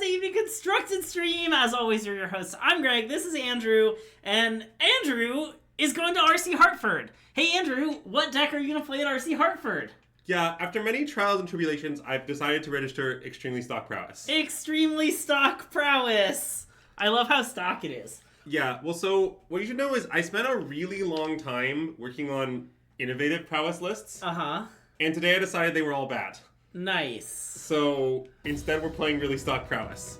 Evening Constructed stream. As always, you're your hosts. I'm Greg. This is Andrew. And Andrew is going to RC Hartford. Hey, Andrew, what deck are you going to play at RC Hartford? Yeah, after many trials and tribulations, I've decided to register Extremely Stock Prowess. Extremely Stock Prowess. I love how stock it is. Yeah, well, so what you should know is I spent a really long time working on innovative prowess lists. Uh-huh. And today I decided they were all bad. Nice. So instead we're playing really stock prowess.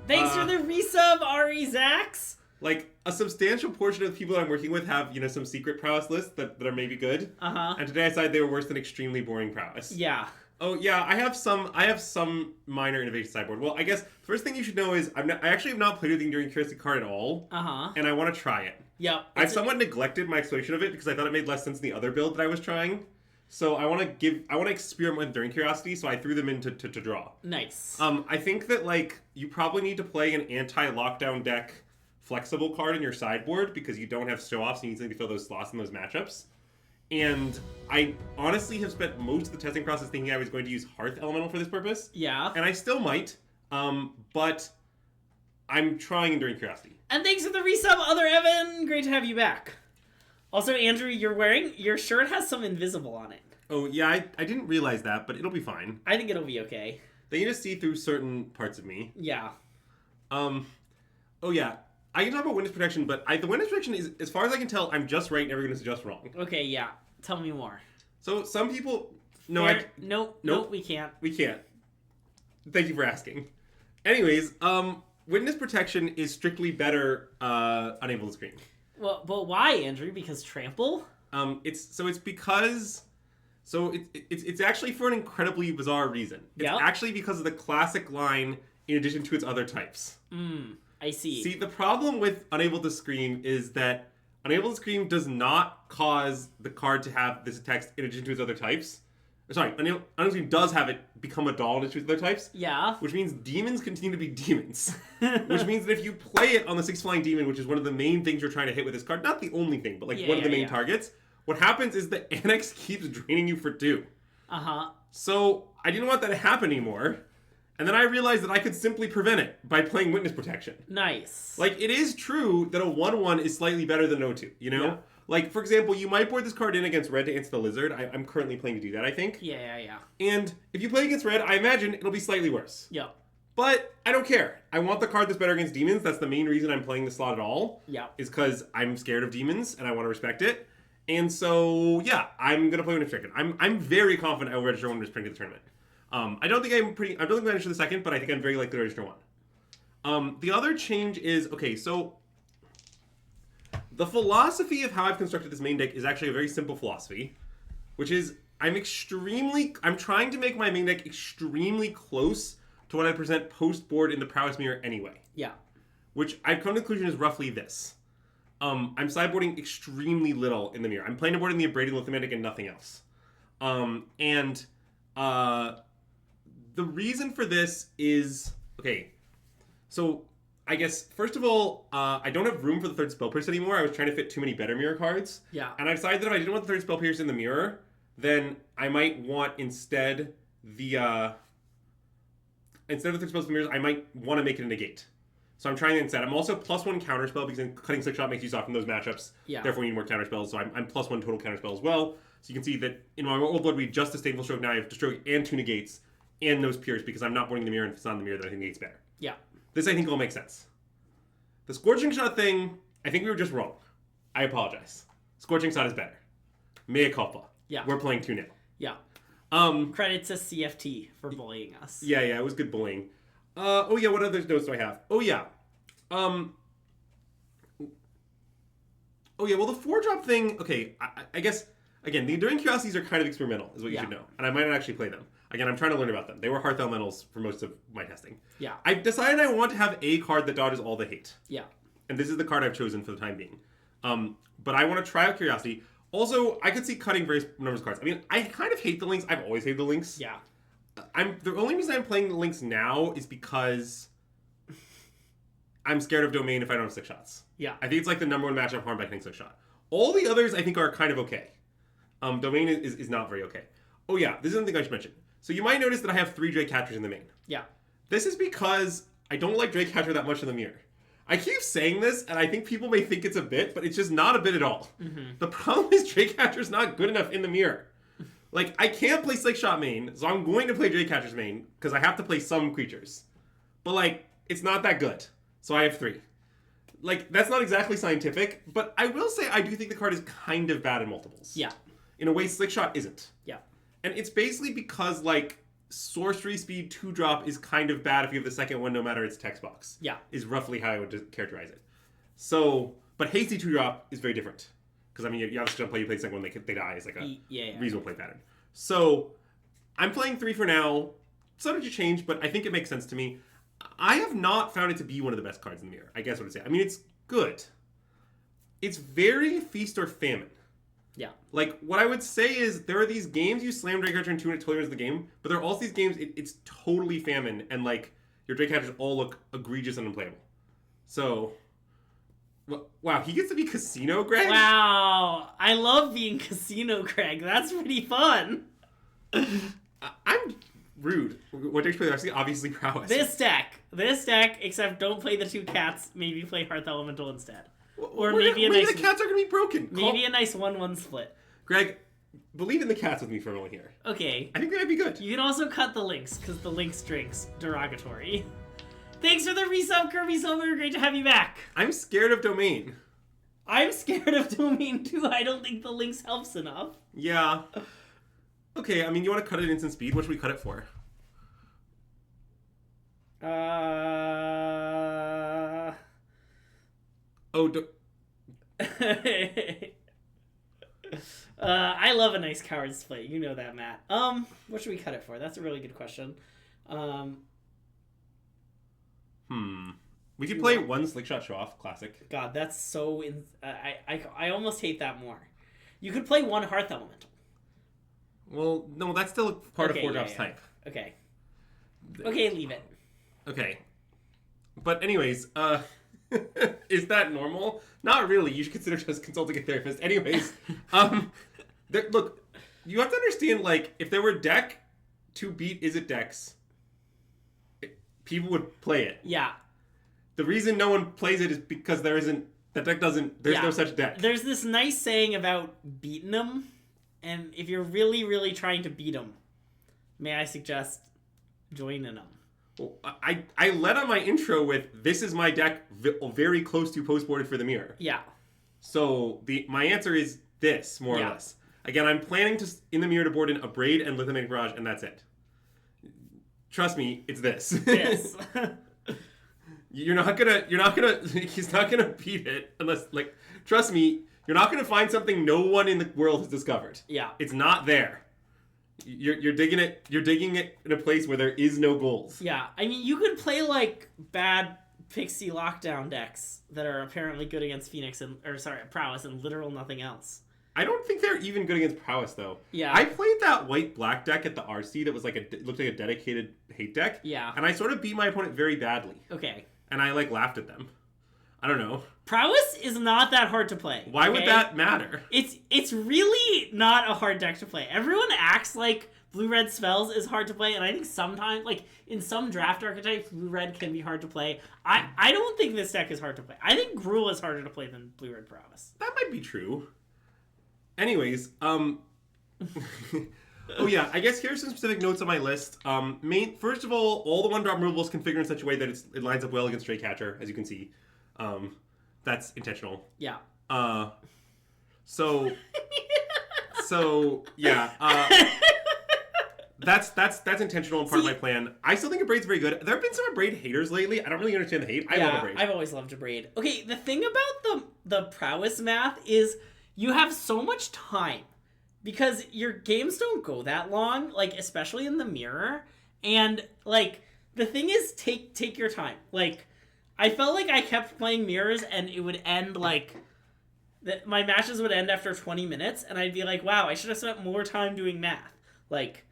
Thanks for the resub, Ari Zax. Like, a substantial portion of the people I'm working with have, some secret prowess lists that are maybe good. Uh-huh. And today I decided they were worse than extremely boring prowess. Yeah. Oh, yeah, I have some minor innovation sideboard. Well, I guess the first thing you should know is I actually have not played anything during Cori-Steel Cutter at all. Uh-huh. And I want to try it. Yep. I've somewhat neglected my exploration of it because I thought it made less sense in the other build that I was trying. So I want to experiment with during Curiosity, so I threw them in to draw. Nice. I think that, you probably need to play an anti-lockdown deck flexible card in your sideboard because you don't have show-offs and you need to fill those slots in those matchups. And I honestly have spent most of the testing process thinking I was going to use Hearth Elemental for this purpose. Yeah. And I still might, but I'm trying during Curiosity. And thanks for the resub, Other Evan. Great to have you back. Also, Andrew, your shirt has some invisible on it. Oh, yeah, I didn't realize that, but it'll be fine. I think it'll be okay. They need to see through certain parts of me. Yeah. Oh, yeah. I can talk about witness protection, but the witness protection is, as far as I can tell, I'm just right and everyone is just wrong. Okay, yeah. Tell me more. So, some people... Nope, we can't. We can't. Thank you for asking. Anyways, witness protection is strictly better unable to screen. Well, but why, Andrew? Because trample? It's actually for an incredibly bizarre reason. It's actually because of the classic line in addition to its other types. I see. See, the problem with Unable to Scream is that Unable to Scream does not cause the card to have this text in addition to its other types. Sorry, Unable to Scream does have it become a doll in addition to its other types. Yeah. Which means demons continue to be demons. Which means that if you play it on the 6-flying demon, which is one of the main things you're trying to hit with this card, not the only thing, but one of the main targets, what happens is the Annex keeps draining you for 2. Uh-huh. So, I didn't want that to happen anymore. And then I realized that I could simply prevent it by playing Witness Protection. Nice. It is true that a 1/1 is slightly better than an 0/2, Yeah. For example, you might board this card in against red to answer the lizard. I'm currently playing to do that, I think. Yeah. And if you play against red, I imagine it'll be slightly worse. Yeah. But I don't care. I want the card that's better against demons. That's the main reason I'm playing the slot at all. Yeah. Is because I'm scared of demons and I want to respect it. And so, yeah, I'm going to play Witness Protection. I'm very confident I will register Witness Protection to the tournament. I don't think I'm going to register the second, but I think I'm very likely to register one. The other change is, okay, so the philosophy of how I've constructed this main deck is actually a very simple philosophy, which is I'm trying to make my main deck extremely close to what I present post-board in the Prowess Mirror anyway. Yeah. Which I've come to the conclusion is roughly this. I'm sideboarding extremely little in the mirror. I'm playing a board in the Abrading Lithomantic and nothing else. The reason for this is, okay, so I guess, first of all, I don't have room for the third Spell Pierce anymore. I was trying to fit too many better mirror cards. Yeah. And I decided that if I didn't want the third Spell Pierce in the mirror, then I might want instead the third Spell Pierce, I might want to make it a negate. So I'm trying it instead. I'm also +1 counterspell because cutting Slickshot makes use off from those matchups. Yeah. Therefore, we need more counterspells. So I'm +1 total counterspell as well. So you can see that in my old blood, we just Disdainful Stroke. Now I have Destroy and 2 negates and those Pierce because I'm not boarding the mirror, and if it's not in the mirror, then I think negate's better. Yeah. This, I think, will make sense. The Scorching Shot thing, I think we were just wrong. I apologize. Scorching Shot is better. Mea culpa. Yeah. We're playing 2 now. Yeah. Credits to CFT for bullying us. Yeah, it was good bullying. What other notes do I have? Well, the 4-drop thing, okay, I guess, again, the Enduring Curiosities are kind of experimental, is what you should know. And I might not actually play them. Again, I'm trying to learn about them. They were Hearth Elementals for most of my testing. Yeah. I've decided I want to have a card that dodges all the hate. Yeah. And this is the card I've chosen for the time being. But I want to try out Curiosity. Also, I could see cutting various numbers of cards. I mean, I kind of hate the links. I've always hated the links. Yeah. The only reason I'm playing the links now is because I'm scared of Domain if I don't have 6 shots. Yeah. I think it's like the number 1 matchup harm by hitting 6 shot. All the others I think are kind of okay. Domain is not very okay. Oh yeah, this is something I should mention. So you might notice that I have 3 Drake Catchers in the main. Yeah. This is because I don't like Draycatcher that much in the mirror. I keep saying this, and I think people may think it's a bit, but it's just not a bit at all. Mm-hmm. The problem is Draycatcher's not good enough in the mirror. Like, I can't play Slickshot main, so I'm going to play Draycatcher's main, because I have to play some creatures. But, like, it's not that good. So I have 3. Like, that's not exactly scientific, but I will say I do think the card is kind of bad in multiples. Yeah. In a way, Slickshot isn't. Yeah. And it's basically because, like, sorcery speed 2-drop is kind of bad if you have the second one, no matter its text box. Yeah. Is roughly how I would characterize it. So, but hasty 2-drop is very different. Because, I mean, you obviously don't play, you play the second one, they die is like a reasonable play pattern. So, I'm playing 3 for now. Subject to change, but I think it makes sense to me. I have not found it to be one of the best cards in the mirror, I guess what I'd say. I mean, it's good. It's very feast or famine. Yeah. Like, what I would say is, there are these games you slam Draycatcher into and it totally wins the game, but there are also these games, it's totally famine, and, like, your Draycatchers all look egregious and unplayable. So, wow, he gets to be Casino Greg? Wow. I love being Casino Greg. That's pretty fun. I'm rude. What deck do you play? Obviously Prowess. This deck, except don't play the 2 cats, maybe play Hearth Elemental instead. Or maybe the cats are going to be broken. Maybe a nice 1-1 split. Greg, believe in the cats with me for a moment here. Okay. I think that might be good. You can also cut the links, because the links drinks derogatory. Thanks for the resub, Kirby Silver. Great to have you back. I'm scared of Domain. I'm scared of Domain too. I don't think the links helps enough. Yeah. Okay, I mean, you want to cut it instant speed? What should we cut it for? I love a nice coward split. You know that, Matt. What should we cut it for? That's a really good question. We could play 1 Slickshot Showoff classic. God, that's so... I almost hate that more. You could play 1 Hearth Elemental. Well, no, that's still part of 4-drop's type. Okay. Okay, leave it. Okay. But anyways, is that normal? Not really. You should consider just consulting a therapist. Anyways, look, you have to understand, like, if there were deck to beat Izzet decks, people would play it. Yeah. The reason no one plays it is because there's no such deck. There's this nice saying about beating them, and if you're really, really trying to beat them, may I suggest joining them? Well, I led on my intro with, this is my deck very close to post-boarded for the mirror. Yeah. So my answer is this, more or less. Again, I'm planning to, in the mirror, to board in a Braid and Lithium Barrage, and that's it. Trust me, it's this. This. He's not gonna beat it unless, like, trust me, you're not gonna find something no one in the world has discovered. Yeah. It's not there. You're digging it in a place where there is no goals. Yeah. I mean, you could play, like, bad Pixie Lockdown decks that are apparently good against Prowess and literal nothing else. I don't think they're even good against Prowess, though. Yeah. I played that white-black deck at the RC that was like looked like a dedicated hate deck. Yeah. And I sort of beat my opponent very badly. Okay. And I, like, laughed at them. I don't know. Prowess is not that hard to play. Why would that matter? It's really not a hard deck to play. Everyone acts like blue-red spells is hard to play, and I think sometimes, like, in some draft archetypes, blue-red can be hard to play. I don't think this deck is hard to play. I think Gruul is harder to play than blue-red Prowess. That might be true. Anyways, oh yeah, I guess here's some specific notes on my list. First of all the 1-drop removables configured in such a way that it lines up well against Draycatcher, as you can see. That's intentional. Yeah. So yeah. That's intentional and part of my plan. I still think a Braid's very good. There have been some Braid haters lately. I don't really understand the hate. I love a Braid. I've always loved a Braid. Okay, the thing about the Prowess math is you have so much time because your games don't go that long, like, especially in the mirror. And, like, the thing is, take your time. Like, I felt like I kept playing mirrors and it would end, like, my matches would end after 20 minutes and I'd be like, wow, I should have spent more time doing math. Like,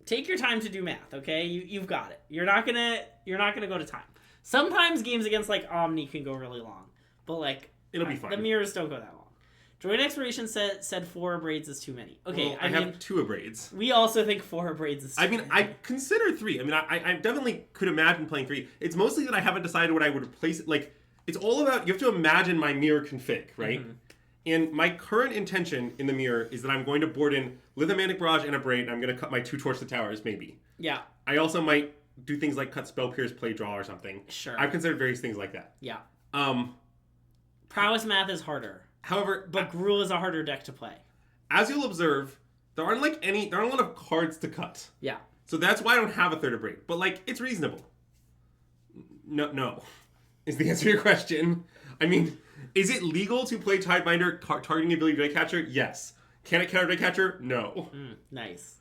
take your time to do math, okay? You've got it. You're not gonna go to time. Sometimes games against, like, Omni can go really long, but, like, it'll be fine. The mirrors don't go that long. Droid Exploration said 4 Abrades is too many. Okay, well, I have 2 Abrades. We also think 4 Abrades is too many. I consider 3. I mean, I definitely could imagine playing 3. It's mostly that I haven't decided what I would replace it. Like, it's all about, you have to imagine my mirror config, right? Mm-hmm. And my current intention in the mirror is that I'm going to board in Lithomantic Barrage and Abrade, and I'm going to cut my 2 Torch to Towers, maybe. Yeah. I also might do things like cut Spell Pierce, Play Draw, or something. Sure. I've considered various things like that. Yeah. Prowess Math is harder. However, but Gruul is a harder deck to play. As you'll observe, there aren't a lot of cards to cut. Yeah. So that's why I don't have a 3rd Abrade. But, like, it's reasonable. No. Is the answer to your question. I mean, is it legal to play Tidebinder targeting the ability to Dragecatcher? Yes. Can it counter Dragecatcher? No. Nice.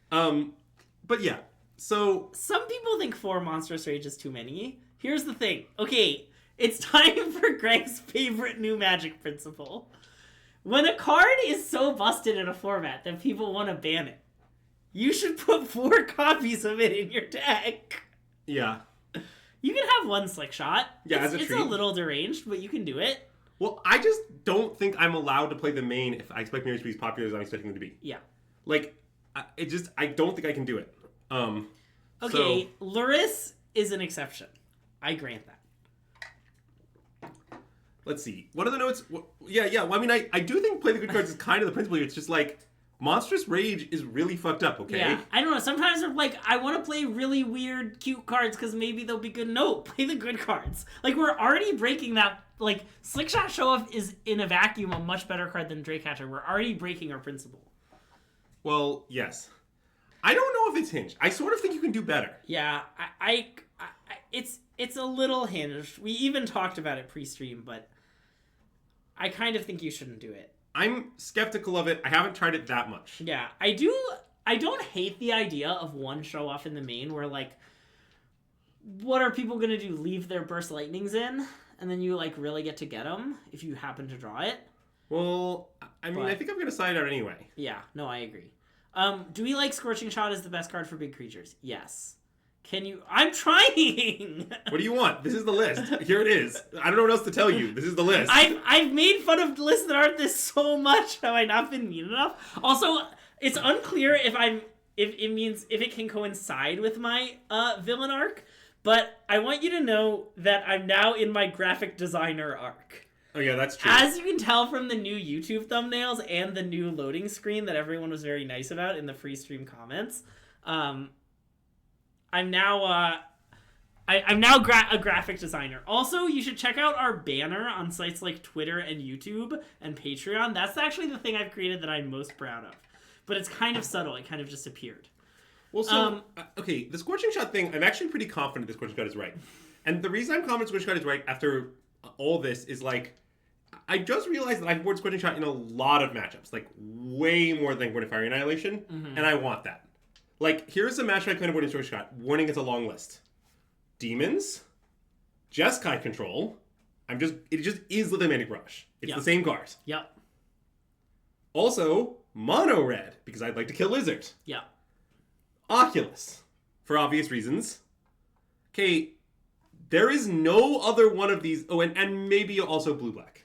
But yeah, so... Some people think 4 Monstrous Rage is too many. Here's the thing. Okay, it's time for Greg's favorite new Magic principle. When a card is so busted in a format that people want to ban it, you should put 4 copies of it in your deck. Yeah. You can have 1 Slickshot. Yeah, as a treat. It's a little deranged, but you can do it. Well, I just don't think I'm allowed to play the main if I expect mirrors to be as popular as I'm expecting them to be. Yeah. Like, I don't think I can do it. Okay, so, Luris is an exception. I grant that. Let's see. What are the notes? Yeah. Well, I mean, I do think play the good cards is kind of the principle here. It's just like, Monstrous Rage is really fucked up, okay? Yeah, I don't know. Sometimes I'm like, I want to play really weird, cute cards because maybe they'll be good. No, play the good cards. Like, we're already breaking that. Like, Slickshot Showoff is, in a vacuum, a much better card than Dragecatcher. We're already breaking our principle. Well, yes. I don't know if it's hinged. I sort of think you can do better. Yeah, it's a little hinged. We even talked about it pre-stream, but I kind of think you shouldn't do it. I'm skeptical of it. I haven't tried it that much. Yeah, I don't hate the idea of 1 Showoff in the main where, like, what are people going to do? Leave their Burst Lightnings in? And then you, like, really get to get them if you happen to draw it? Well, I mean, I think I'm going to side out anyway. Yeah, no, I agree. Do we like Scorching Shot as the best card for big creatures? Yes. Can you... I'm trying! What do you want? This is the list. Here it is. I don't know what else to tell you. This is the list. I've made fun of lists that aren't this so much. Have I not been mean enough? Also, it's unclear if it can coincide with my villain arc, but I want you to know that I'm now in my graphic designer arc. Oh yeah, that's true. As you can tell from the new YouTube thumbnails and the new loading screen that everyone was very nice about in the free stream comments, I'm now a graphic designer. Also, you should check out our banner on sites like Twitter and YouTube and Patreon. That's actually the thing I've created that I'm most proud of. But it's kind of subtle. It kind of just appeared. Well, so, okay, the Scorching Shot thing, I'm actually pretty confident the Scorching Shot is right. And the reason I'm confident Scorching Shot is right after all this is, like, I just realized that I can board Scorching Shot in a lot of matchups. Like, way more than I can board in Fiery Annihilation. Mm-hmm. And I want that. Like, here's a matchup I plan to board in Scorching Shot. Warning, it's a long list. Demons. Jeskai control. It just is Lithomantic Rush. It's the same card. Yep. Also, mono red, because I'd like to kill Lizard. Yep. Oculus, for obvious reasons. Okay, there is no other one of these. Oh, and maybe also blue-black.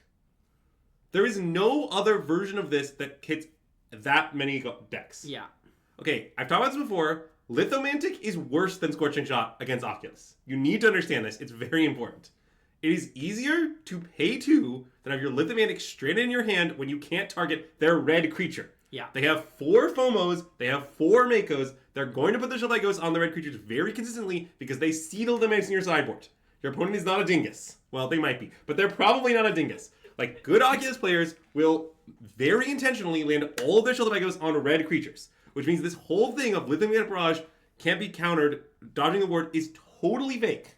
There is no other version of this that hits that many decks. Yeah. Okay, I've talked about this before. Lithomantic is worse than Scorching Shot against Oculus. You need to understand this. It's very important. It is easier to pay 2 than have your Lithomantic straight in your hand when you can't target their red creature. Yeah. They have 4 FOMOs. They have 4 Makos. They're going to put the Shelflight Ghosts on the red creatures very consistently because they see the Lithomantics in your sideboard. Your opponent is not a dingus. Well, they might be, but they're probably not a dingus. Like, good Oculus players will very intentionally land all of their Shelflight Ghosts on red creatures, which means this whole thing of Lithomantic Barrage can't be countered, dodging the ward is totally fake.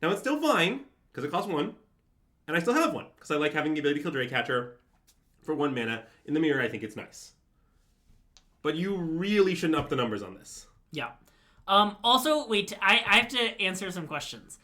Now, it's still fine, because it costs 1, and I still have 1, because I like having the ability to kill Dragecatcher for 1 mana. In the mirror, I think it's nice. But you really shouldn't up the numbers on this. Yeah. Also, wait, I have to answer some questions.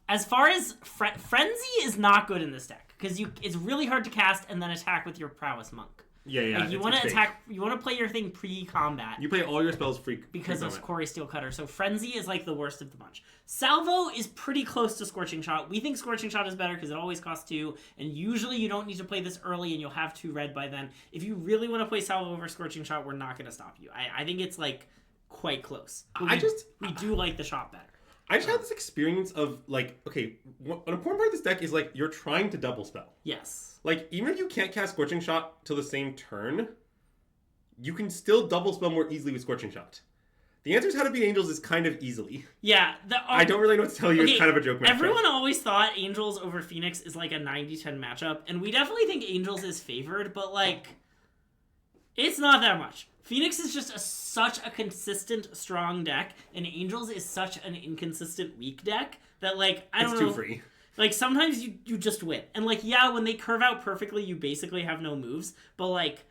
As far as Frenzy is not good in this deck, because it's really hard to cast and then attack with your Prowess Monk. Yeah. Like, you want to attack. You want to play your thing pre-combat. You play all your spells because of Cori-Steel Cutter. So Frenzy is like the worst of the bunch. Salvo is pretty close to Scorching Shot. We think Scorching Shot is better because it always costs 2, and usually you don't need to play this early, and you'll have 2 red by then. If you really want to play Salvo over Scorching Shot, we're not going to stop you. I think it's like quite close. We do like the shot better. I just had this experience of like, okay, an important part of this deck is like you're trying to double spell. Yes. Like, even if you can't cast Scorching Shot till the same turn, you can still double spell more easily with Scorching Shot. The answer is how to beat Angels is kind of easily. Yeah. I don't really know what to tell you. Okay, it's kind of a joke matchup. Everyone always thought Angels over Phoenix is like a 90-10 matchup, and we definitely think Angels is favored, but like, it's not that much. Phoenix is just such a consistent, strong deck, and Angels is such an inconsistent, weak deck that, like, I don't know. It's too free. Like, sometimes you just win. And, like, yeah, when they curve out perfectly, you basically have no moves. But, like,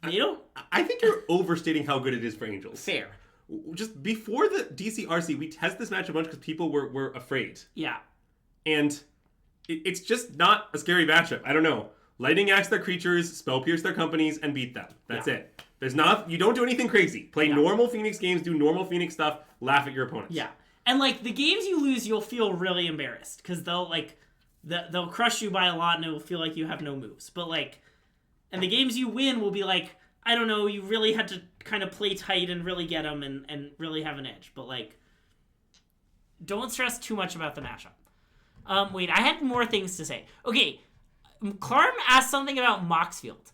they don't... I think you're overstating how good it is for Angels. Fair. Just before the DC RC, we tested this match a bunch because people were afraid. Yeah. And it's just not a scary matchup. I don't know. Lightning Axe their creatures, Spell Pierce their companies, and beat them. That's it. You don't do anything crazy. Play normal Phoenix games, do normal Phoenix stuff, laugh at your opponents. Yeah. And, like, the games you lose, you'll feel really embarrassed. Because they'll crush you by a lot and it'll feel like you have no moves. But, like, and the games you win will be like, I don't know, you really had to kind of play tight and really get them and really have an edge. But, like, don't stress too much about the matchup. Wait, I had more things to say. Okay, Clarm asked something about Moxfield.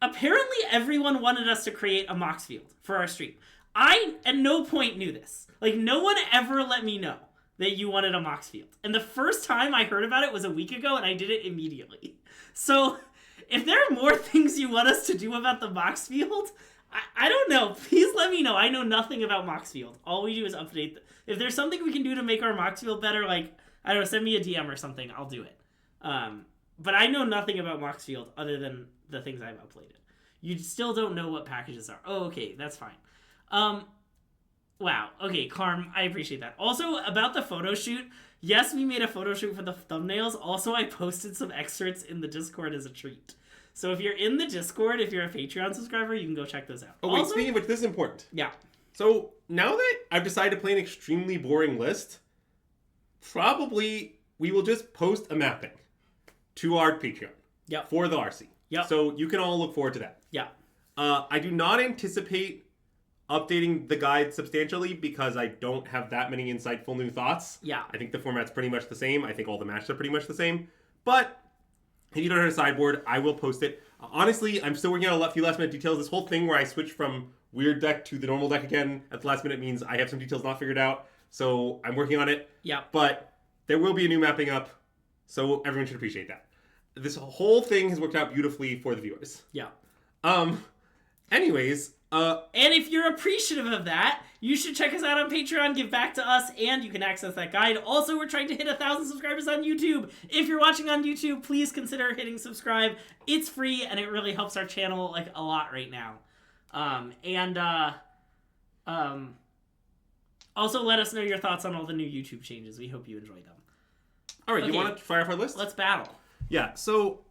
Apparently everyone wanted us to create a Moxfield for our stream. I, at no point, knew this. Like, no one ever let me know that you wanted a Moxfield. And the first time I heard about it was a week ago, and I did it immediately. So, if there are more things you want us to do about the Moxfield, I don't know. Please let me know. I know nothing about Moxfield. All we do is update. If there's something we can do to make our Moxfield better, like, I don't know, send me a DM or something. I'll do it. But I know nothing about Moxfield other than the things I've uploaded. You still don't know what packages are. Oh, okay, that's fine. Wow. Okay, Carm, I appreciate that. Also, about the photo shoot, yes, we made a photo shoot for the thumbnails. Also, I posted some excerpts in the Discord as a treat. So if you're in the Discord, if you're a Patreon subscriber, you can go check those out. Oh, wait, speaking of which, this is important. Yeah. So, now that I've decided to play an extremely boring list, probably we will just post a mapping to our Patreon. Yep. For the RC. Yep. So you can all look forward to that. Yeah. I do not anticipate updating the guide substantially because I don't have that many insightful new thoughts. Yeah. I think the format's pretty much the same. I think all the matches are pretty much the same. But if you don't have a sideboard, I will post it. Honestly, I'm still working on a few last minute details. This whole thing where I switch from weird deck to the normal deck again at the last minute means I have some details not figured out. So I'm working on it. Yeah. But there will be a new mapping up. So everyone should appreciate that. This whole thing has worked out beautifully for the viewers. Yeah. Anyways, and if you're appreciative of that, you should check us out on Patreon, give back to us, and you can access that guide. Also, we're trying to hit 1,000 subscribers on YouTube. If you're watching on YouTube, please consider hitting subscribe. It's free, and it really helps our channel, like, a lot right now. Also let us know your thoughts on all the new YouTube changes. We hope you enjoy them. All right, okay. You want to fire off our list? Let's battle. Yeah, so...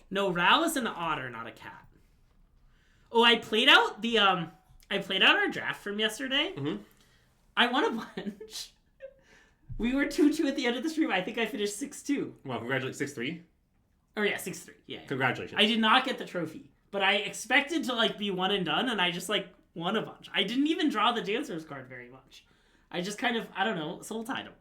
No, Ral is an otter, not a cat. Oh, I played out our draft from yesterday. Mm-hmm. I won a bunch. We were 2-2 at the end of the stream. I think I finished 6-2. Well, congratulations. 6-3? Oh, yeah, 6-3. Yeah. Congratulations. I did not get the trophy, but I expected to, like, be one and done, and I just, like, won a bunch. I didn't even draw the Dancer's card very much. I just kind of, I don't know, soul-tied them.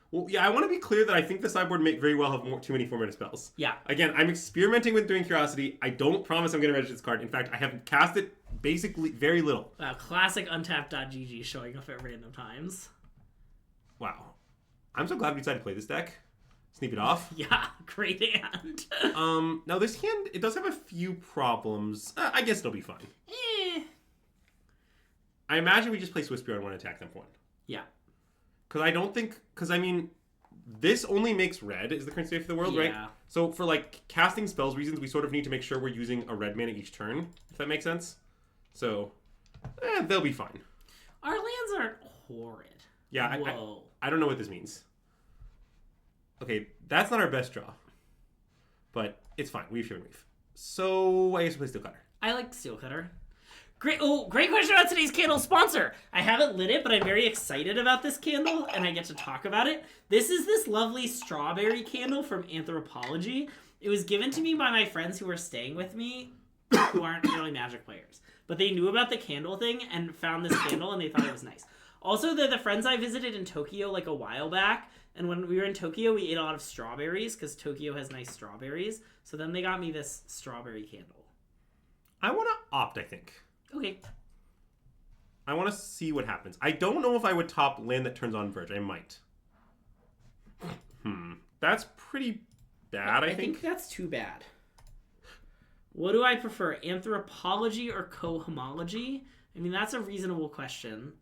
Well, yeah, I want to be clear that I think the sideboard may very well have too many 4-mana spells. Yeah. Again, I'm experimenting with doing Curiosity. I don't promise I'm going to register this card. In fact, I have cast it basically very little. Wow, classic untapped.gg showing up at random times. Wow. I'm so glad we decided to play this deck. Sneak it off. Yeah, great hand. Now this hand, it does have a few problems. I guess it'll be fine. I imagine we just play Swiss Spear on one attack temp 1. Yeah. Because I mean, this only makes red is the current state of the world, right? So for like casting spells reasons, we sort of need to make sure we're using a red mana each turn, if that makes sense. So, they'll be fine. Our lands aren't horrid. Yeah, I don't know what this means. Okay, that's not our best draw. But it's fine. Weave, shim, and weave. So I guess we play Steel Cutter. I like Steel Cutter. Great question about today's candle sponsor. I haven't lit it, but I'm very excited about this candle, and I get to talk about it. This is this lovely strawberry candle from Anthropology. It was given to me by my friends who were staying with me, who aren't really Magic players. But they knew about the candle thing and found this candle, and they thought it was nice. Also, they're the friends I visited in Tokyo like a while back, and when we were in Tokyo, we ate a lot of strawberries, because Tokyo has nice strawberries. So then they got me this strawberry candle. I want to opt, I think. Okay. I want to see what happens. I don't know if I would top land that turns on Verge. I might. That's pretty bad, I think. That's too bad. What do I prefer, Anthropology or cohomology? I mean, that's a reasonable question.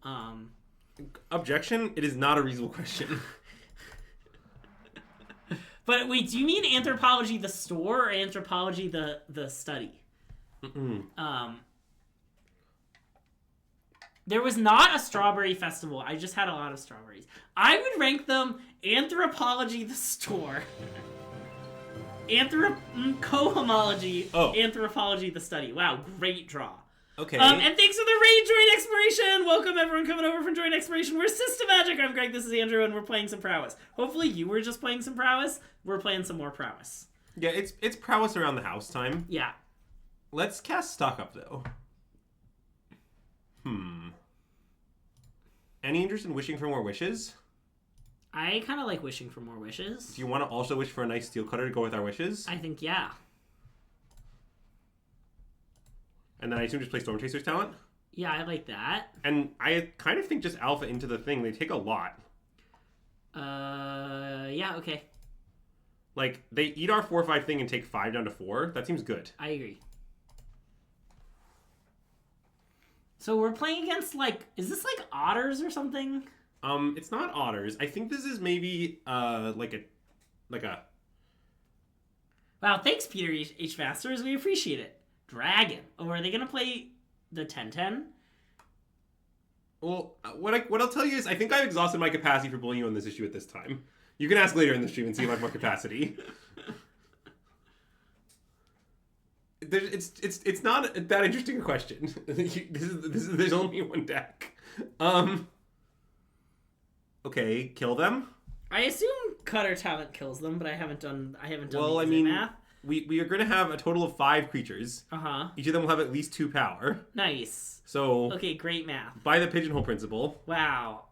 Objection, it is not a reasonable question. But wait, do you mean Anthropology the store or Anthropology the study? There was not a strawberry festival. I just had a lot of strawberries. I would rank them Anthropology the store. Cohomology. Oh. Anthropology the study. Wow, great draw. Okay. And thanks for the raid Joint Exploration. Welcome everyone coming over from Joint Exploration. We're SystemMagic. I'm Greg. This is Andrew, and we're playing some Prowess. Hopefully you were just playing some Prowess. We're playing some more Prowess. Yeah, it's Prowess around the house time. Yeah. Let's cast Stock Up though. Any interest in wishing for more wishes? I kind of like wishing for more wishes. Do you want to also wish for a nice Steel Cutter to go with our wishes? I think, yeah. And then I assume just play Storm Chaser's talent? Yeah, I like that. And I kind of think just Alpha into the thing. They take a lot. Yeah, okay. Like, they eat our 4/5 thing and take 5 down to 4. That seems good. I agree. So we're playing against, like, is this like otters or something? It's not otters. I think this is maybe, like a... Wow, thanks, Peter H. Masters. We appreciate it. Dragon. Oh, are they going to play the 10-10? Well, what I'll tell you is I think I've exhausted my capacity for bullying you on this issue at this time. You can ask later in the stream and see if I have more capacity. It's not that interesting a question. There's only one deck. Okay, kill them. I assume Cutter talent kills them, but I haven't done Well, the I mean, math. we are going to have a total of 5 creatures. Uh-huh. Each of them will have at least 2 power. Nice. So okay, great math. By the pigeonhole principle. Wow.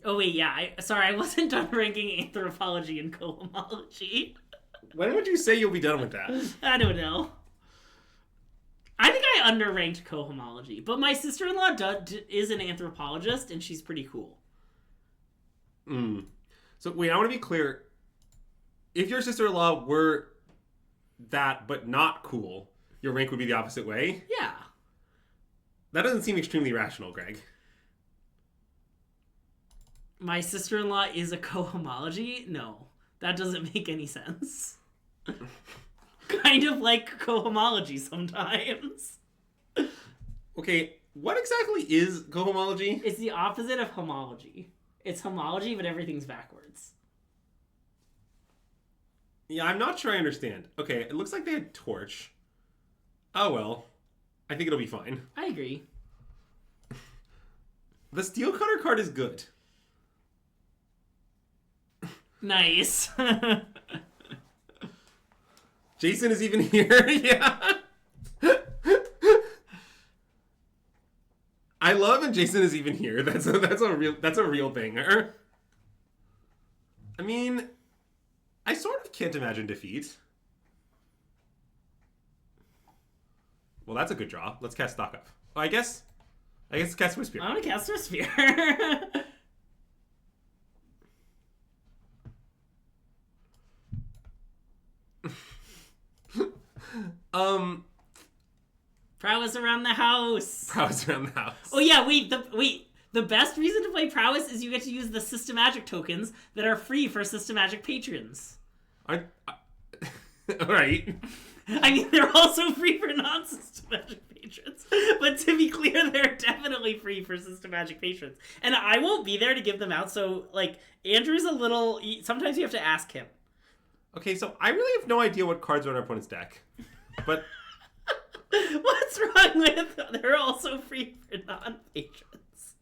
Oh wait, yeah. I wasn't done ranking Anthropology and cohomology. When would you say you'll be done with that? I don't know. I think I underranked cohomology, but my sister-in-law is an anthropologist, and she's pretty cool. So wait, I want to be clear. If your sister-in-law were that, but not cool, your rank would be the opposite way? Yeah. That doesn't seem extremely rational, Greg. My sister-in-law is a cohomology? No. That doesn't make any sense. Kind of like cohomology sometimes. Okay, what exactly is cohomology? It's the opposite of homology. It's homology, but everything's backwards. Yeah, I'm not sure I understand. Okay, it looks like they had Torch. Oh well. I think it'll be fine. I agree. The Steel Cutter card is good. Nice. Jason is even here. Yeah. I love and Jason is even here. That's a real banger. I mean, I sort of can't imagine defeat. Well, that's a good draw. Let's cast Stock Up. Well, I guess cast Whisper. I want to cast Whisper. Prowess around the house. Prowess around the house. Oh yeah, wait. The best reason to play Prowess is you get to use the SystemMagic tokens that are free for SystemMagic patrons. All right. I mean, they're also free for non-SystemMagic patrons. But to be clear, they're definitely free for SystemMagic patrons. And I won't be there to give them out, so, like, Andrew's a little... Sometimes you have to ask him. Okay, so I really have no idea what cards are on our opponent's deck. But... What's wrong with... They're also free for non-patrons.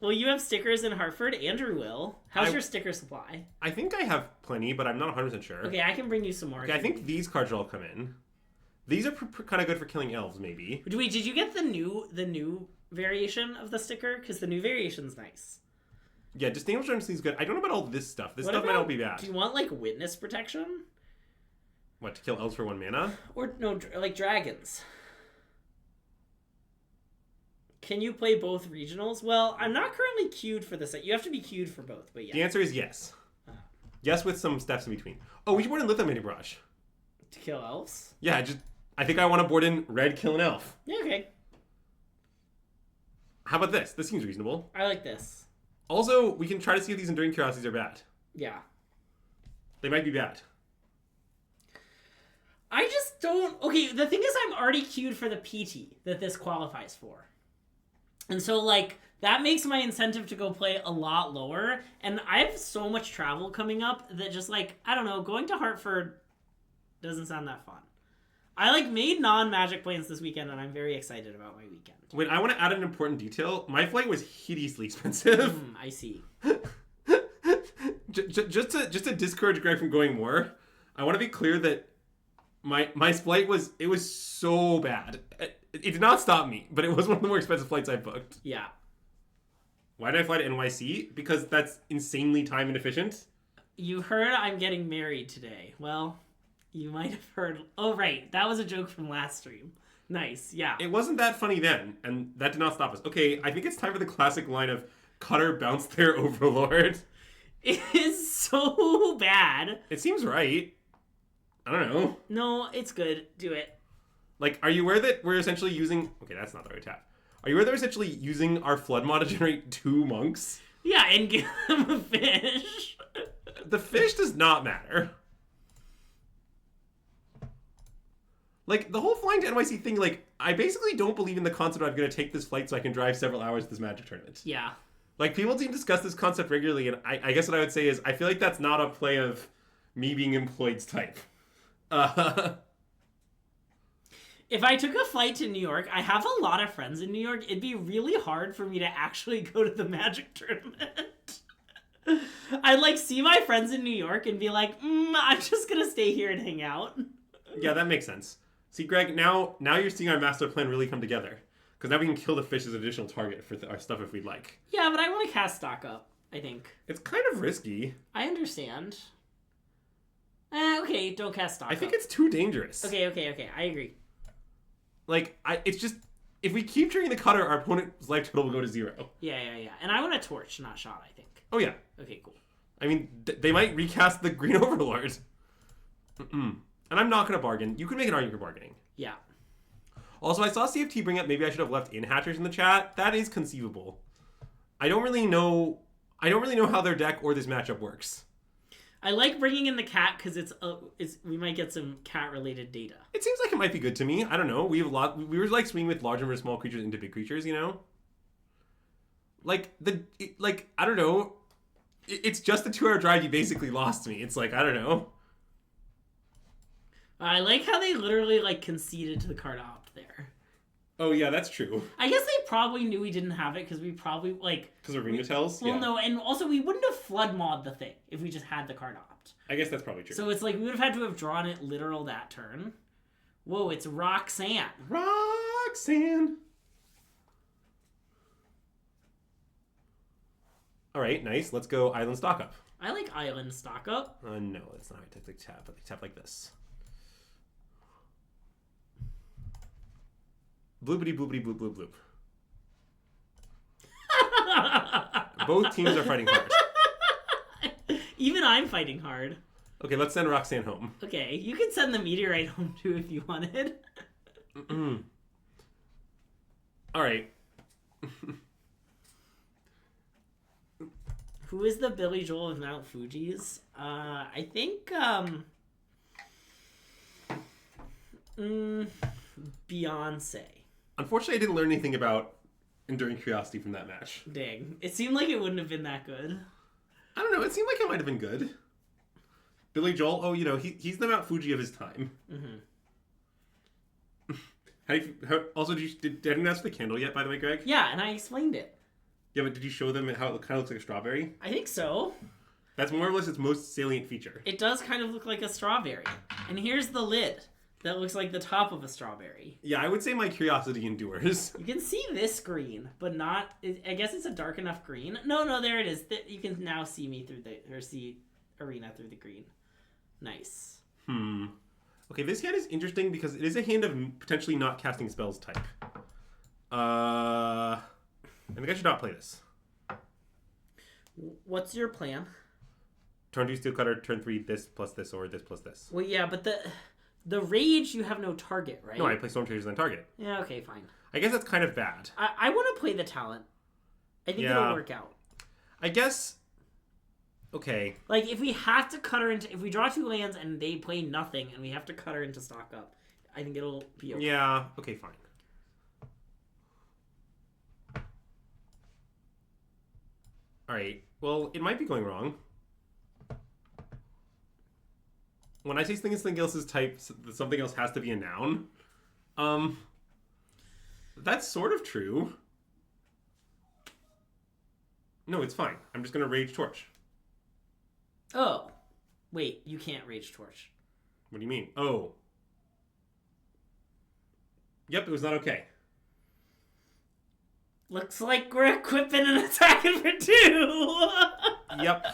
Well, you have stickers in Hartford. Andrew will. How's your sticker supply? I think I have plenty, but I'm not 100% sure. Okay, I can bring you some more. Okay, I think these cards will all come in. These are kind of good for killing elves, maybe. Wait, did you get the new variation of the sticker? Because the new variation's nice. Yeah, Distinguished Identity is good. I don't know about all this stuff. This stuff might not be bad. Do you want, like, witness protection? What, to kill elves for 1 mana? Or, no, like dragons. Can you play both regionals? Well, I'm not currently queued for this. You have to be queued for both, but yeah. The answer is yes. Yes, with some steps in between. Oh, we should board in Lithium Mini Barrage. To kill elves? Yeah, I think I want to board in red, kill an elf. Yeah, okay. How about this? This seems reasonable. I like this. Also, we can try to see if these Enduring Curiosities are bad. Yeah. They might be bad. I just don't... Okay, the thing is I'm already queued for the PT that this qualifies for. And so, like, that makes my incentive to go play a lot lower. And I have so much travel coming up that just, like, I don't know, going to Hartford doesn't sound that fun. I, like, made non-Magic plans this weekend, and I'm very excited about my weekend. Wait, I want to add an important detail. My flight was hideously expensive. I see. just to discourage Greg from going more, I want to be clear that my flight was so bad. It did not stop me, but it was one of the more expensive flights I've booked. Yeah. Why did I fly to NYC? Because that's insanely time inefficient. You heard I'm getting married today. Well, you might have heard... Oh, right. That was a joke from last stream. Nice, yeah. It wasn't that funny then, and that did not stop us. Okay, I think it's time for the classic line of Cutter bounce their overlord. It is so bad. It seems right. I don't know. No, it's good. Do it. Like, are you aware that we're essentially using... Okay, that's not the right tap. Are you aware that we're essentially using our Flood mod to generate 2 monks? Yeah, and give them a fish. The fish does not matter. Like, the whole flying to NYC thing, like, I basically don't believe in the concept of I'm going to take this flight so I can drive several hours to this Magic tournament. Yeah. Like, people seem to discuss this concept regularly, and I guess what I would say is I feel like that's not a play of me being employed's type. If I took a flight to New York, I have a lot of friends in New York. It'd be really hard for me to actually go to the Magic tournament. I'd, like, see my friends in New York and be like, I'm just going to stay here and hang out. Yeah, that makes sense. See, Greg, now you're seeing our master plan really come together. Because now we can kill the fish as an additional target for our stuff if we'd like. Yeah, but I want to cast stock up, I think. It's kind of risky. I understand. Okay, don't cast stock up. I think it's too dangerous. Okay, I agree. Like, it's just... If we keep turning the Cutter, our opponent's life total will go to 0. Yeah. And I want a torch, not shot, I think. Oh, yeah. Okay, cool. I mean, they might recast the Green Overlord. And I'm not going to bargain. You can make an argument for bargaining. Yeah. Also, I saw CFT bring up maybe I should have left in Hatchers in the chat. That is conceivable. I don't really know how their deck or this matchup works. I like bringing in the cat because we might get some cat related data. It seems like it might be good to me. I don't know. We were like swinging with large number of small creatures into big creatures, you know? Like I don't know. It's just the 2-hour drive you basically lost me. It's like, I don't know. I like how they literally like conceded to the card opt there. Oh yeah, that's true. I guess they probably knew we didn't have it because we probably like... Because of Arena Tells? Well, yeah. No, and also we wouldn't have flood mod the thing if we just had the card opt. I guess that's probably true. So it's like we would have had to have drawn it literal that turn. Whoa, it's Roxanne. Roxanne! Alright, nice. Let's go Island Stock Up. I like Island Stock Up. No, that's not how I take tap. But they tap like this. Bloopity bloopity bloop bloop bloop. Both teams are fighting hard. Even I'm fighting hard. Okay, let's send Roxanne home. Okay, you can send the meteorite home too if you wanted. Alright. Who is the Billy Joel of Mount Fuji's? I think, Beyonce. Unfortunately, I didn't learn anything about Enduring Curiosity from that match. Dang. It seemed like it wouldn't have been that good. I don't know. It seemed like it might have been good. Billy Joel. Oh, he's the Mount Fuji of his time. Mm-hmm. Also, did anyone ask for the candle yet? By the way, Greg. Yeah, and I explained it. Yeah, but did you show them how it kind of looks like a strawberry? I think so. That's more or less its most salient feature. It does kind of look like a strawberry. And here's the lid that looks like the top of a strawberry. Yeah, I would say my curiosity endures. You can see this green, but not... I guess it's a dark enough green. No, there it is. You can now see me see Arena through the green. Nice. Okay, this hand is interesting because it is a hand of potentially not casting spells type. I think I should not play this. What's your plan? Turn 2 Steel Cutter, turn 3 this plus this, or this plus this. Well, yeah, but the rage, you have no target, right? No, I play Storm Chasers on target. Yeah, okay, fine. I guess that's kind of bad. I want to play the talent. I think it'll work out. I guess... Okay. Like, if we have to cut her into... If we draw 2 lands and they play nothing and we have to cut her into stock up, I think it'll be okay. Yeah, okay, fine. Alright, well, it might be going wrong. When I say something else's type, something else has to be a noun. That's sort of true. No, it's fine. I'm just going to Rage Torch. Oh. Wait, you can't Rage Torch. What do you mean? Oh. Yep, it was not okay. Looks like we're equipping and attacking for 2! Yep.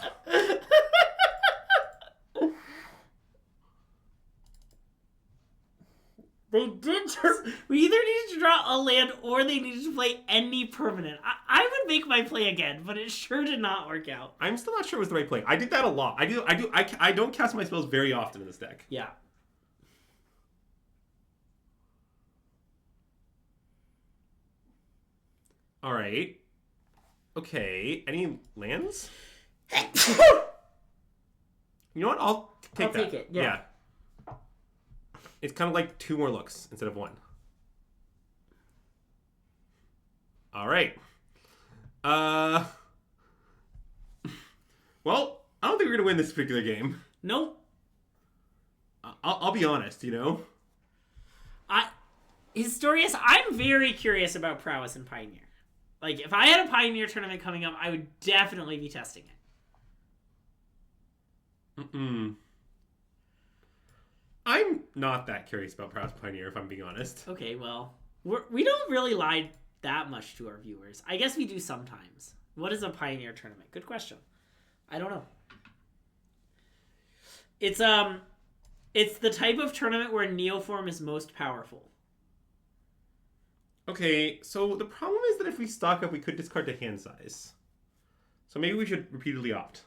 They did just... We either needed to draw a land or they needed to play any permanent. I would make my play again, but it sure did not work out. I'm still not sure it was the right play. I did that a lot. I don't cast my spells very often in this deck. Yeah. Alright. Okay. Any lands? You know what? I'll take take it, yeah. It's kind of like 2 more looks instead of 1. Alright. Well, I don't think we're going to win this particular game. Nope. I'll be honest, Historious, I'm very curious about Prowess and Pioneer. Like, if I had a Pioneer tournament coming up, I would definitely be testing it. I'm not that curious about Prowess Pioneer, if I'm being honest. Okay, well, we don't really lie that much to our viewers. I guess we do sometimes. What is a Pioneer tournament? Good question. I don't know. It's the type of tournament where Neoform is most powerful. Okay, so the problem is that if we stock up, we could discard to hand size. So maybe we should repeatedly opt.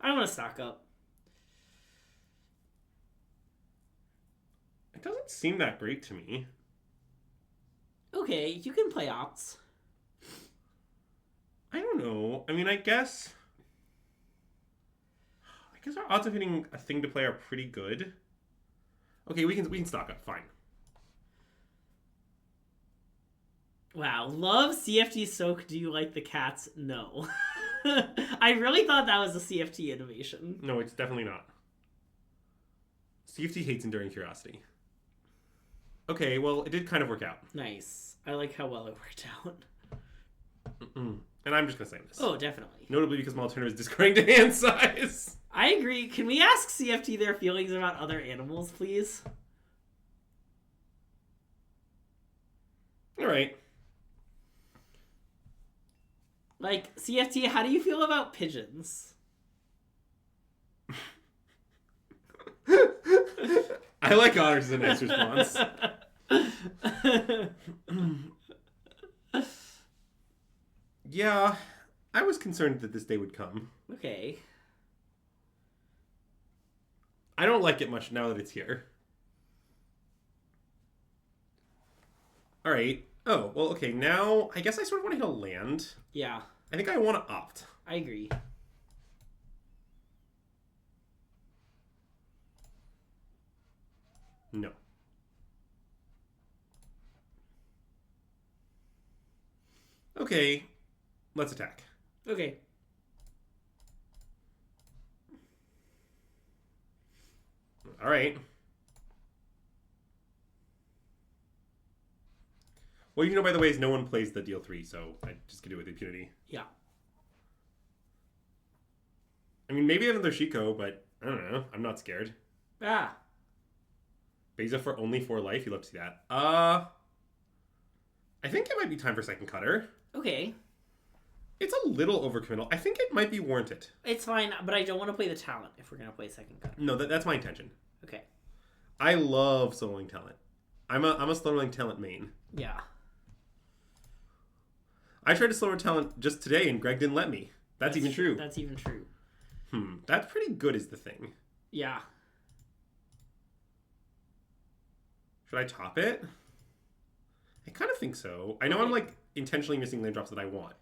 I want to stock up. It doesn't seem that great to me. Okay, you can play opts. I don't know. I mean, I guess our odds of hitting a thing to play are pretty good. Okay, we can stock up. Fine. Wow, love CFT soak. Do you like the cats? No. I really thought that was a CFT innovation. No, it's definitely not. CFT hates enduring curiosity. Okay, well, it did kind of work out. Nice. I like how well it worked out. And I'm just going to say this. Oh, definitely. Notably because my alternative is discarding to hand size. I agree. Can we ask CFT their feelings about other animals, please? All right. Like, CFT, how do you feel about pigeons? I like otters as a nice response. Yeah, I was concerned that this day would come. Okay. I don't like it much now that it's here. All right. Oh, well, okay. Now, I guess I sort of want to hit a land. Yeah. I think I want to opt. I agree. No. Okay. Let's attack. Okay. All right. Well, you know, by the way, is no one plays the deal 3, so I just can do it with impunity. Yeah. I mean, maybe another Shiko, but I don't know. I'm not scared. Ah. Beza for only 4 life. You love to see that. I think it might be time for second cutter. Okay. It's a little overcommittal. I think it might be warranted. It's fine, but I don't want to play the talent if we're going to play second cutter. No, that's my intention. Okay. I love soloing talent. I'm a soloing talent main. Yeah. I tried to slow talent just today, and Greg didn't let me. That's even true. That's even true. That's pretty good is the thing. Yeah. Should I top it? I kind of think so. I know I'm, like, intentionally missing land drops that I want.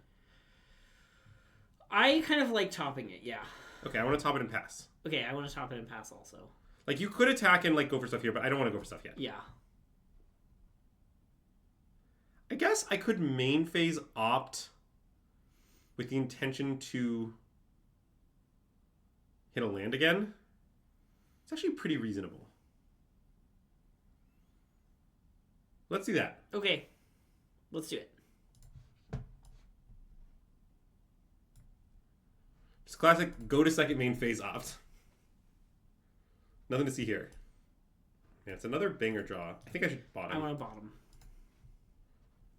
I kind of like topping it, yeah. Okay, I want to top it and pass. Okay, I want to top it and pass also. Like, you could attack and, like, go for stuff here, but I don't want to go for stuff yet. Yeah. I guess I could main phase opt with the intention to hit a land again. It's actually pretty reasonable. Let's do that. Okay. Let's do it. Just classic go to second main phase opt. Nothing to see here. Yeah, it's another banger draw. I think I should bottom. I want to bottom.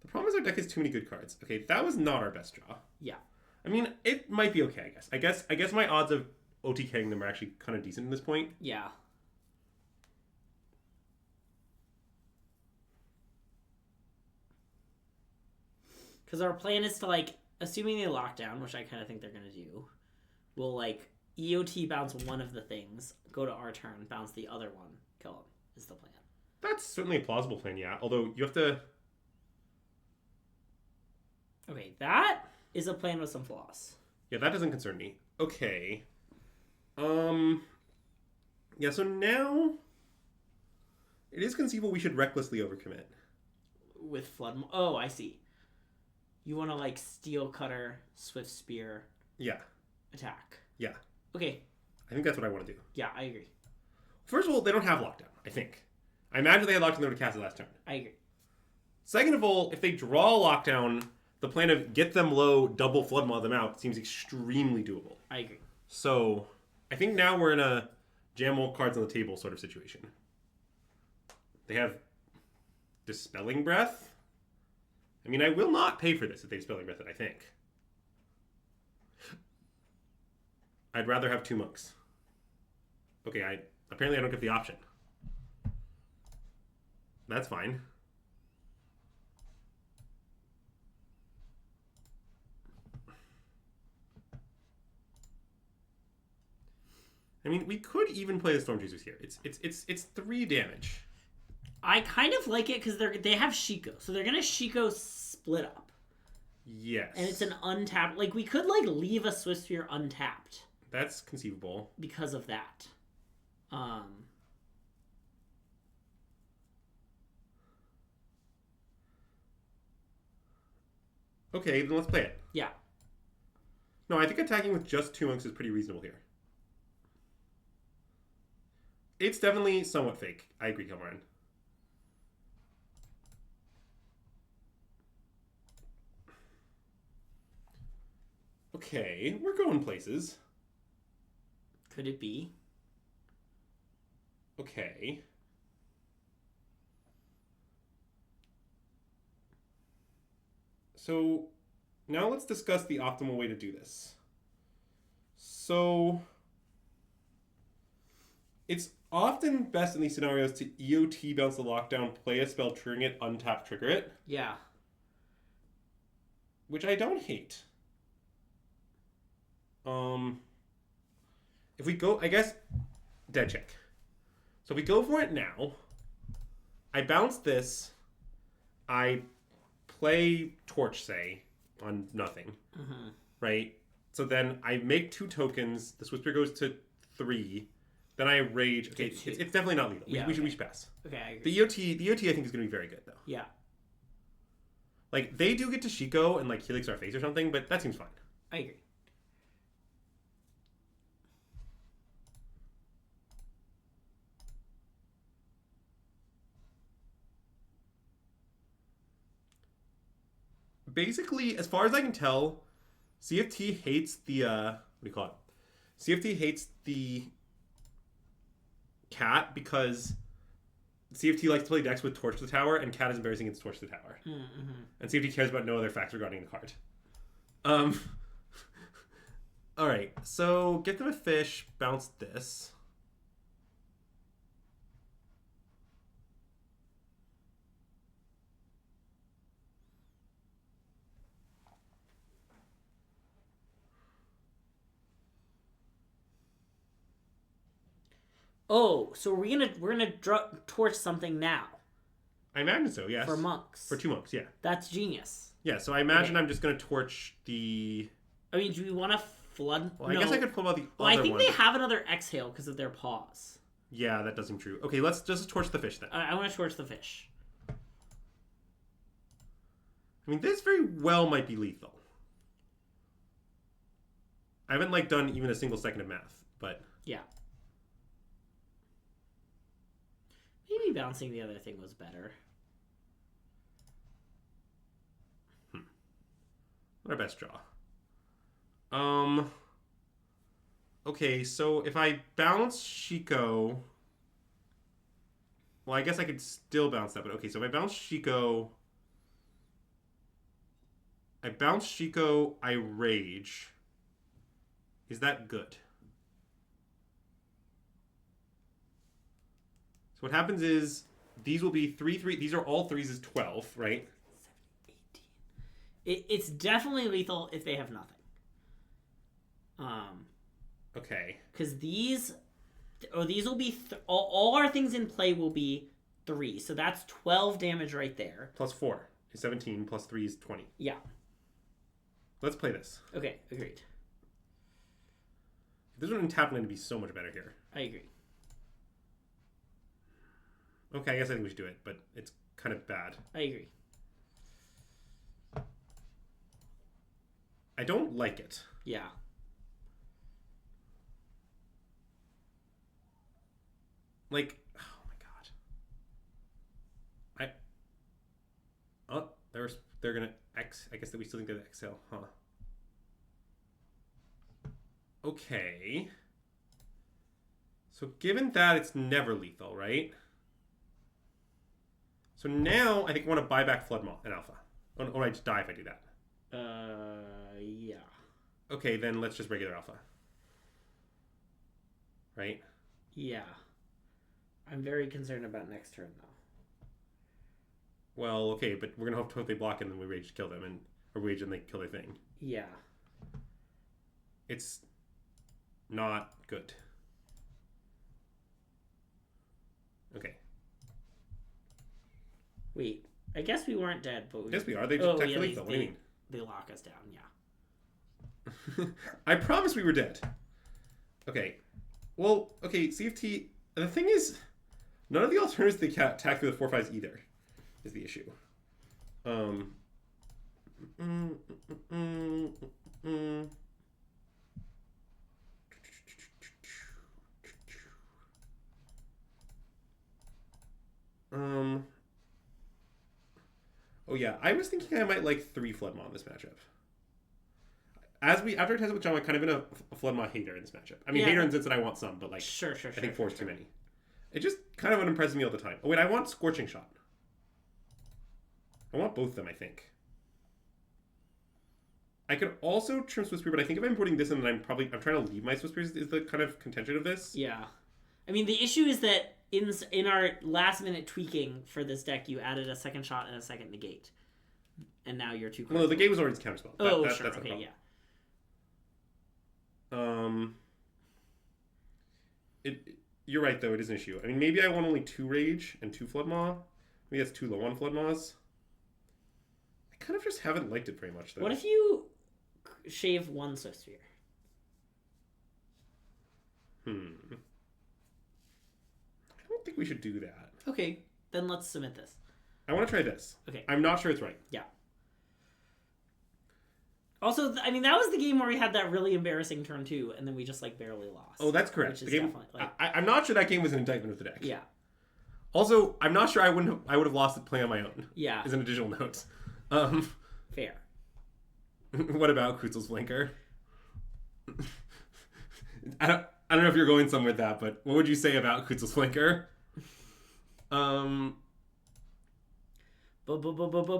The problem is our deck has too many good cards. Okay, that was not our best draw. Yeah. I mean, it might be okay, I guess. I guess my odds of OTKing them are actually kind of decent at this point. Yeah. Because our plan is to, like, assuming they lock down, which I kind of think they're going to do, we'll, like, EOT bounce one of the things, go to our turn, bounce the other one, kill them, is the plan. That's certainly a plausible plan, yeah. Although, you have to... Okay, that is a plan with some flaws. Yeah, that doesn't concern me. Okay. Yeah, so now... It is conceivable we should recklessly overcommit. With Flood... Oh, I see. You want to, like, Steel Cutter, Swift Spear... Yeah. Attack. Yeah. Okay. I think that's what I want to do. Yeah, I agree. First of all, they don't have lockdown, I think. I imagine they had lockdown, they would have cast it last turn. I agree. Second of all, if they draw lockdown, the plan of get them low, double Flood Maw them out seems extremely doable. I agree. So, I think now we're in a jam all cards on the table sort of situation. They have Dispelling Breath. I mean, I will not pay for this if they Dispelling Breath it, I think. I'd rather have 2 monks. Okay, apparently I don't get the option. That's fine. I mean, we could even play the Storm Chasers here. It's 3 damage. I kind of like it because they have Shiko, so they're gonna Shiko split up. Yes. And it's an untapped. Like, we could, like, leave a Swift Spear untapped. That's conceivable. Because of that. Okay, then let's play it. Yeah. No, I think attacking with just 2 monks is pretty reasonable here. It's definitely somewhat fake. I agree, Kilmarin. Okay, we're going places. Could it be? Okay. So, now let's discuss the optimal way to do this. So, it's often best in these scenarios to EOT bounce the lockdown, play a spell, triggering it, untap, trigger it. Yeah. Which I don't hate. If we go, I guess, dead check. So if we go for it now, I bounce this, I play Torch, say, on nothing, right? So then I make 2 tokens, the Swift Spear goes to 3, then I rage. Okay, it's definitely not lethal. Yeah, we should pass. Okay, I agree. The EOT I think is going to be very good, though. Yeah. Like, they do get to Shiko and, like, Helix our face or something, but that seems fine. I agree. Basically, as far as I can tell, CFT hates the, what do you call it? CFT hates the cat because CFT likes to play decks with Torch to the Tower, and cat is embarrassing against Torch to the Tower. Mm-hmm. And CFT cares about no other facts regarding the card. Alright, so get them a fish, bounce this. Oh, so we're gonna torch something now. I imagine so, yes. For monks. For 2 monks, yeah. That's genius. Yeah, so I imagine I'm just going to torch the... I mean, do we want to flood? Well, I guess I could pull out the other I think one. they have another exhale because of their paws. Yeah, that does seem true. Okay, let's just torch the fish then. I want to torch the fish. I mean, this very well might be lethal. I haven't, like, done even a single second of math, but... Yeah. Maybe bouncing the other thing was better. Not our best draw. Okay, so if I bounce Shiko... Well, I guess I could still bounce that, but okay, so if I bounce Shiko... I rage. Is that good? So what happens is, these will be 3/3. These are all 3s is 12, right? 18. It's definitely lethal if they have nothing. Okay. Because these will be... all our things in play will be 3. So that's 12 damage right there. Plus 4 is 17, plus 3 is 20. Yeah. Let's play this. Okay, agreed. This one in tap land to be so much better here. I agree. Okay, I guess I think we should do it, but it's kind of bad. I agree. I don't like it. Yeah. Like, oh my god. Oh, they're gonna X. I guess that we still think they're the XL, huh? Okay. So given that it's never lethal, right? So now I think I want to buy back Flood Moth and Alpha. Or I just die if I do that. Yeah. Okay, then let's just regular Alpha. Right? Yeah. I'm very concerned about next turn, though. Well, okay, but we're gonna hope they block and then we rage to kill them, or rage and they kill their thing. Yeah. It's not good. Okay. Wait, I guess we weren't dead, but Yes, we are. They just attack lethal. What do you mean? They lock us down, yeah. I promise we were dead. Okay. Well, okay, CFT... The thing is, none of the alternatives they attack through the 4/5s either is the issue. Oh yeah, I was thinking I might like 3 Floodmaw in this matchup. After I tested with John, I'm kind of in a Floodmaw hater in this matchup. I mean, hater in the sense that I want some, but like, sure. I think 4 is too many. It just kind of unimpresses me all the time. Oh wait, I want Scorching Shot. I want both of them, I think. I could also trim Swiss Spear, but I think if I'm putting this in, then I'm trying to leave my Swiss Spears is the kind of contention of this. Yeah. I mean, the issue is that in our last minute tweaking for this deck, you added a second shot and a second negate. And now you're too Well, no, the game was already counterspell. Sure. That's okay, yeah. You're right, though. It is an issue. I mean, maybe I want only 2 Rage and 2 Floodmaw. Maybe that's too low on Floodmaws. I kind of just haven't liked it very much, though. What if you shave 1 Swift Sphere? I don't think we should do that. Okay, then let's submit this. I want to try this. Okay. I'm not sure it's right. Yeah. Also, I mean, that was the game where we had that really embarrassing turn 2, and then we just, like, barely lost. Oh, that's correct. Which is The game, definitely, like... I'm not sure that game was an indictment of the deck. Yeah. Also, I'm not sure I would have lost it playing on my own. Yeah. As an additional note. Fair. What about Kutzel's Flanker? I don't know if you're going somewhere with that, but what would you say about Kutzel's Flanker?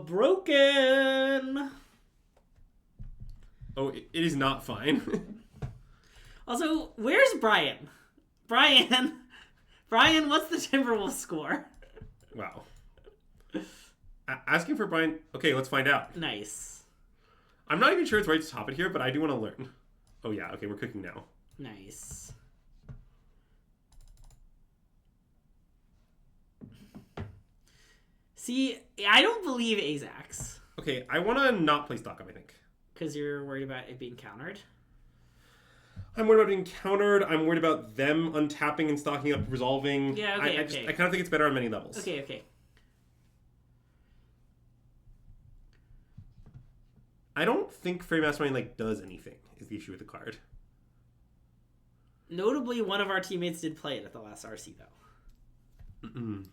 Broken! Oh, it is not fine. Also, where's Brian? Brian, what's the Timberwolves score? Wow. Asking for Brian... Okay, let's find out. Nice. I'm not even sure it's right to top it here, but I do want to learn. Oh yeah, okay, we're cooking now. Nice. See, I don't believe Azax. Okay, I want to not play stock up, I think. Because you're worried about it being countered? I'm worried about being countered. I'm worried about them untapping and stocking up, resolving. Yeah, okay, I kind of think it's better on many levels. Okay. I don't think Fairy Mastermind does anything, is the issue with the card. Notably, one of our teammates did play it at the last RC, though. Mm-mm.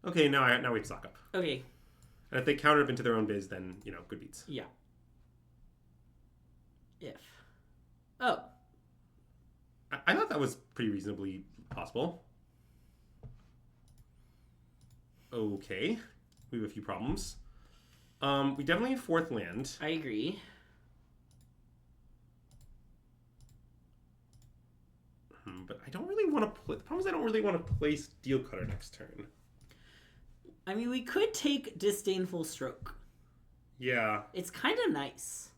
Okay, now we stock up. Okay. And if they counter up into their own biz, then, good beats. Yeah. If. Oh. I thought that was pretty reasonably possible. Okay. We have a few problems. We definitely need 4th land. I agree. But I don't really want to play... The problem is I don't really want to play Steel Cutter next turn. I mean, we could take Disdainful Stroke. Yeah. It's kind of nice.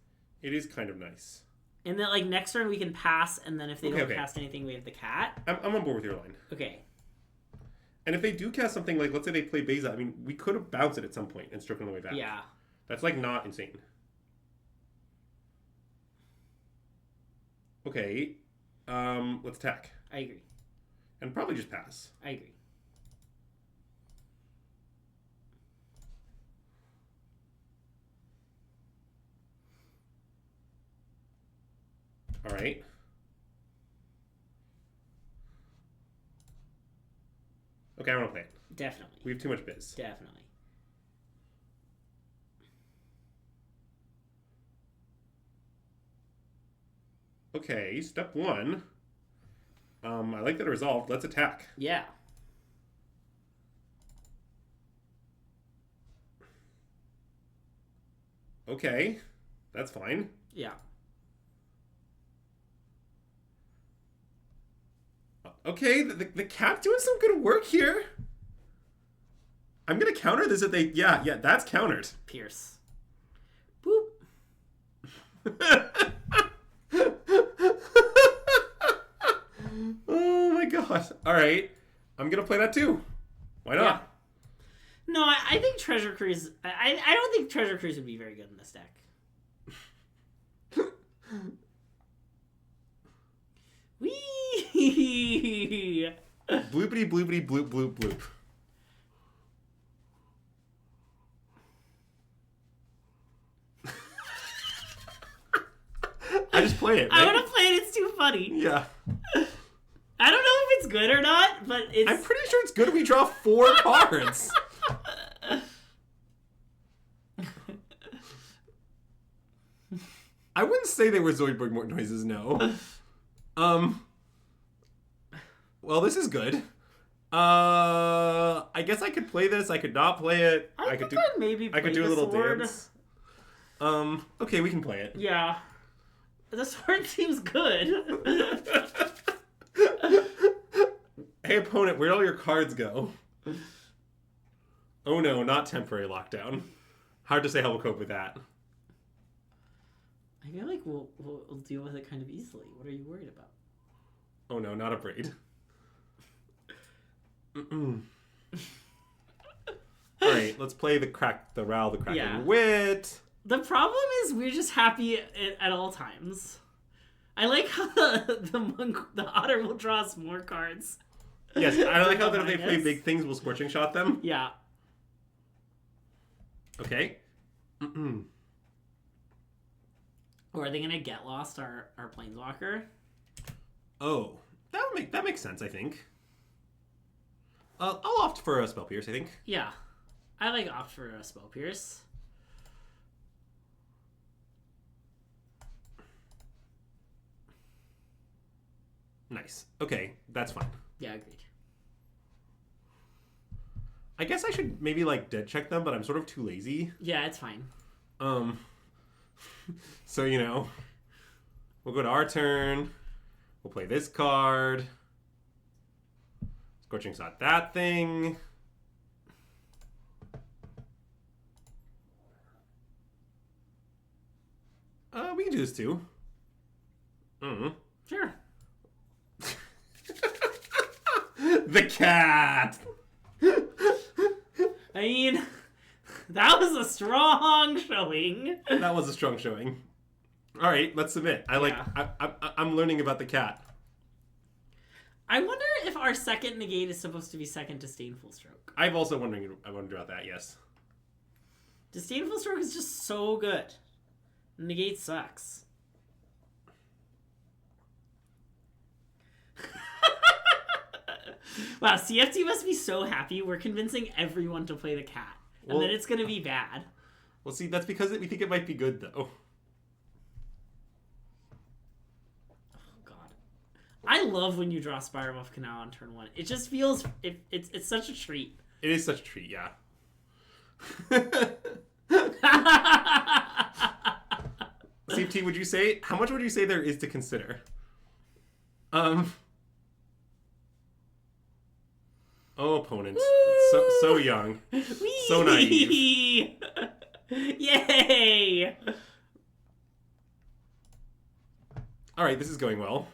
It is kind of nice. And then, next turn we can pass, and then if they don't cast anything, we have the cat. I'm on board with your line. Okay. And if they do cast something, let's say they play Beza, I mean, we could have bounced it at some point and struck on the way back. Yeah. That's, not insane. Okay. Let's attack. I agree. And probably just pass. I agree. All right. Okay, I want to play it. Definitely. We have too much biz. Definitely. Okay, step 1. I like that it resolved. Let's attack. Yeah. Okay, that's fine. Yeah. Okay, the cat's doing some good work here. I'm gonna counter this if they... Yeah, that's countered. Pierce. Boop. Oh my god. Alright. I'm gonna play that too. Why not? Yeah. No, I think Treasure Cruise... I don't think Treasure Cruise would be very good in this deck. Whee! Bloopity bloopity bloop bloop bloop. I just play it, right? I want to play it. It's too funny. Yeah. I don't know if it's good or not, but it's... I'm pretty sure it's good if we draw 4 cards. I wouldn't say they were Zoidberg Mort noises, no. Well, this is good. I guess I could play this. I could not play it. I could do a little sword. dance. Okay, we can play it. Yeah. The sword seems good. Hey, opponent, where'd all your cards go? Oh no, not temporary lockdown. Hard to say how we'll cope with that. I feel like we'll deal with it kind of easily. What are you worried about? Oh no, not a braid. Alright, let's play the Kraken Wit. The problem is we're just happy at all times. I like how the otter will draw us more cards. Yes, I like how that if they play big things, we'll Scorching Shot them. Yeah. Okay. Or are they gonna get lost our planeswalker? Oh, that makes sense. I think. I'll opt for a Spell Pierce. I think. Yeah, I like opt for a Spell Pierce. Nice. Okay, that's fine. Yeah, agreed. I guess I should maybe like dead check them, but I'm sort of too lazy. Yeah, it's fine. So we'll go to our turn. We'll play this card. Scorching Shot that thing. We can do this too. Sure. The cat! I mean, that was a strong showing. That was a strong showing. All right, let's submit. I'm learning about the cat. I wonder if our second negate is supposed to be second Disdainful Stroke. I wonder about that, yes. Disdainful Stroke is just so good. Negate sucks. Wow, CFT must be so happy we're convincing everyone to play the cat. And then it's going to be bad. Well, see, that's because we think it might be good, though. Oh, God. I love when you draw Spiral of Canal on turn 1. It just feels... It's such a treat. It is such a treat, yeah. CFT, would you say... How much would you say there is to consider? Oh, opponent. So young. Whee! So naive. Yay! Alright, this is going well.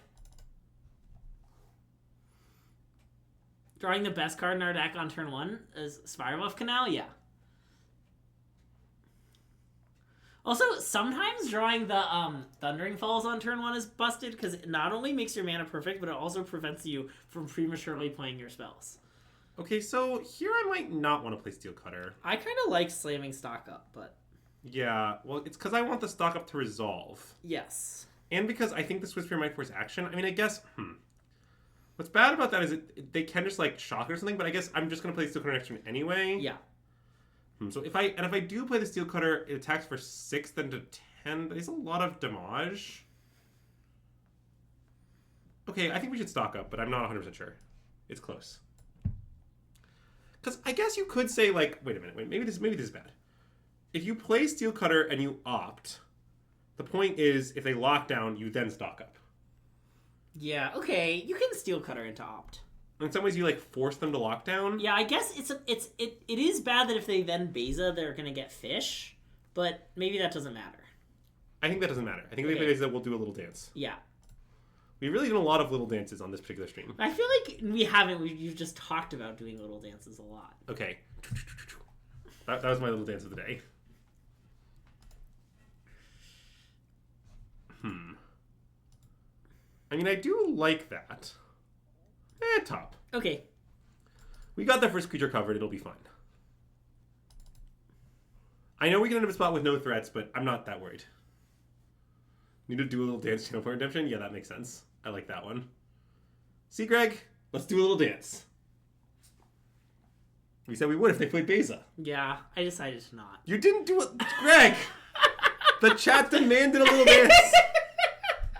Drawing the best card in our deck on turn 1 is Spiral of Canal? Yeah. Also, sometimes drawing the Thundering Falls on turn 1 is busted because it not only makes your mana perfect, but it also prevents you from prematurely playing your spells. Okay, so here I might not want to play Steel Cutter. I kind of like slamming stock up, but... Yeah, well, it's because I want the stock up to resolve. Yes. And because I think the Swift Spear might force action. I mean, I guess... What's bad about that is they can just, like, shock or something, but I guess I'm just going to play Steel Cutter next turn anyway. Yeah. So if I do play the Steel Cutter, it attacks for 6, then to 10. That is a lot of damage. Okay, I think we should stock up, but I'm not 100% sure. It's close. Because I guess you could say, like, wait a minute, maybe this is bad. If you play Steel Cutter and you opt, the point is, if they lock down, you then stock up. Yeah, okay, you can Steel Cutter into opt. In some ways, you, like, force them to lock down. Yeah, I guess it is bad that if they then Beza, they're going to get fish, but maybe that doesn't matter. I think that doesn't matter. I think if they play Beza, we'll do a little dance. Yeah. We've really done a lot of little dances on this particular stream. I feel like we haven't. You've just talked about doing little dances a lot. Okay. That was my little dance of the day. I mean, I do like that. Top. Okay. We got the first creature covered. It'll be fine. I know we can end up a spot with no threats, but I'm not that worried. Need to do a little dance channel for redemption? Yeah, that makes sense. I like that one. See, Greg? Let's do a little dance. We said we would if they played Beza. Yeah, I decided to not. You didn't do it, Greg! The chat demanded a little dance.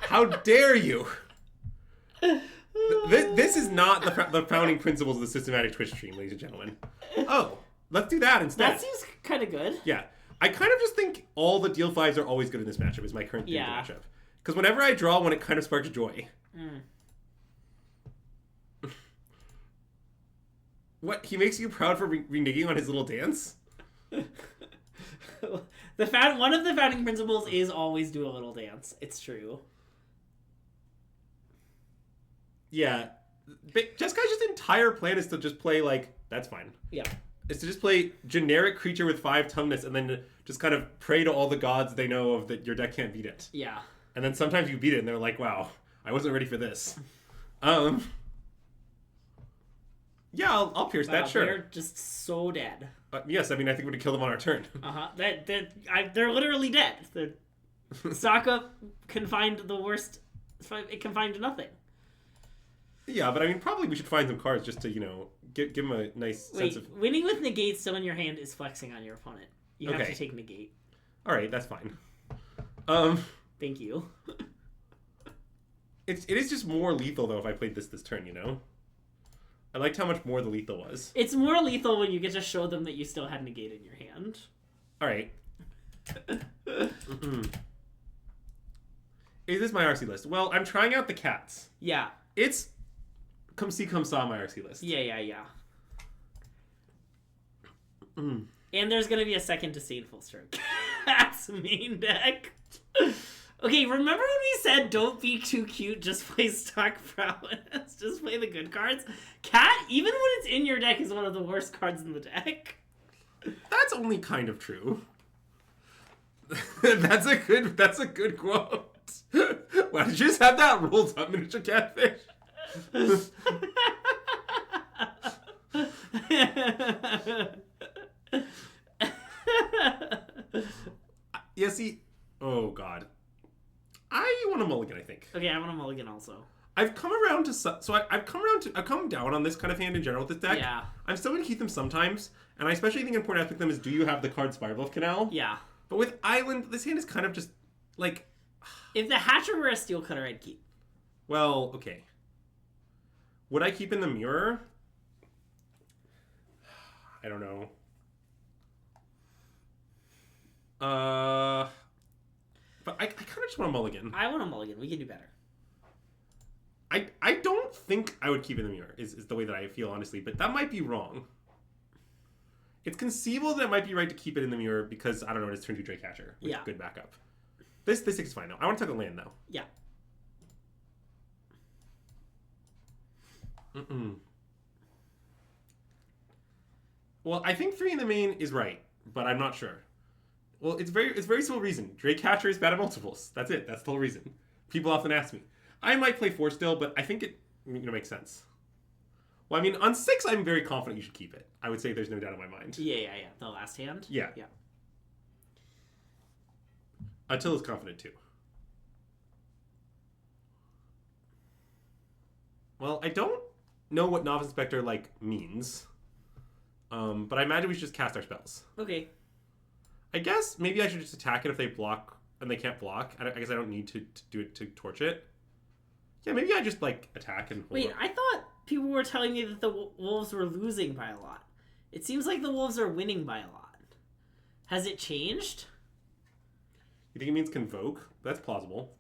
How dare you? This is not the founding principles of the Systematic Twitch stream, ladies and gentlemen. Oh, let's do that instead. That seems kind of good. Yeah. I kind of just think all the deal 5s are always good in this matchup, is my current theory of the matchup. Because whenever I draw one, it kind of sparks joy. What? He makes you proud for reneging on his little dance? One of the founding principles is always do a little dance. It's true. Yeah. But Jeskai's just entire plan is to just play, like, that's fine. Yeah. Is to just play generic creature with 5 toughness and then just kind of pray to all the gods they know of that your deck can't beat it. Yeah. And then sometimes you beat it and they're like, wow, I wasn't ready for this. Yeah, I'll pierce that, sure. We're just so dead. Yes, I mean, I think we would kill them on our turn. They're literally dead. The Sokka confined the worst. It confined to nothing. Yeah, but I mean, probably we should find some cards just to, give them a nice sense of... Winning with negate still in your hand is flexing on your opponent. You have to take negate. All right, that's fine. Thank you. It is just more lethal, though, if I played this turn, I liked how much more the lethal was. It's more lethal when you get to show them that you still had negate in your hand. All right. Is this my RC list? Well, I'm trying out the cats. Yeah. It's come see, come saw my RC list. Yeah. And there's going to be a second disdainful stroke. That's main deck. Okay, remember when we said don't be too cute, just play stock prowess? Just play the good cards? Cat, even when it's in your deck, is one of the worst cards in the deck. That's only kind of true. That's a good quote. Why did you just have that rolled up miniature catfish? Yeah, see, oh god. I want a mulligan, I think. Okay, I want a mulligan also. I've come around to I've come down on this kind of hand in general with this deck. Yeah. I'm still gonna keep them sometimes, and I especially think an important aspect of them is, do you have the card Spiral of Canal? Yeah. But with Island, this hand is kind of just like, if the Hatcher were a Steel Cutter, I'd keep. well, okay. Would I keep in the mirror? I don't know. But I kind of just want a mulligan. I want a mulligan. We can do better. I don't think I would keep it in the mirror, is the way that I feel, honestly. But that might be wrong. It's conceivable that it might be right to keep it in the mirror because, I don't know, it's turn 2 Draycatcher with good backup. This is fine, though. I want to take a land, though. Yeah. Well, I think 3 in the main is right, but I'm not sure. Well, it's very simple reason. Draycatcher is bad at multiples. That's it. That's the whole reason. People often ask me. I might play 4 still, but I think it makes sense. Well, I mean, on 6, I'm very confident you should keep it. I would say there's no doubt in my mind. Yeah. The last hand? Yeah. Attila is confident, too. Well, I don't know what Novice Inspector, means. But I imagine we should just cast our spells. Okay. I guess maybe I should just attack it if they block and they can't block. I guess I don't need to do it to torch it. Yeah, maybe I just attack and hold Wait, up. I thought people were telling me that the Wolves were losing by a lot. It seems like the Wolves are winning by a lot. Has it changed? You think it means convoke? That's plausible.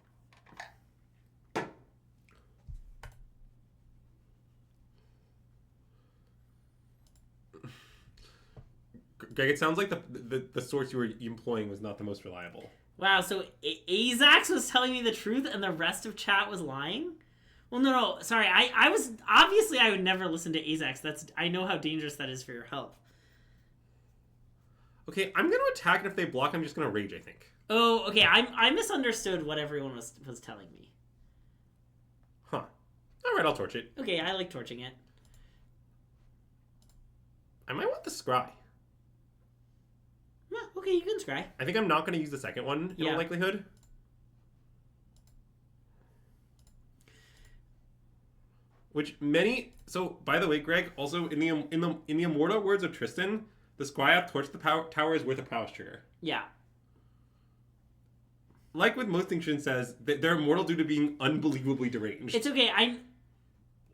Greg, it sounds like the source you were employing was not the most reliable. Wow, so Azax was telling me the truth and the rest of chat was lying? Well, no, sorry. I was... Obviously, I would never listen to Azax. I know how dangerous that is for your health. Okay, I'm going to attack, and if they block, I'm just going to rage, I think. Oh, okay. I misunderstood what everyone was telling me. Huh. All right, I'll torch it. Okay, I like torching it. I might want the scry. Okay, you can scry. I think I'm not going to use the second one in all likelihood. Which many... So, by the way, Greg, also in the immortal words of Tristan, the Squire torch the tower is worth a prowess trigger. Yeah. Like with most things Tristan says, they're immortal due to being unbelievably deranged. It's okay.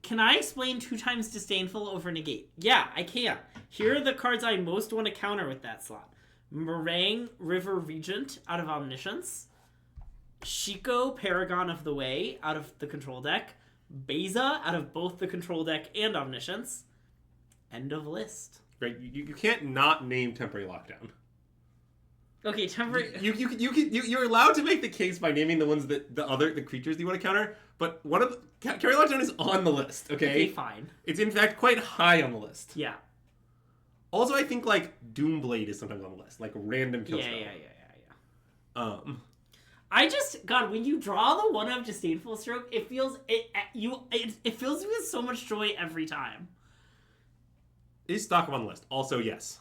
Can I explain 2 times disdainful over negate? Yeah, I can. Here are the cards I most want to counter with that slot. Meringue River Regent out of Omniscience. Shiko Paragon of the Way out of the control deck. Beza out of both the control deck and Omniscience. End of list. Right, you can't not name Temporary Lockdown. Okay, Temporary... You're allowed to make the case by naming the ones that the creatures you want to counter, but one of the... Temporary Lockdown is on the list, okay? Okay, fine. It's in fact quite high on the list. Yeah. Also, I think, Doomblade is sometimes on the list. Random kill spell. Yeah. God, when you draw the one of Disdainful Stroke, it fills me with so much joy every time. Is Stockholm on the list? Also, yes.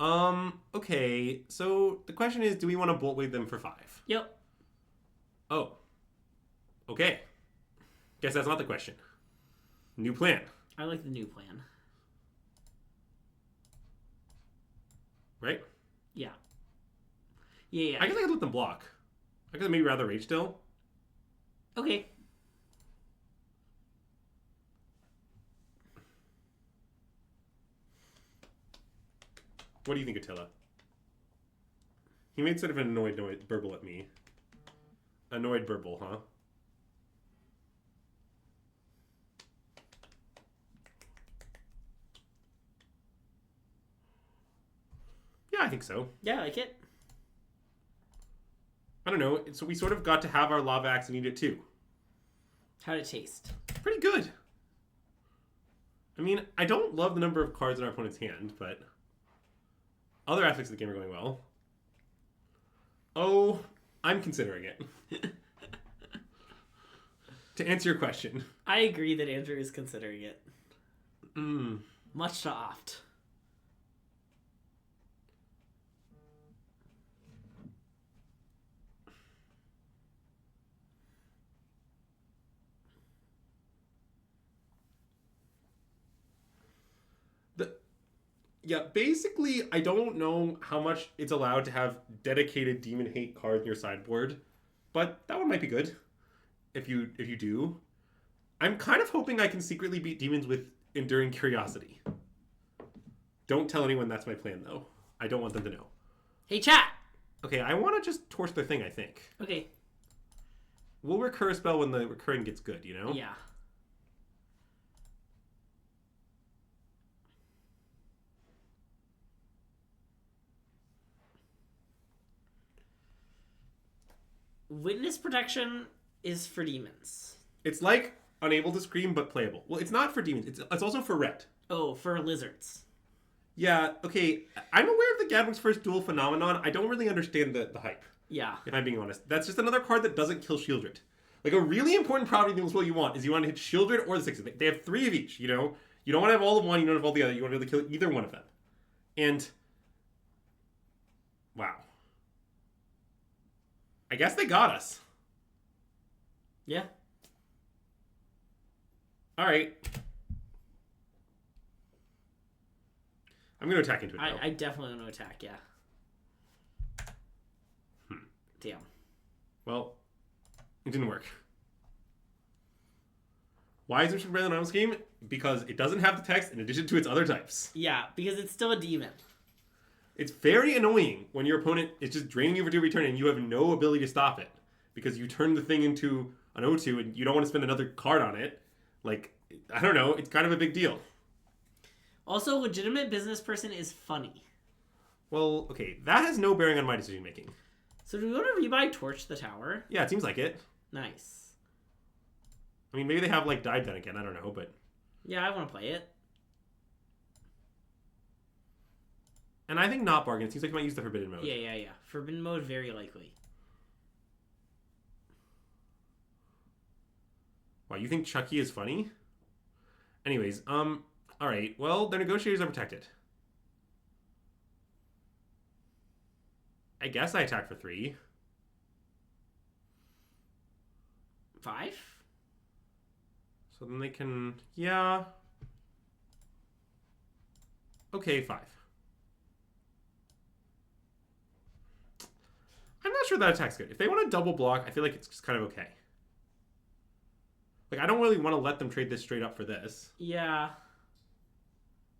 Okay. So the question is, do we want to bolt wave them for 5? Yep. Oh. Okay. Guess that's not the question. New plan. I like the new plan. Right? Yeah. Yeah. I guess I could let them block. I could maybe rather rage still. Okay. What do you think, Attila? He made sort of an annoyed burble at me. Annoyed burble, huh? Yeah, I think so. Yeah, I like it. I don't know. So we sort of got to have our lava axe and eat it too. How'd it taste? Pretty good. I mean, I don't love the number of cards in our opponent's hand, but other aspects of the game are going well. Oh, I'm considering it. To answer your question. I agree that Andrew is considering it. Mm. Much to oft. Yeah, basically, I don't know how much it's allowed to have dedicated demon hate cards in your sideboard, but that one might be good if you do. I'm kind of hoping I can secretly beat demons with Enduring Curiosity. Don't tell anyone that's my plan, though. I don't want them to know. Hey, chat! Okay, I want to just torch their thing, I think. Okay. We'll recur a spell when the recurring gets good, you know? Yeah. Witness protection is for demons. It's like Unable to Scream, but playable. Well, it's not for demons. It's also for red. Oh, for lizards. Yeah, okay. I'm aware of the Gadwick's First Duel phenomenon. I don't really understand the hype. Yeah. If I'm being honest. That's just another card that doesn't kill Shieldred. Like, a really important property in this what you want is you want to hit Shieldred or the 6. They have 3 of each, you know? You don't want to have all of one, you don't have all the other. You want to be able to kill either one of them. And... wow. I guess they got us. Yeah. Alright. I'm going to attack into it, though. I definitely want to attack, yeah. Damn. Well, it didn't work. Why is it better than Anonymous Game? Because it doesn't have the text in addition to its other types. Yeah, because it's still a demon. It's very annoying when your opponent is just draining you for 2 every turn and you have no ability to stop it. Because you turn the thing into an O2 and you don't want to spend another card on it. Like, I don't know, it's kind of a big deal. Also, legitimate business person is funny. Well, okay, that has no bearing on my decision making. So do we want to rebuy Torch the Tower? Yeah, it seems like it. Nice. I mean, maybe they have, like, Dive then again, I don't know, but... yeah, I want to play it. And I think not bargain. It seems like you might use the Forbidden Mode. Yeah. Forbidden Mode, very likely. Wow, you think Chucky is funny? Anyways, alright. Well, their negotiators are protected. I guess I attack for 3. 5? So then they can... yeah. Okay, 5. I'm not sure that attack's good. If they want to double block, I feel like it's just kind of okay. Like, I don't really want to let them trade this straight up for this. Yeah.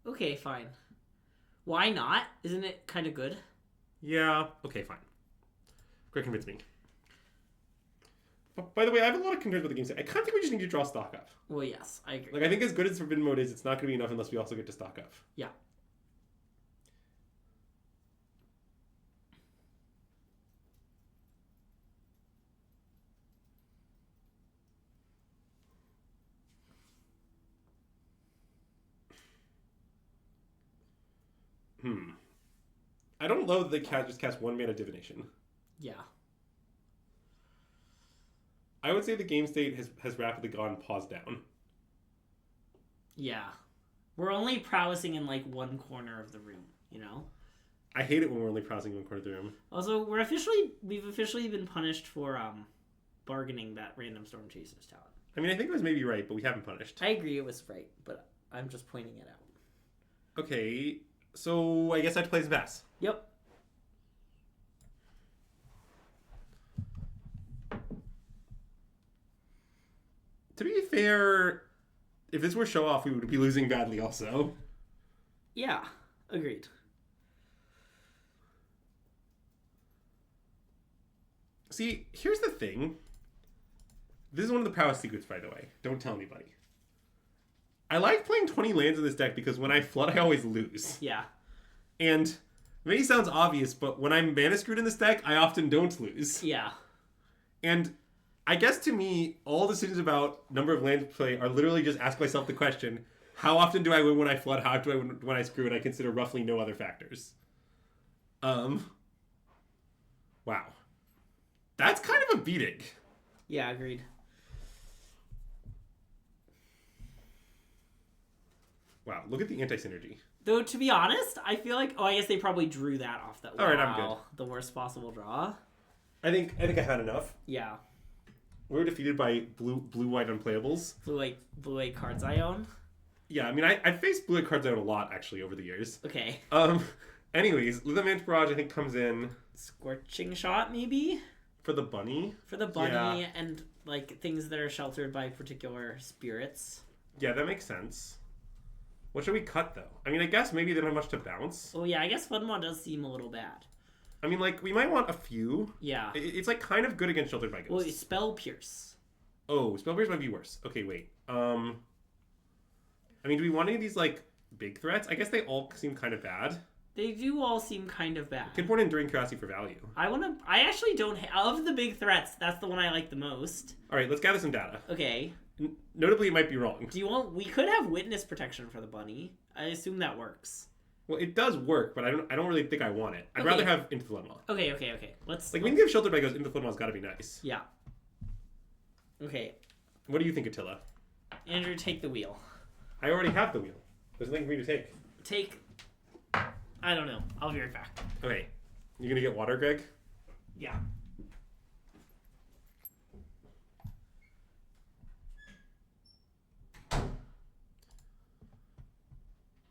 Okay, fine. Why not? Isn't it kind of good? Yeah. Okay, fine. Great, convince me. But by the way, I have a lot of concerns with the game state. I kind of think we just need to draw stock up. Well, yes, I agree. Like, I think as good as Forbidden Mode is, it's not going to be enough unless we also get to stock up. Yeah. I don't love that they just cast 1 mana Divination. Yeah. I would say the game state has rapidly gone paws down. Yeah. We're only prowessing in, like, one corner of the room, you know? I hate it when we're only browsing one corner of the room. Also, we've officially been punished for bargaining that random Storm Chasers talent. I mean, I think it was maybe right, but we haven't punished. I agree it was right, but I'm just pointing it out. Okay, so I guess I have to play some pass. Yep. To be fair, if this were Showoff, we would be losing badly also. Yeah, agreed. See, here's the thing. This is one of the Prowess secrets, by the way. Don't tell anybody. I like playing 20 lands in this deck because when I flood, I always lose. Yeah. And maybe sounds obvious, but when I'm mana screwed in this deck, I often don't lose. Yeah. And I guess to me, all decisions about number of lands play are literally just ask myself the question, how often do I win when I flood? How often do I win when I screw? And I consider roughly no other factors. Wow. That's kind of a beating. Yeah, agreed. Wow, look at the anti-synergy. Though, to be honest, I feel like... Oh, I guess they probably drew that off that. All right, I'm good. The worst possible draw. I think I had enough. Yeah. We were defeated by blue-white unplayables. Blue-white cards I own. Yeah, I mean, I faced blue-white cards I own a lot, actually, over the years. Okay. Anyways, Lithamance Barrage, I think, comes in... Scorching Shot, maybe? For the bunny? For the bunny, yeah. And, like, things that are sheltered by particular spirits. Yeah, that makes sense. What should we cut, though? I mean, I guess maybe they don't have much to bounce. Oh, yeah, I guess Floodmaw does seem a little bad. I mean, like, we might want a few. Yeah. It's, like, kind of good against Sheltered by Ghosts. Well, Spell Pierce. Oh, Spell Pierce might be worse. Okay, wait. I mean, do we want any of these, like, big threats? I guess they all seem kind of bad. They do all seem kind of bad. Kidborn Enduring Curiosity for value. I actually don't... Of the big threats, that's the one I like the most. All right, let's gather some data. Okay. Notably, it might be wrong. We could have Witness Protection for the bunny. I assume that works. Well, it does work, but I don't really think I want it. I'd rather have Into the Floodmaw. Okay. We can give Sheltered by Ghosts. Into the Floodmaw's got to be nice. Yeah. Okay. What do you think, Attila? Andrew, take the wheel. I already have the wheel. There's nothing for me to take. I don't know. I'll be right back. Okay. You gonna get water, Greg? Yeah.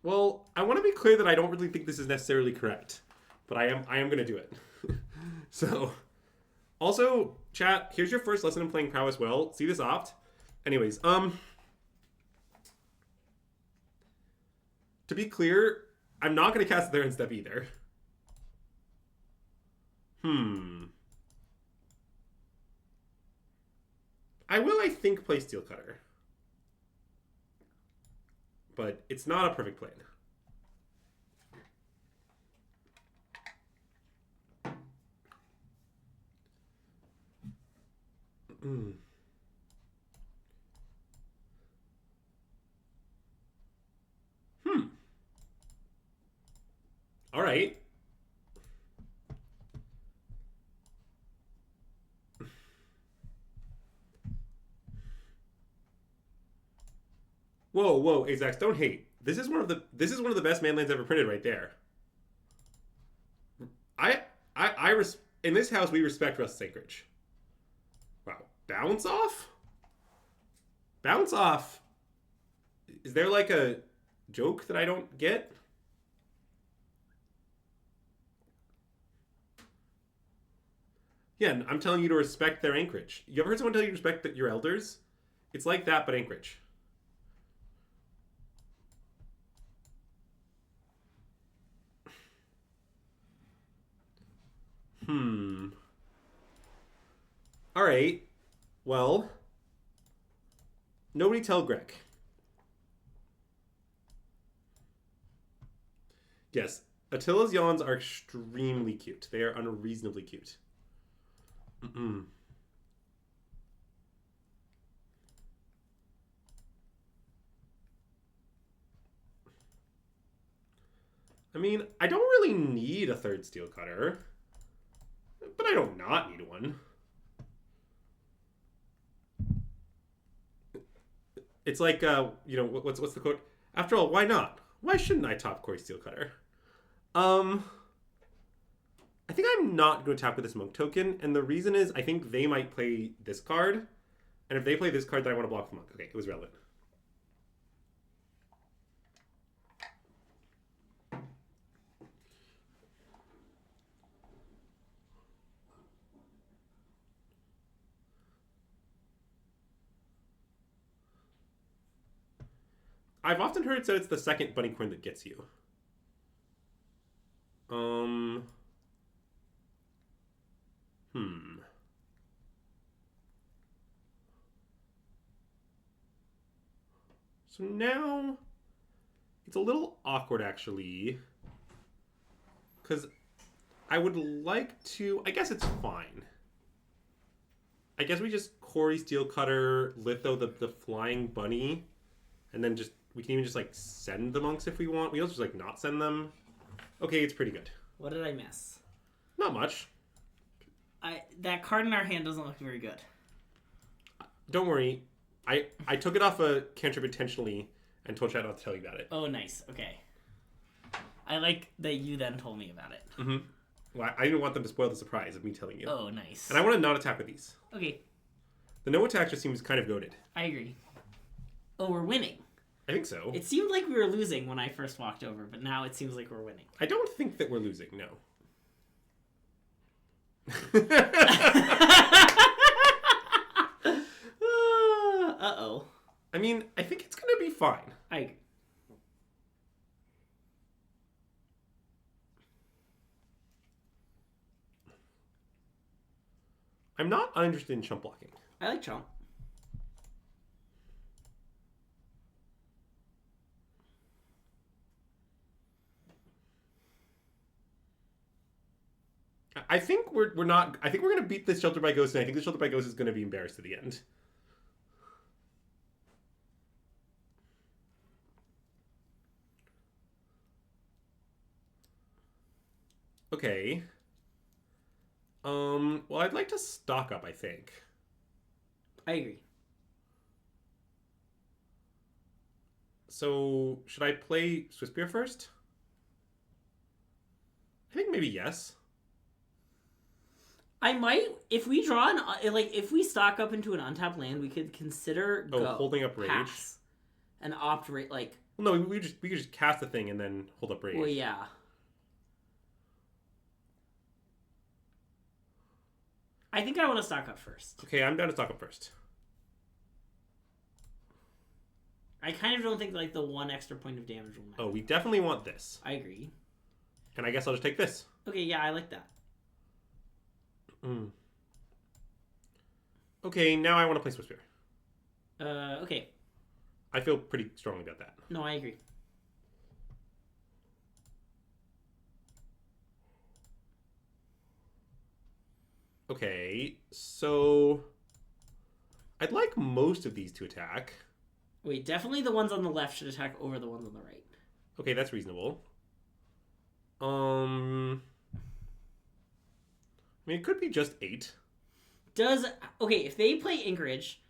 Well, I want to be clear that I don't really think this is necessarily correct, but I am going to do it. So, also, chat, here's your first lesson in playing Prowess well. See this opt? Anyways, to be clear, I'm not going to cast there in step either. I will, I think, play Steel Cutter. But it's not a perfect plan. All right. Whoa, Azax, don't hate. This is one of the best manlands ever printed right there. In this house we respect Rust's Anchorage. Wow. Bounce off? Bounce off. Is there like a joke that I don't get? Yeah, I'm telling you to respect their anchorage. You ever heard someone tell you to respect your elders? It's like that, but anchorage. All right. Well, nobody tell Greg. Yes, Attila's yawns are extremely cute. They are unreasonably cute. I mean, I don't really need a third Steel Cutter, but I don't not need one. It's like, what's the quote? After all, why not? Why shouldn't I top Cori-Steel Cutter? I think I'm not going to tap with this monk token, and the reason is I think they might play this card, and if they play this card, then I want to block the monk. Okay, it was relevant. I've often heard it said it's the second bunny coin that gets you. So now it's a little awkward actually, because I would like to. I guess it's fine. I guess we just Cori-Steel Cutter, litho the flying bunny, and then we can even just like send the monks if we want. We also just like not send them. Okay, it's pretty good. What did I miss? Not much. That card in our hand doesn't look very good. Don't worry. I took it off a cantrip intentionally and told Chad not to tell you about it. Oh, nice. Okay. I like that you then told me about it. Mm-hmm. Well, I didn't want them to spoil the surprise of me telling you. Oh, nice. And I want to not attack with these. Okay. The no attack just seems kind of goated. I agree. Oh, we're winning. I think so. It seemed like we were losing when I first walked over, but now it seems like we're winning. I don't think that we're losing, no. Uh-oh. I mean, I think it's going to be fine. I agree. I'm not uninterested in chump blocking. I like chump. I think we're not. I think we're going to beat this Shelter by Ghost, and I think the Shelter by Ghost is going to be embarrassed at the end. Okay. Well, I'd like to stock up, I think. I agree. So, should I play Swiss Beer first? I think maybe yes. I might, if we draw if we stock up into an untapped land, we could consider holding up Rage, pass, and opt like. Well, no, we could just cast the thing and then hold up Rage. Well, yeah. I think I want to stock up first. Okay, I'm down to stock up first. I kind of don't think like the one extra point of damage will matter. Oh, we definitely want this. I agree. And I guess I'll just take this. Okay, yeah, I like that. Okay, now I want to play Swiss Beer. Okay. I feel pretty strongly about that. No, I agree. Okay, so I'd like most of these to attack. Wait, definitely the ones on the left should attack over the ones on the right. Okay, that's reasonable. I mean, it could be just 8. Okay, if they play Anchorage,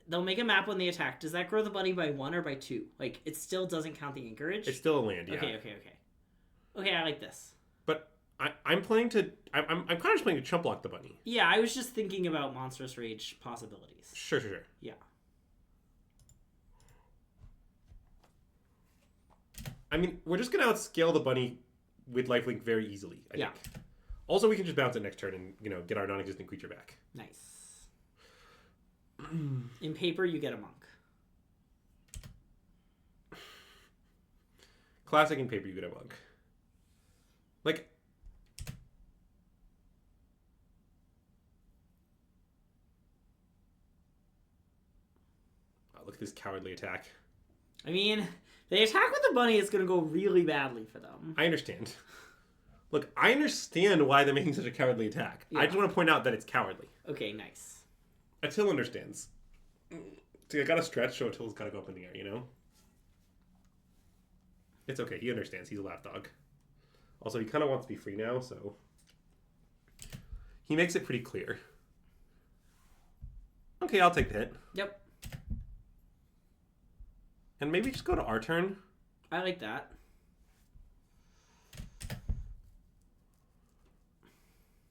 they'll make a map when they attack. Does that grow the bunny by 1 or by 2? Like, it still doesn't count the Anchorage? It's still a land, yeah. Okay. Okay, I like this. But I'm playing to... I'm kind of just playing to chump block the bunny. Yeah, I was just thinking about Monstrous Rage possibilities. Sure. Yeah. I mean, we're just going to outscale the bunny with lifelink very easily, I think. Also, we can just bounce it next turn and, get our non-existent creature back. Nice. In paper, you get a monk. Classic in paper, you get a monk. Like... Oh, look at this cowardly attack. I mean, they attack with the bunny, it's going to go really badly for them. I understand. Look, I understand why they're making such a cowardly attack. Yeah. I just want to point out that it's cowardly. Okay, nice. Attila understands. See, I gotta stretch, so Attila's gotta go up in the air, It's okay, he understands. He's a lapdog. Also, he kind of wants to be free now, so... He makes it pretty clear. Okay, I'll take the hit. Yep. And maybe just go to our turn. I like that.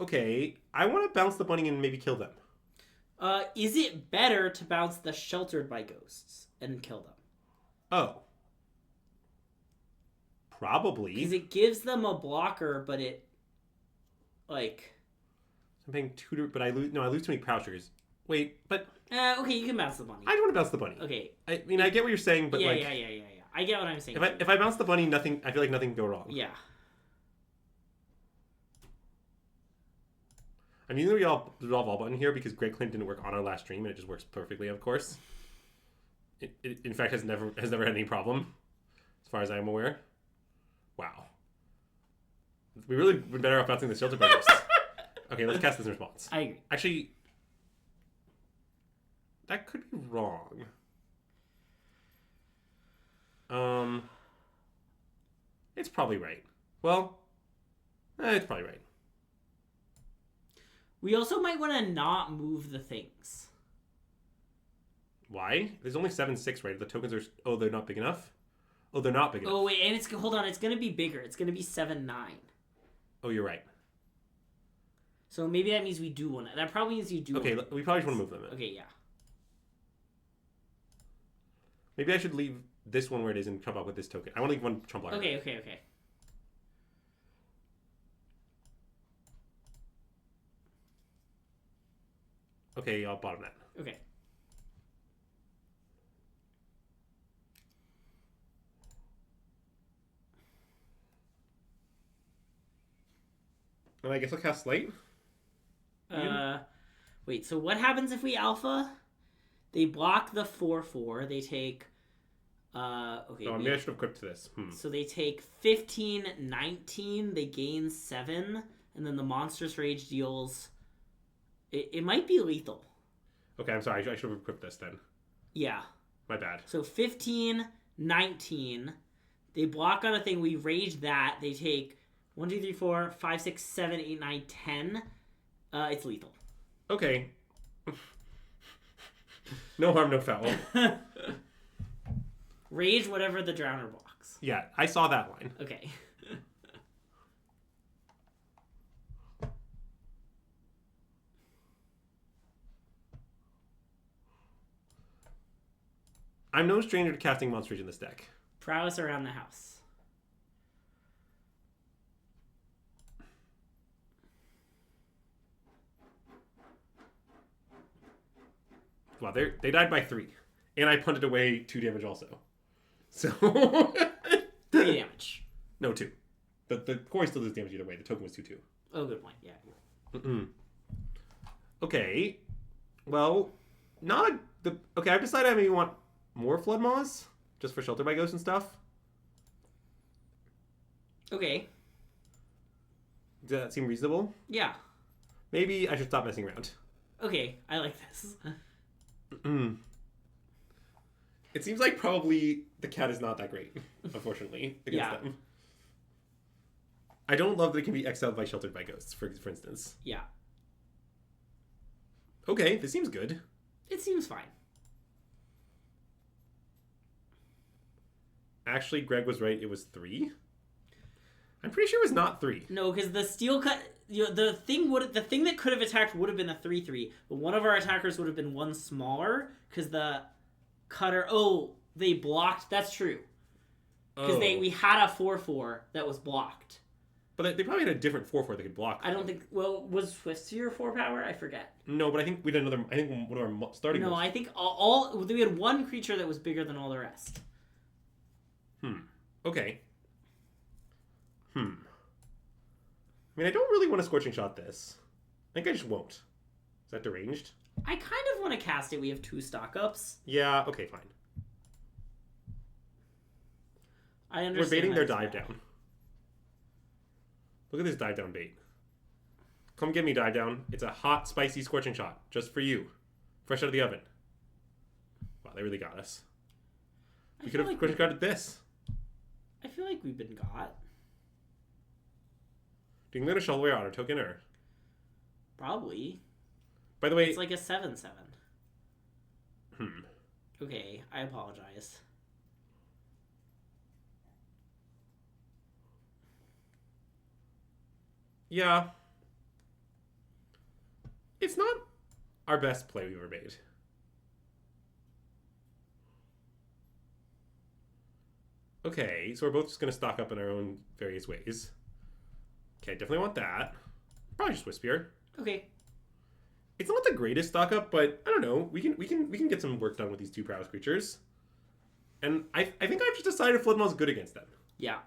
Okay, I want to bounce the bunny and maybe kill them. Is it better to bounce the sheltered by ghosts and kill them? Oh. Probably. Because it gives them a blocker, but it, like... I'm paying 2 but I lose too many prowess triggers. Wait, but... okay, you can bounce the bunny. I don't want to bounce the bunny. Okay. I mean, I get what you're saying, but yeah. I get what I'm saying. If I bounce the bunny, I feel like nothing can go wrong. Yeah. I'm using the resolve all button here because Greg Clint didn't work on our last stream, and it just works perfectly, of course. It in fact, has never had any problem, as far as I'm aware. Wow. We really been better off bouncing the shelter by ghosts. Okay, let's cast this in response. I agree. Actually, that could be wrong. It's probably right. Well, it's probably right. We also might want to not move the things. Why? There's only 7/6, right? The tokens are... Oh, they're not big enough? Oh, they're not big enough. Oh, wait, and hold on. It's going to be bigger. It's going to be 7/9. Oh, you're right. So maybe that means we do want to... That probably means you do Okay, we probably just want to move them in. Okay, yeah. Maybe I should leave this one where it is and chump up with this token. I want to leave one chump blocker. Okay. Okay, I'll bottom that. Okay. And I guess I'll cast Slate. Wait, so what happens if we alpha? They block the 4/4. They take... okay. Oh, maybe I should have equipped this. So they take 15, 19. They gain 7. And then the Monstrous Rage deals... It might be lethal. Okay, I'm sorry. I should have equipped this then. Yeah. My bad. So 15, 19. They block on a thing. We rage that. They take 1, 2, 3, 4, 5, 6, 7, 8, 9, 10. It's lethal. Okay. No harm, no foul. Rage whatever the Drowner blocks. Yeah, I saw that line. Okay. I'm no stranger to casting monsters in this deck. Prowess around the house. Wow, they died by 3. And I punted away 2 damage also. So... 3 damage. No, 2. The Cori still does damage either way. The token was 2/2. Oh, good point. Yeah. Okay. Well, okay, I've decided I maybe want more Flood Maws. Just for Shelter by Ghosts and stuff. Okay. Does that seem reasonable? Yeah. Maybe I should stop messing around. Okay, I like this. It seems like probably the cat is not that great, unfortunately, against them. I don't love that it can be exiled by Sheltered by Ghosts, for instance. Yeah. Okay, this seems good. It seems fine. Actually, Greg was right. It was 3. I'm pretty sure it was not 3. No, because the steel cut, the thing that could have attacked would have been a 3/3, but one of our attackers would have been one smaller because the cutter. Oh, they blocked. That's true. Because we had a 4/4 that was blocked. But they probably had a different 4/4 they could block. I don't think. Well, was Swiftspear 4 power? I forget. No, but I think we did another. I think one of our starting. No, I think all we had one creature that was bigger than all the rest. Okay. I mean, I don't really want to Scorching Shot this. I think I just won't. Is that deranged? I kind of want to cast it. We have 2 stock-ups. Yeah, okay, fine. I understand. We're baiting their dive down. Look at this dive down bait. Come get me, dive down. It's a hot, spicy Scorching Shot. Just for you. Fresh out of the oven. Wow, they really got us. We could have Scorching Shotted this. I feel like we've been got. Do you think they're going to shovelware auto token or? Probably. By the way, it's like a 7/7. Okay, I apologize. Yeah. It's not our best play we've ever made. Okay, so we're both just going to stock up in our own various ways. Okay, definitely want that. Probably just Wispier. Okay. It's not the greatest stock up, but I don't know. We can get some work done with these 2 prowess creatures. And I think I've just decided Floodmail's good against them. Yeah.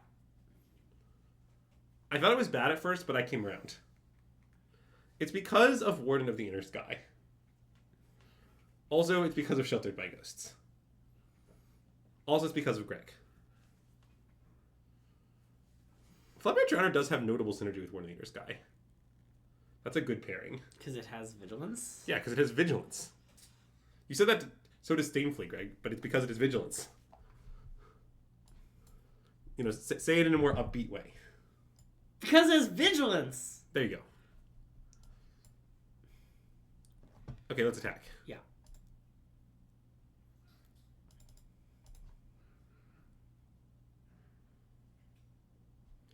I thought it was bad at first, but I came around. It's because of Warden of the Inner Sky. Also, it's because of Sheltered by Ghosts. Also, it's because of Greg. Floodmage Drowner does have notable synergy with Warden of the Inner Sky. That's a good pairing. Because it has Vigilance? Yeah, because it has Vigilance. You said that so disdainfully, Greg, but it's because it has Vigilance. You know, say it in a more upbeat way. Because it has Vigilance! There you go. Okay, let's attack. Yeah.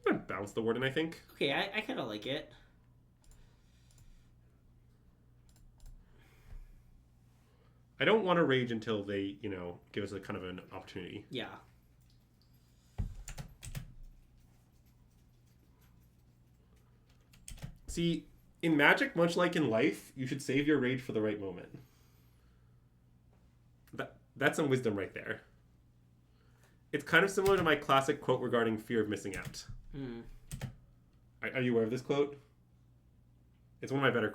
I'm gonna bounce the Warden, I think. Okay, I kind of like it. I don't want to rage until they, you know, give us a kind of an opportunity. Yeah. See, in Magic, much like in life, you should save your rage for the right moment. That's some wisdom right there. It's kind of similar to my classic quote regarding fear of missing out. Are you aware of this quote? It's one of my better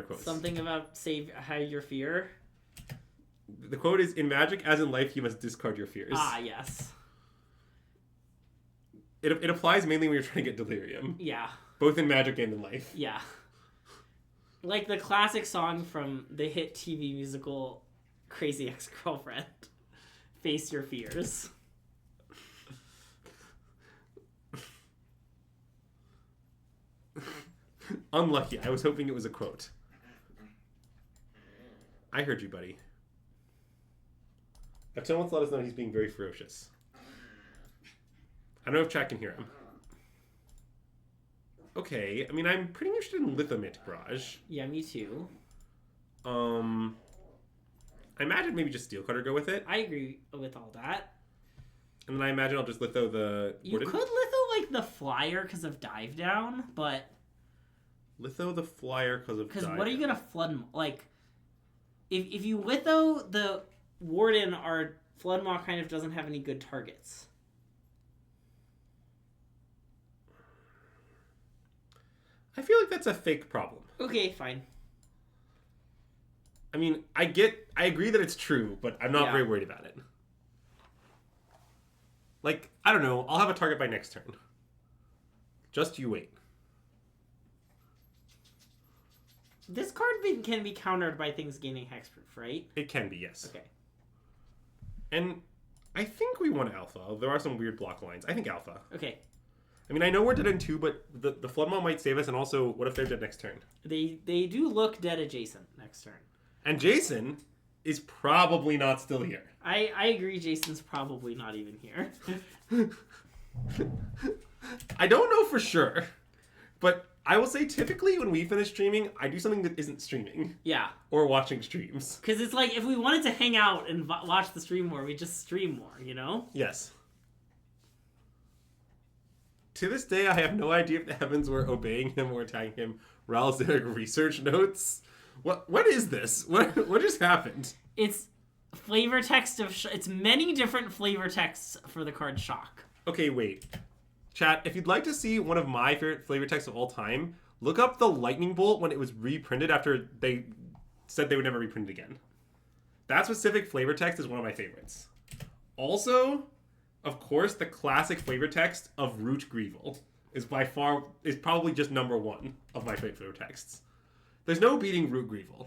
quotes. Something about hide your fear. The quote is, "In Magic, as in life, you must discard your fears." Ah, yes. It applies mainly when you're trying to get delirium. Yeah. Both in Magic and in life. Yeah. Like the classic song from the hit TV musical Crazy Ex-Girlfriend. Face your fears. Unlucky. I was hoping it was a quote. I heard you, buddy. If someone wants to let us know, he's being very ferocious. I don't know if chat can hear him. Okay, I mean, I'm pretty interested in Lithomantic Barrage. Yeah, me too. I imagine maybe just Steel Cutter go with it. I agree with all that. And then I imagine I'll just Litho the... You could Litho, like, the Flyer because of Dive Down, but... Litho the Flyer because of Dive Down. Because what are you going to flood... Like, if you Litho the Warden, our Flood Maw kind of doesn't have any good targets. I feel like that's a fake problem. Okay, fine. I mean, I agree that it's true, but I'm not very worried about it. Like, I don't know, I'll have a target by next turn. Just you wait. This card can be countered by things gaining hexproof, right? It can be, yes. Okay. And I think we want Alpha. There are some weird block lines. I think Alpha. Okay. I mean, I know we're dead in 2, but the Flood Maw might save us, and also, what if they're dead next turn? They do look dead adjacent next turn. And Jason is probably not still here. I agree Jason's probably not even here. I don't know for sure, but I will say typically when we finish streaming, I do something that isn't streaming. Yeah. Or watching streams. Because it's like, if we wanted to hang out and watch the stream more, we just stream more, you know? Yes. To this day, I have no idea if the heavens were obeying him or attacking him. Raul's research notes. What is this? What just happened? It's flavor text of... it's many different flavor texts for the card Shock. Okay, wait. Chat, if you'd like to see one of my favorite flavor texts of all time, look up the Lightning Bolt when it was reprinted after they said they would never reprint it again. That specific flavor text is one of my favorites. Also, of course, the classic flavor text of Root Greevil is probably just number 1 of my favorite flavor texts. There's no beating Root Greevil.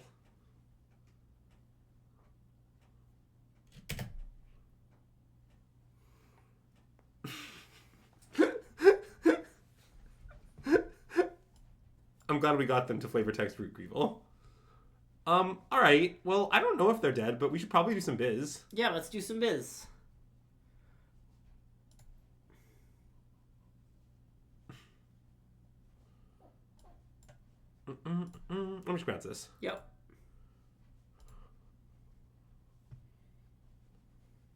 I'm glad we got them to flavor text Root Greevil. Alright. Well, I don't know if they're dead, but we should probably do some biz. Yeah, let's do some biz. I'm just bounce this. Yep.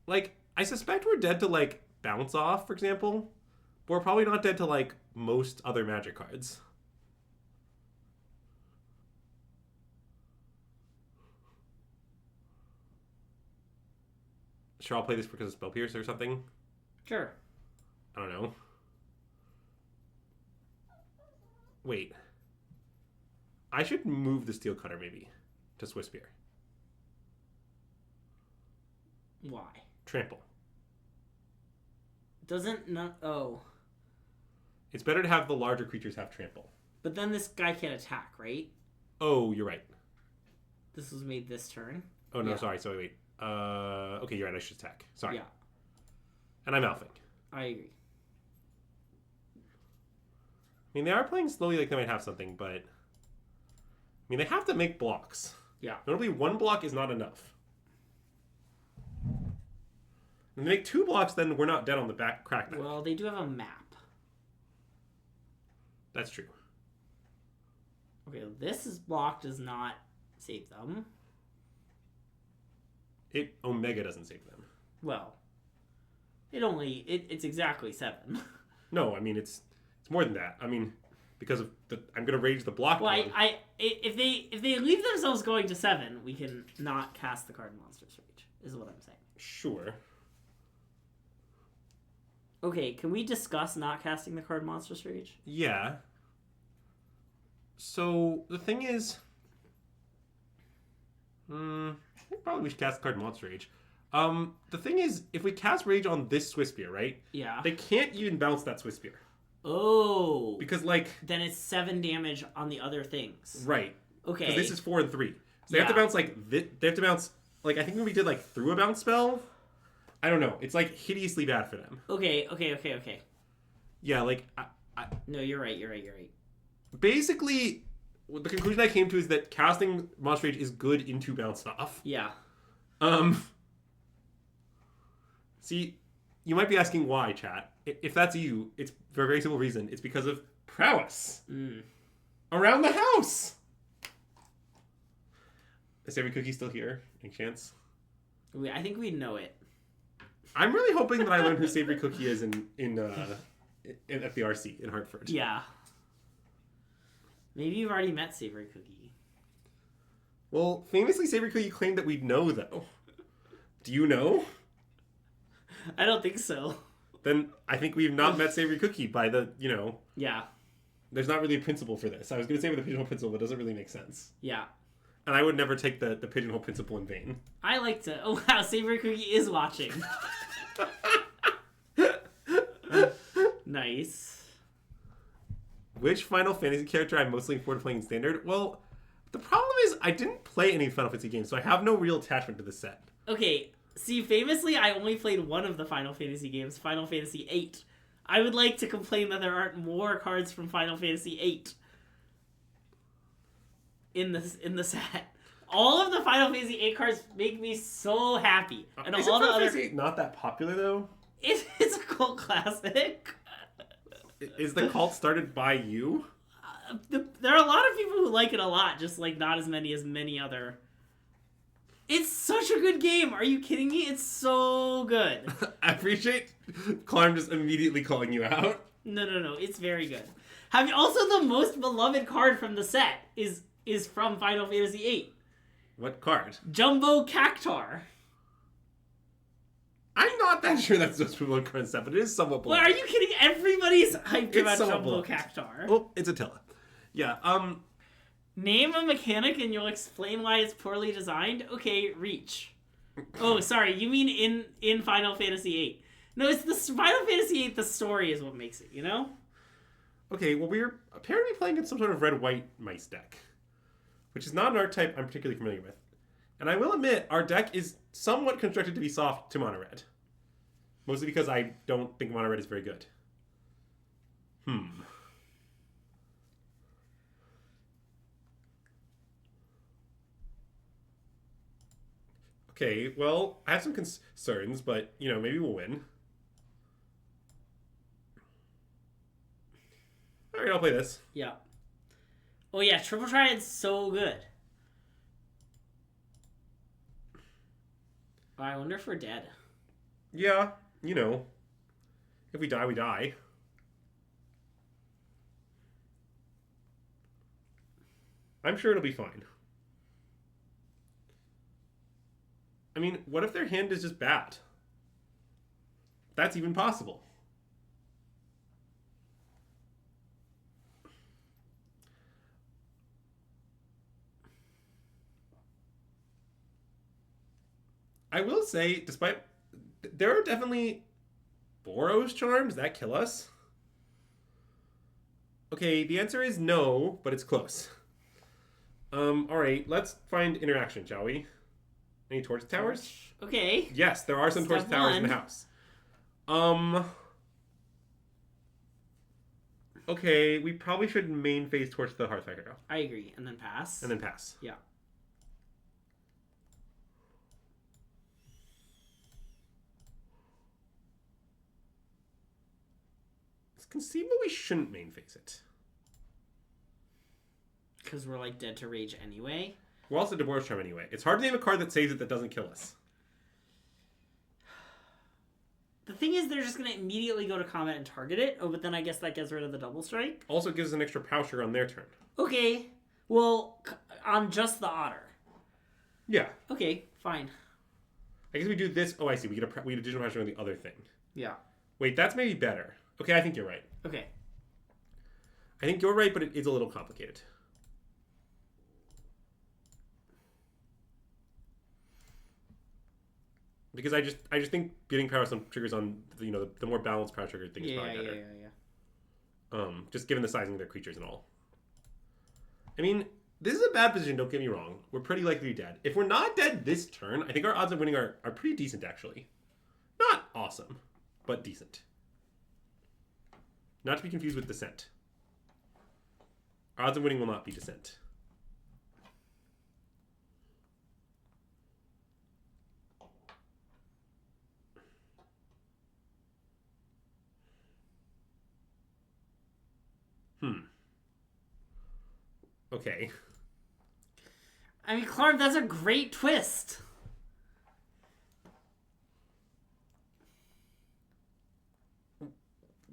Like, I suspect we're dead to, like, bounce off, for example. But we're probably not dead to, like, most other Magic cards. Sure, I'll play this because of Spell Pierce or something. Sure. I don't know. Wait. I should move the Steel Cutter, maybe, to Swiss Spear. Why? Trample. Doesn't not. Oh. It's better to have the larger creatures have trample. But then this guy can't attack, right? Oh, you're right. This was made this turn. Oh, no, sorry, wait. Okay, you're right, I should attack. Sorry. Yeah. And I'm alphing. I agree. I mean, they are playing slowly like they might have something, but... I mean, they have to make blocks. Yeah. Notably, one block is not enough. When they make 2 blocks, then we're not dead on the crack back. Well, they do have a map. That's true. Okay, block does not save them. Omega doesn't save them. Well, it's exactly 7. No, I mean it's more than that. I mean, because of I'm gonna rage the block. Well, if they leave themselves going to 7, we can not cast the card Monstrous Rage. Is what I'm saying. Sure. Okay, can we discuss not casting the card Monstrous Rage? Yeah. So the thing is, I think probably we should cast the card Monster Rage. The thing is, if we cast Rage on this Swiss Spear, right? Yeah. They can't even bounce that Swiss Spear. Oh. Because, like... Then it's 7 damage on the other things. Right. Okay. Because this is 4 and 3. So they have to bounce, like... They have to bounce... Like, I think when we did, like, through a bounce spell... I don't know. It's, like, hideously bad for them. Okay. Yeah, like... No, you're right. Basically, the conclusion I came to is that casting Monster Rage is good into bounce off. Yeah. See, you might be asking why, chat. If that's you, it's for a very simple reason. It's because of prowess. Around the house! Is every cookie still here? Any chance? I think we know it. I'm really hoping that I learn who Savory Cookie is at the RC in Hartford. Yeah. Maybe you've already met Savory Cookie. Well, famously, Savory Cookie claimed that we'd know, though. Do you know? I don't think so. Then I think we've not met Savory Cookie by the, Yeah. There's not really a principle for this. I was going to say with the pigeonhole principle, but it doesn't really make sense. Yeah. And I would never take the pigeonhole principle in vain. I like to... Oh, wow, Savory Cookie is watching. Nice. Which Final Fantasy character I'm most looking forward to playing in Standard? Well, the problem is I didn't play any Final Fantasy games, so I have no real attachment to the set. Okay, see, famously, I only played one of the Final Fantasy games, Final Fantasy VIII. I would like to complain that there aren't more cards from Final Fantasy VIII in the set. All of the Final Fantasy VIII cards make me so happy. And is all the Final other Fantasy not that popular, though? It's a cult classic. Is the cult started by you? There are a lot of people who like it a lot, just like not as many other. It's such a good game. Are you kidding me? It's so good. I appreciate Clarm just immediately calling you out. No. It's very good. Have you also the most beloved card from the set is from Final Fantasy VIII. What card? Jumbo Cactar. I'm not that sure that's the most beloved card in the set, but it is somewhat beloved. Well, are you kidding? Everybody's hyped about Jumbo beloved. Cactar. Oh, it's Attila. Yeah, Name a mechanic and you'll explain why it's poorly designed? Okay, Reach. Oh, sorry, you mean in Final Fantasy VIII. No, it's the Final Fantasy VIII, the story is what makes it, you know? Okay, well, we're apparently playing in some sort of red-white mice deck, which is not an archetype I'm particularly familiar with. And I will admit, our deck is somewhat constructed to be soft to mono red. Mostly because I don't think mono red is very good. Okay, well, I have some concerns, but, maybe we'll win. Alright, I'll play this. Yeah. Oh yeah, Triple Triad's so good. Oh, I wonder if we're dead. Yeah, you know. If we die, we die. I'm sure it'll be fine. I mean, what if their hand is just bad? That's even possible. I will say, despite... There are definitely Boros charms that kill us. Okay, the answer is no, but it's close. Alright, let's find interaction, shall we? Any torch towers? Okay. Yes, there are some torch towers in the house. Okay, we probably should main phase torch the Hearthfire now. I agree. And then pass. And then pass. Yeah. It's conceivable we shouldn't main phase it. Because we're like dead to rage anyway. We're also Boros charm anyway. It's hard to name a card that saves it that doesn't kill us. The thing is, they're just going to immediately go to combat and target it. Oh, but then I guess that gets rid of the double strike. Also gives us an extra power sugar on their turn. Okay. Well, on just the otter. Yeah. Okay, fine. I guess we do this. Oh, I see. We get a digital power sugar on the other thing. Yeah. Wait, that's maybe better. Okay, I think you're right. Okay. I think you're right, but it is a little complicated. Because I just think getting power some triggers on the more balanced power trigger thing is probably better. Yeah. Just given the sizing of their creatures and all. I mean, this is a bad position, don't get me wrong. We're pretty likely to be dead. If we're not dead this turn, I think our odds of winning are pretty decent, actually. Not awesome, but decent. Not to be confused with Descent. Our odds of winning will not be Descent. Okay. I mean, Clark, that's a great twist.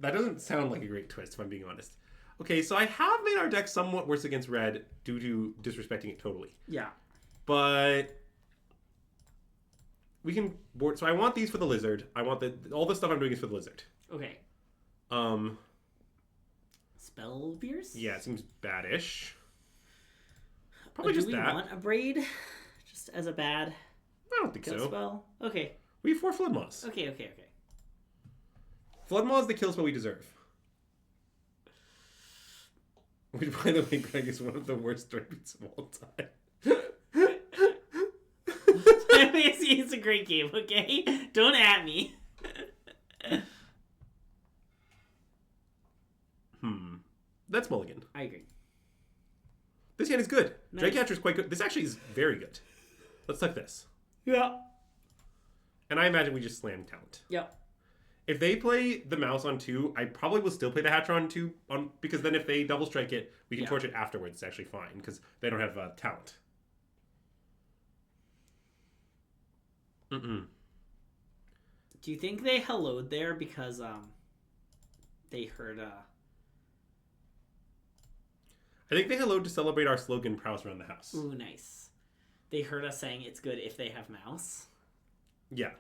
That doesn't sound like a great twist, if I'm being honest. Okay, so I have made our deck somewhat worse against red due to disrespecting it totally. Yeah. But we can board. So I want these for the lizard. I want all the stuff I'm doing is for the lizard. Okay. Spell pierce? Yeah, it seems badish. Probably do just we that. want a braid? Just as a bad I don't think kill so. spell? Okay. We have 4 Flood Moths. Okay. Flood Maw is the kill spell we deserve. Which, by the way, Greg, is one of the worst story beats of all time. It's a great game, okay? Don't at me. That's mulligan. I agree. This hand is good. Nice. Dragecatcher is quite good. This actually is very good. Let's tuck this. Yeah. And I imagine we just slam talent. Yep. If they play the mouse on 2, I probably will still play the Hatcher on 2, because then if they double strike it, we can torch it afterwards. It's actually fine, because they don't have talent. Do you think they helloed there because they heard I think they helloed to celebrate our slogan, Prowess Around the House. Ooh, nice. They heard us saying it's good if they have mouse. Yeah.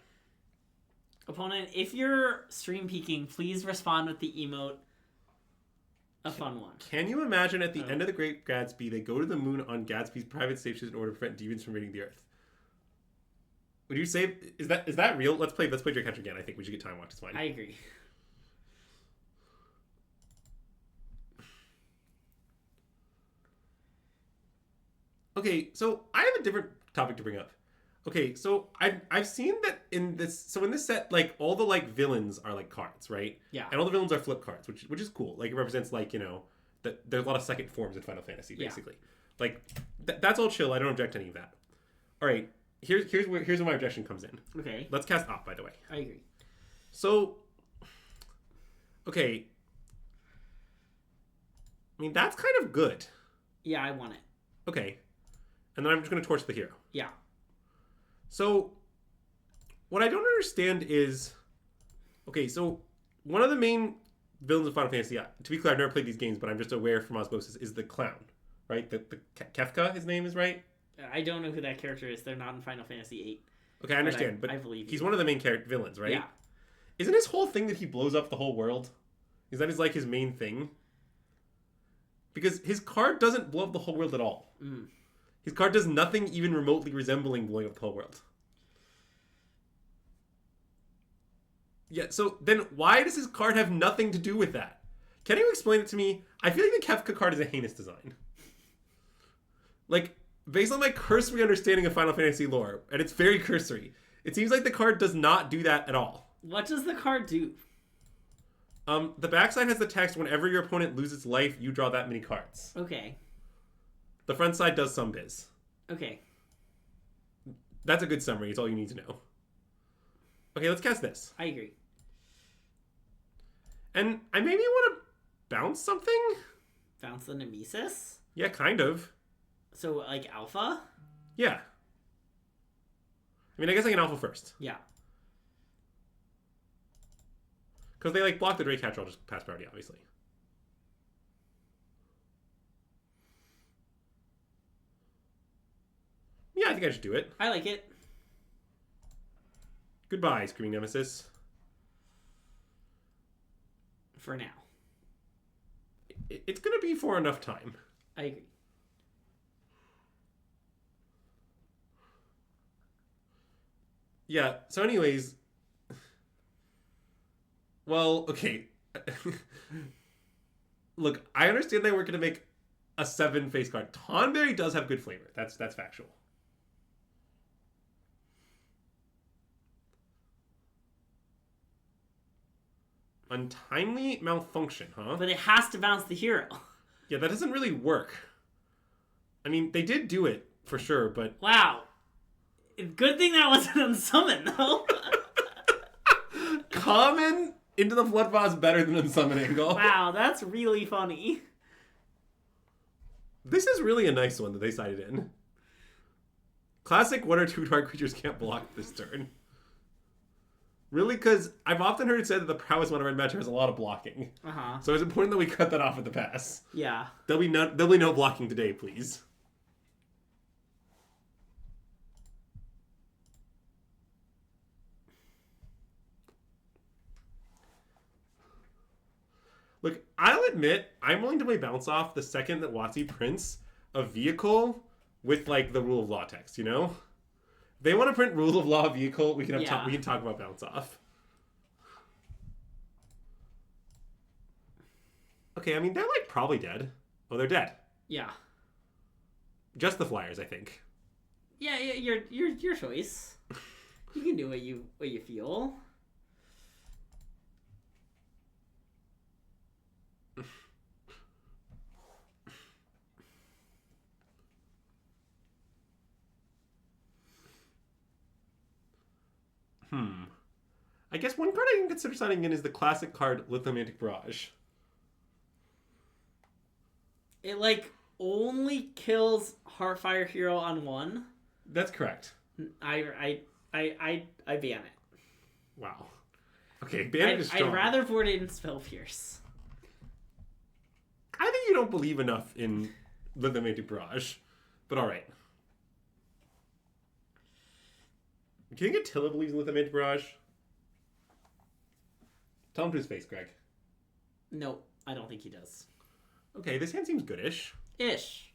Opponent, if you're stream peeking, please respond with the emote. A fun one. Can you imagine at the end of The Great Gatsby, they go to the moon on Gatsby's private spaceship in order to prevent demons from raiding the Earth? Would you say is that real? Let's play Dragecatcher again. I think we should get time watch. It's fine. I agree. Okay, so I have a different topic to bring up. Okay, so I've seen that in this set, like all the like villains are like cards, right? Yeah. And all the villains are flip cards, which is cool. Like it represents like that there's a lot of second forms in Final Fantasy, basically. Yeah. Like that's all chill. I don't object to any of that. All right, here's where my objection comes in. Okay. Let's cast Op, by the way. I agree. So, okay. I mean that's kind of good. Yeah, I want it. Okay. And then I'm just going to torch the hero. Yeah. So, what I don't understand is... Okay, so one of the main villains of Final Fantasy, to be clear, I've never played these games, but I'm just aware from osmosis, is the clown, right? The Kefka, his name is, right? I don't know who that character is. They're not in Final Fantasy VIII. Okay, I understand, but I believe he's you. one of the main villains, right? Yeah. Isn't his whole thing that he blows up the whole world? Is that his main thing? Because his card doesn't blow up the whole world at all. Mm. His card does nothing even remotely resembling blowing up the whole world. Yeah, so then why does his card have nothing to do with that? Can you explain it to me? I feel like the Kefka card is a heinous design. Like, based on my cursory understanding of Final Fantasy lore, and it's very cursory, it seems like the card does not do that at all. What does the card do? The backside has the text, whenever your opponent loses life, you draw that many cards. Okay. The front side does some biz. Okay. That's a good summary. It's all you need to know. Okay, let's cast this. I agree. And I maybe want to bounce something? Bounce the Nemesis? Yeah, kind of. So, like, Alpha? Yeah. I mean, I guess I can alpha first. Yeah. Because they, like, block the Drake Catcher, I'll just pass priority, obviously. Yeah, I think I should do it. I like it. Goodbye, Screaming Nemesis. For now. It's going to be for enough time. I agree. Yeah, so anyways... Well, okay. Look, I understand they were going to make a 7 face card. Tonberry does have good flavor. That's factual. Untimely malfunction, huh? But it has to bounce the hero. Yeah, that doesn't really work. I mean, they did do it, for sure, but... Wow. Good thing that wasn't unsummon, though. Common into the Flood Boss better than Unsummon Angle. Wow, that's really funny. This is really a nice one that they cited in. Classic 1 or 2 target creatures can't block this turn. Really? Because I've often heard it said that the Prowess Mono Red Matcher has a lot of blocking. Uh-huh. So it's important that we cut that off at the pass. Yeah. There'll be no blocking today, please. Look, I'll admit, I'm willing to play Bounce Off the second that WotC prints a vehicle with, like, the Rule of Law text, you know? If they want to print Rule of Law vehicle, we can we can talk about Bounce Off. Okay, I mean, they're, like, probably dead. Oh, they're dead. Yeah. Just the Flyers, I think. Yeah, your choice. You can do what you feel. I guess one card I can consider signing in is the classic card Lithomantic Barrage. It, like, only kills Heartfire Hero on 1. That's correct. I ban it. Wow. Okay, ban it is strong. I'd rather board it in Spell Pierce. I think you don't believe enough in Lithomantic Barrage, but alright. Do you think Attila believes in Lithomantic Barrage? Tell him to his face, Greg. No, I don't think he does. Okay, this hand seems goodish. Ish.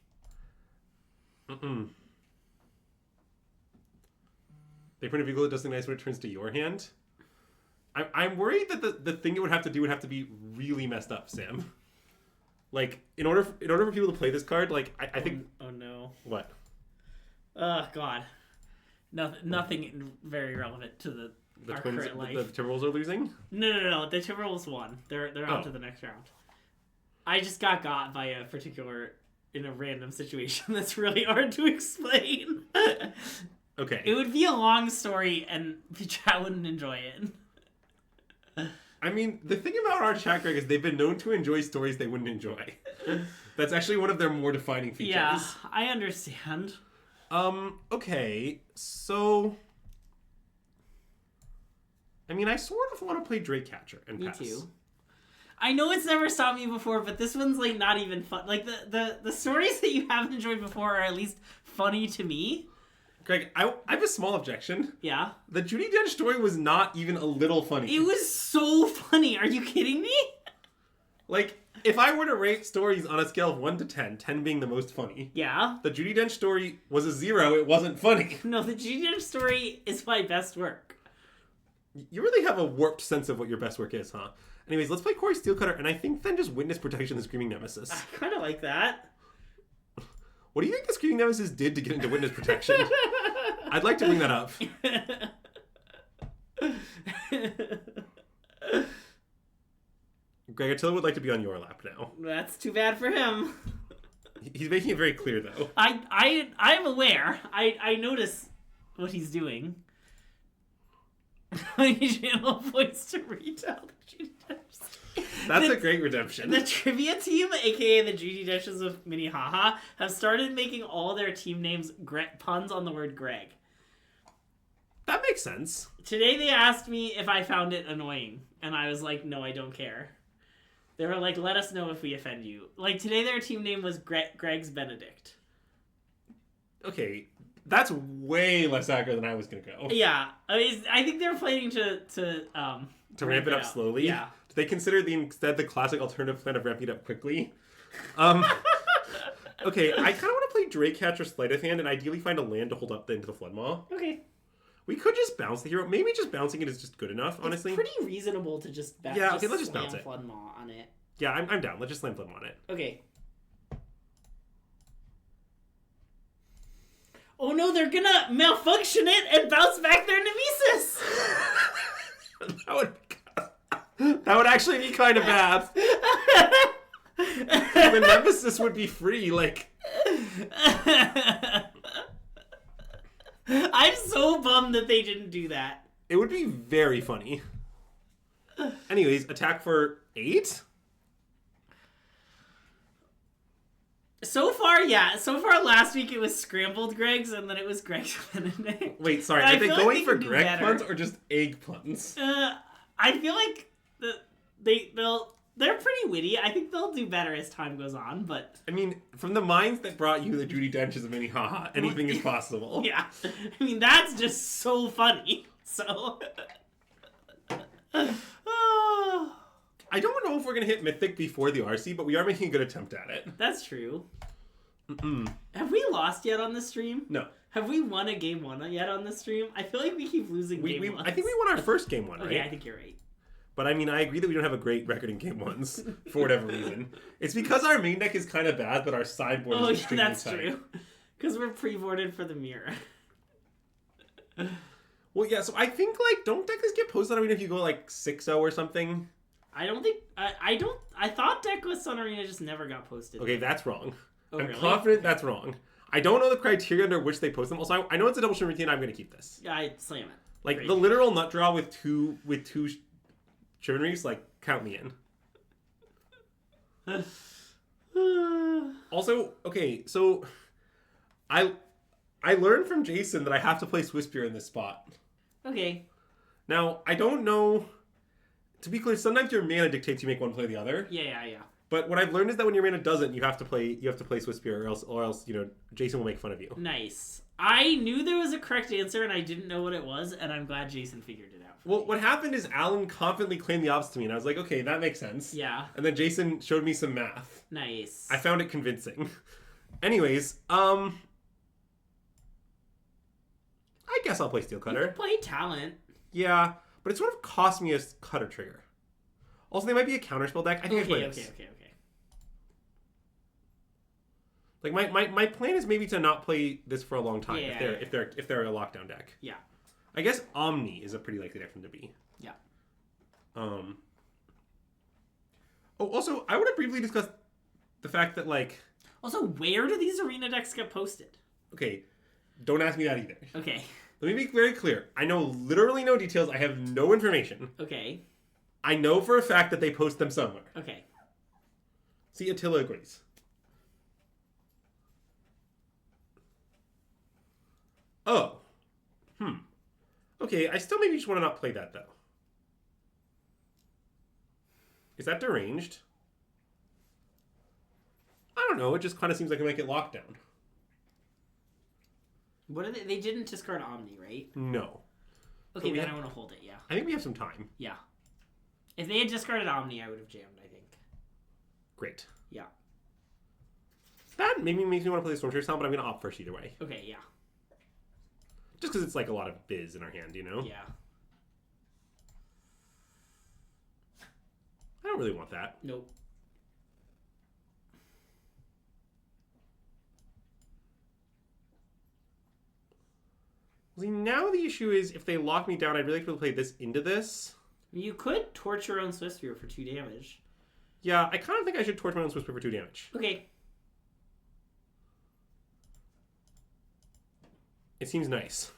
They print a vehicle that does something nice when it turns to your hand. I'm worried that the thing it would have to do would have to be really messed up, Sam. Like, in order for people to play this card, like, I think... Oh, no. What? God. Nothing very relevant to our Twins, current life. the Timberwolves are losing? No. The Timberwolves won. They're on to the next round. I just got by a particular... in a random situation that's really hard to explain. Okay. It would be a long story, and chat wouldn't enjoy it. I mean, the thing about our chat, Greg, is they've been known to enjoy stories they wouldn't enjoy. That's actually one of their more defining features. Yeah, I understand. Okay, so... I mean, I sort of want to play Drake Catcher and pass. Me too. I know it's never stopped me before, but this one's, like, not even fun. Like, the stories that you haven't enjoyed before are at least funny to me. Greg, I have a small objection. Yeah? The Judi Dench story was not even a little funny. It was so funny. Are you kidding me? Like, if I were to rate stories on a scale of 1 to 10, 10 being the most funny, Yeah? the Judi Dench story was a 0. It wasn't funny. No, the Judi Dench story is my best work. You really have a warped sense of what your best work is, huh? Anyways, let's play Cori-Steel Cutter, and I think then just Witness Protection the Screaming Nemesis. I kind of like that. What do you think the Screaming Nemesis did to get into Witness Protection? I'd like to bring that up. Greg, Attila would like to be on your lap now. That's too bad for him. He's making it very clear, though. I'm aware. I notice what he's doing. I need channel voice to retell the Judi Dench. That's a great redemption. The trivia team, aka the Judi Denches of Minnehaha, have started making all their team names puns on the word Greg. That makes sense. Today they asked me if I found it annoying, and I was like, no, I don't care. They were like, let us know if we offend you. Like, today their team name was Greg's Benedict. Okay, that's way less aggro than I was going to go. Yeah, I think they're planning to ramp it up slowly? Yeah. Do they consider instead the classic alternative plan of ramping it up quickly? Okay, I kind of want to play Drake Catcher Sleight of Hand and ideally find a land to hold up into the Floodmaw. Okay. We could just bounce the hero. Maybe just bouncing it is just good enough, honestly. It's pretty reasonable to just yeah, okay, let's just bounce it. Floodmaw on it. Yeah, I'm down. Let's just slam Floodmaw on it. Okay. Oh no, they're gonna malfunction it and bounce back their Nemesis! That would actually be kind of bad. The Nemesis would be free, like... I'm so bummed that they didn't do that. It would be very funny. Anyways, attack for 8? So far, yeah. So far, last week it was Scrambled Greg's, and then it was Greg's Benedict. Wait, sorry. Are they going for Greg puns or just egg puns? I feel like they're pretty witty. I think they'll do better as time goes on, but... I mean, from the minds that brought you the Judi Denches of Minnehaha, anything is possible. Yeah. I mean, that's just so funny. So... I don't know if we're going to hit Mythic before the RC, but we are making a good attempt at it. That's true. Have we lost yet on the stream? No. Have we won a game 1 yet on the stream? I feel like we keep losing game 1s. I think we won our first game 1, right? Okay, I think you're right. But I mean, I agree that we don't have a great record in game 1s for whatever reason. It's because our main deck is kind of bad, but our sideboard is extremely that's tight. true. Because we're pre-boarded for the mirror. Well, yeah, so I think, like, don't decklists get posted on Arena if you go, like, 6-0 or something? I don't think... I thought decklist on Arena just never got posted. Okay, that's wrong. Oh, I'm really? confident that's wrong. I don't know the criteria under which they post them. Also, I know it's a double stream routine. I'm going to keep this. Yeah, I slam it. Like, Great. the literal nut draw with two Chivalries, like, count me in. Also, okay, so I learned from Jason that I have to play Swiftspear in this spot. Okay. Now, I don't know... To be clear, sometimes your mana dictates you make one play the other. Yeah. But what I've learned is that when your mana doesn't, you have to play Swiftspear, or else Jason will make fun of you. Nice. I knew there was a correct answer, and I didn't know what it was, and I'm glad Jason figured it out. Well, what happened is Alan confidently claimed the opposite to me, and I was like, okay, that makes sense. Yeah. And then Jason showed me some math. Nice. I found it convincing. Anyways, I guess I'll play Steel Cutter. You can play Talent. Yeah, but it sort of cost me a Cutter trigger. Also, they might be a counterspell deck. I think I play this. Okay. Like my plan is maybe to not play this for a long time Yeah, if they're a lockdown deck. Yeah. I guess Omni is a pretty likely deck for them to be. Yeah. Oh, also, I want to briefly discuss the fact that, like... Also, where do these arena decks get posted? Okay, don't ask me that either. Okay. Let me be very clear. I know literally no details. I have no information. Okay. I know for a fact that they post them somewhere. Okay. See, Attila agrees. Oh. Okay, I still maybe just want to not play that, though. Is that deranged? I don't know. It just kind of seems like it might get locked down. What are they? They didn't discard Omni, right? No. Okay, so then I want to hold it, yeah. I think we have some time. Yeah. If they had discarded Omni, I would have jammed, I think. Great. Yeah. That maybe makes me want to play the Storm Chase sound, but I'm going to opt first either way. Okay, yeah. Just because it's like a lot of biz in our hand, you know? Yeah. I don't really want that. Nope. See, now the issue is if they lock me down, I'd really like to play this into this. You could torch your own Swiss Spear for 2 damage. Yeah, I kind of think I should torch my own Swiss Spear for 2 damage. Okay. It seems nice.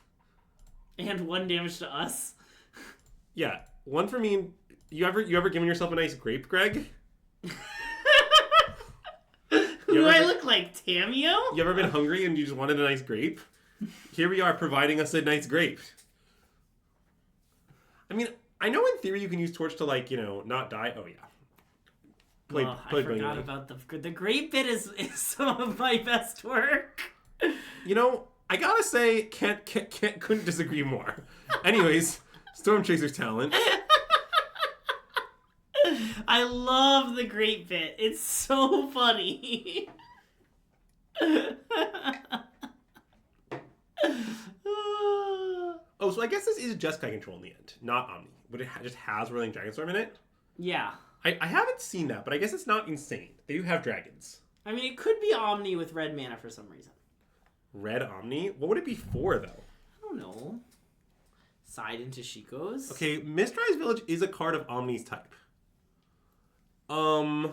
And 1 damage to us. Yeah, 1 for me. You ever given yourself a nice grape, Greg? Do I look like Tamio? You ever been hungry and you just wanted a nice grape? Here we are providing us a nice grape. I mean, I know in theory you can use torch to, like, you know, not die. Oh, yeah. I forgot about the grape bit is some of my best work. You know, I gotta say, couldn't disagree more. Anyways, Storm Chaser's talent. I love the grape bit. It's so funny. Oh, so I guess this is Jeskai control in the end, not Omni. But it just has Whirling Dragonstorm in it? Yeah. I haven't seen that, but I guess it's not insane. They do have dragons. I mean, it could be Omni with red mana for some reason. Red Omni? What would it be for, though? I don't know. Side into Shiko's? Okay, Mistrise Village is a card of Omni's type. Okay,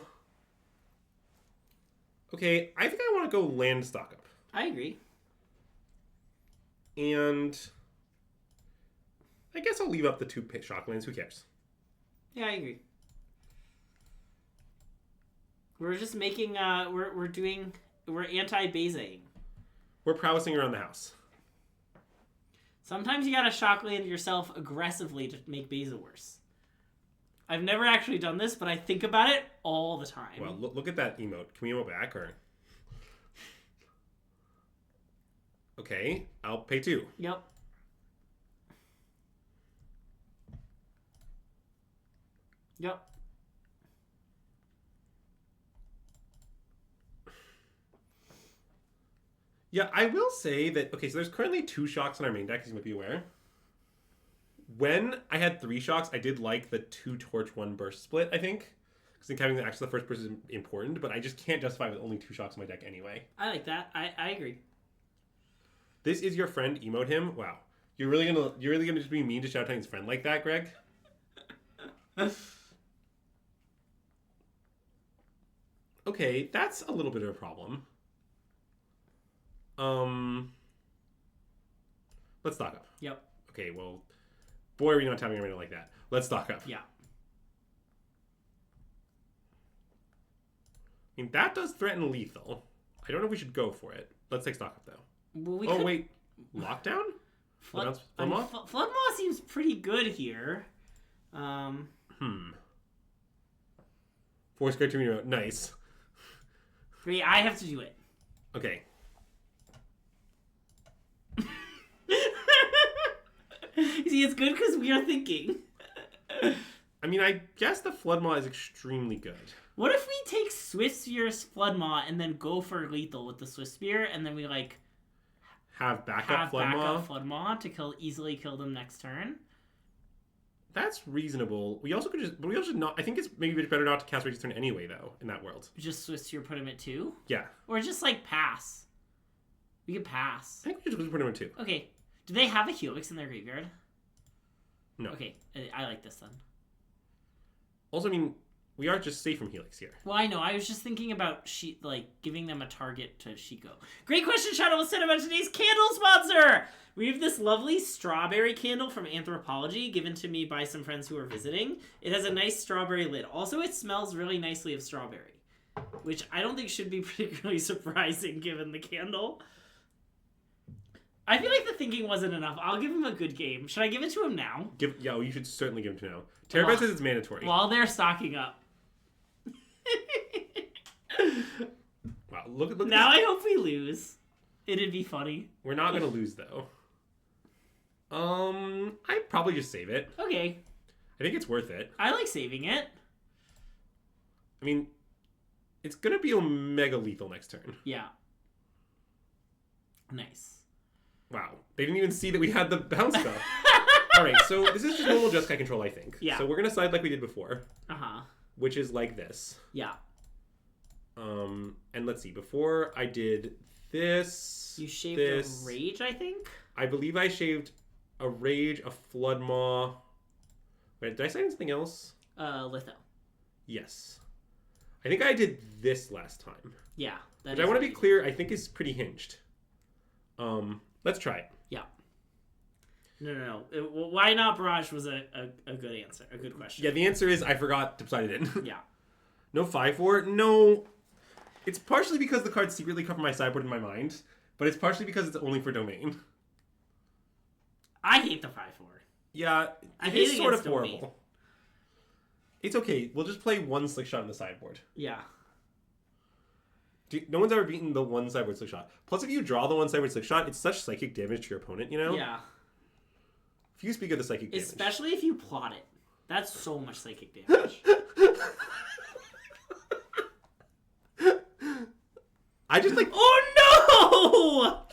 I think I want to go land stock up. I agree. And I guess I'll leave up the 2 Shocklands. Who cares? Yeah, I agree. We're just making, we're anti-Bezaing. We're prowessing around the house. Sometimes you gotta Shockland yourself aggressively to make Beza worse. I've never actually done this, but I think about it all the time. Well, look at that emote. Can we emote back, or? Okay, I'll pay 2. Yep. Yep. Yeah, I will say that, okay, so there's currently 2 shocks in our main deck, as you might be aware. When I had 3 shocks, I did like the 2 torch, 1 burst split, I think. Because I think having actually the first burst is important, but I just can't justify with only 2 shocks in my deck anyway. I like that. I agree. This is your friend, emote him? Wow. You're really gonna just be mean to shout out his friend like that, Greg? Okay, that's a little bit of a problem. Let's stock up. Yep. Okay, well, boy, are we not tapping a mana like that. Let's stock up. Yeah. I mean, that does threaten lethal. I don't know if we should go for it. Let's take stock up, though. Well, wait. Lockdown? Floodmaw seems pretty good here. Force card to me. Nice. Wait, I have to do it. Okay. See, it's good because we are thinking. I mean, I guess the Floodmaw is extremely good. What if we take Swift Spear's Floodmaw and then go for lethal with the Swift Spear, and then we, like, have backup Floodmaw to easily kill them next turn? That's reasonable. We also should not. I think it's maybe better not to cast Rage's Turn anyway, though, in that world. Just Swift Spear, put him at 2? Yeah. Or just, like, pass. We could pass. I think we should just put him at 2. Okay. Do they have a Helix in their graveyard? No. Okay, I like this then. Also, I mean, we are just safe from Helix here. Well, I know. I was just thinking about giving them a target to Shiko. Great question, Shadow. Let's set about today's candle sponsor. We have this lovely strawberry candle from Anthropology given to me by some friends who are visiting. It has a nice strawberry lid. Also, it smells really nicely of strawberry, which I don't think should be particularly surprising given the candle. I feel like the thinking wasn't enough. I'll give him a good game. Should I give it to him now? You should certainly give him to now. Terabyte says it's mandatory. While they're stocking up. Wow, look now I hope we lose. It'd be funny. We're not gonna lose though. I'd probably just save it. Okay. I think it's worth it. I like saving it. I mean, it's gonna be Omega lethal next turn. Yeah. Nice. Wow. They didn't even see that we had the bounce spell. Alright, so this is just normal Jeskai control, I think. Yeah. So we're gonna side like we did before. Uh-huh. Which is like this. Yeah. And let's see, before I did this... You shaved a Rage, I think? I believe I shaved a Rage, a Flood Maw... Wait, did I say anything else? Litho. Yes. I think I did this last time. Yeah. Which I want to be clear, I think is pretty hinged. Let's try it. Yeah. No. Why not Barrage was a good answer. A good question. Yeah, the answer is I forgot to side it in. Yeah. No 5-4? No. It's partially because the cards secretly cover my sideboard in my mind, but it's partially because it's only for domain. I hate the 5-4. Yeah, I it hate is sort of domain. horrible. It's okay. We'll just play one Slickshot in the sideboard. Yeah. No one's ever beaten the one sideboard Slickshot. Plus, if you draw the one sideboard Slickshot, it's such psychic damage to your opponent, you know? Yeah. If you speak of the psychic damage. Especially if you plot it. That's so much psychic damage. I just like... Oh, no!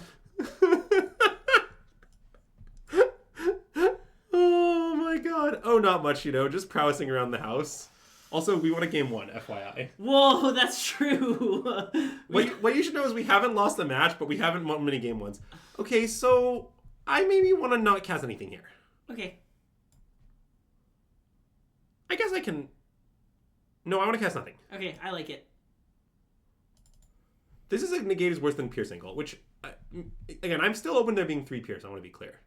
Oh, my God. Oh, not much, just prowessing around the house. Also, we won a game 1, FYI. Whoa, that's true. What you should know is we haven't lost a match, but we haven't won many game 1s. Okay, so I maybe want to not cast anything here. Okay. I guess I can... No, I want to cast nothing. Okay, I like it. This is a negate is worse than Pierce Ankle, which, again, I'm still open to there being 3 Pierce, I want to be clear.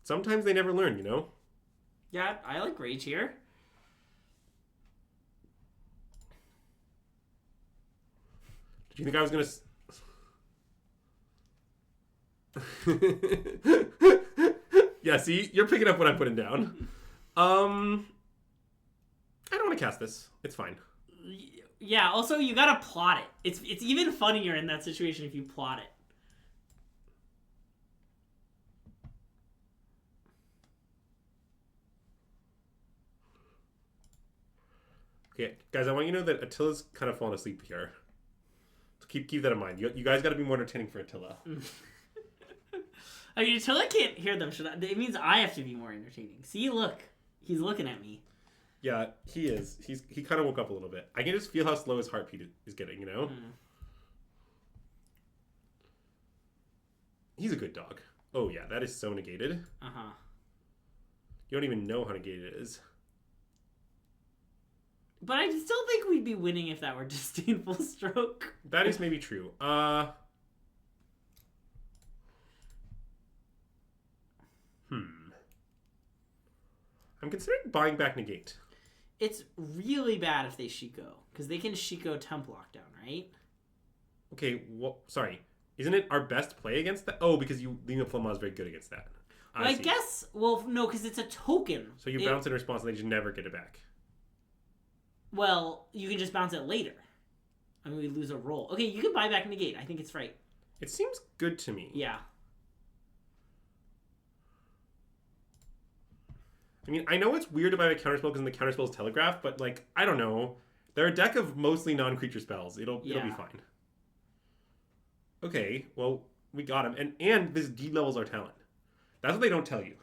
Sometimes they never learn, Yeah, I like Rage here. Did you think I was going to... Yeah, see? You're picking up what I'm putting down. I don't want to cast this. It's fine. Yeah, also, you gotta plot it. It's even funnier in that situation if you plot it. Okay, guys, I want you to know that Attila's kind of fallen asleep here. So keep that in mind. You guys got to be more entertaining for Attila. I mean, Attila can't hear them. It means I have to be more entertaining. See, look. He's looking at me. Yeah, he is. He kind of woke up a little bit. I can just feel how slow his heartbeat is getting, He's a good dog. Oh, yeah, that is so negated. Uh-huh. You don't even know how negated it is. But I still think we'd be winning if that were Disdainful Stroke. That is maybe true. I'm considering buying back negate. It's really bad if they Shiko, because they can Shiko Temp Lockdown, right? Okay, sorry. Isn't it our best play against that? Oh, because Lena Flama is very good against that. Well, I guess, no, because it's a token. So you bounce in response and they just never get it back. Well, you can just bounce it later. I mean, we lose a roll. Okay, you can buy back negate. I think it's right. It seems good to me. Yeah. I mean, I know it's weird to buy a counterspell because the counterspell is telegraph, but, I don't know. They're a deck of mostly non-creature spells. It'll be fine. Okay, well, we got him. And this D-levels our talent. That's what they don't tell you.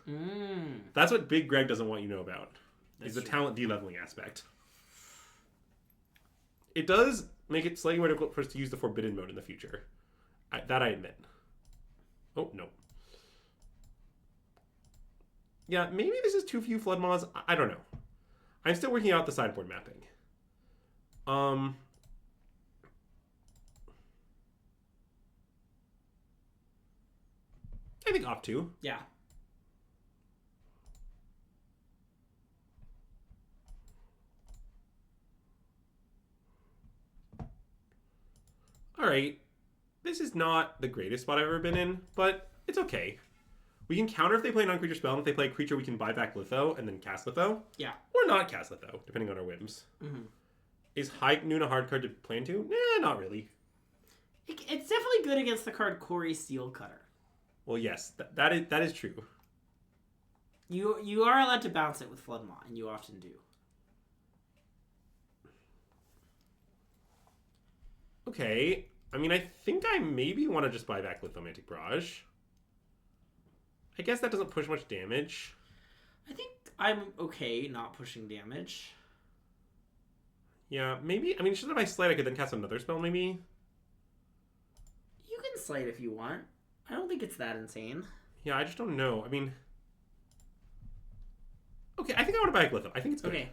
That's what Big Greg doesn't want you to know about. Is the talent D-leveling aspect. It does make it slightly more difficult for us to use the Forbidden mode in the future. That I admit. Oh, no. Yeah, maybe this is too few Flood Maws. I don't know. I'm still working out the sideboard mapping. I think opt 2. Yeah. Alright. This is not the greatest spot I've ever been in, but it's okay. We can counter if they play a non-creature spell, and if they play a creature, we can buy back Litho and then cast Litho. Yeah. Or not cast Litho, depending on our whims. Mm-hmm. Is High Noon a hard card to play into? Nah, not really. It's definitely good against the card Cori-Steel Cutter. Well, yes, that is true. You are allowed to bounce it with Floodmaw, and you often do. Okay. I mean, I think I maybe want to just buy back Lithomantic Barrage. I guess that doesn't push much damage. I think I'm okay not pushing damage. Yeah, maybe. I mean, should if I slide, I could then cast another spell, maybe? You can slide if you want. I don't think it's that insane. Yeah, I just don't know. I mean... Okay, I think I want to buy Litho. I think it's good. Okay.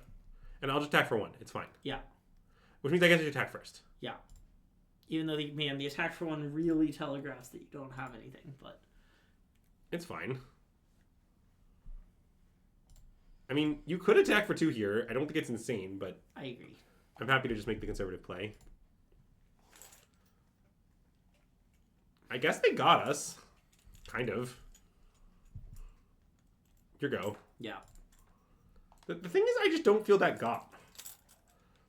And I'll just attack for 1. It's fine. Yeah. Which means I get to attack first. Yeah. Even though, the attack for 1 really telegraphs that you don't have anything, but... It's fine. I mean, you could attack for 2 here. I don't think it's insane, but... I agree. I'm happy to just make the conservative play. I guess they got us. Kind of. Your go. Yeah. The thing is, I just don't feel that got.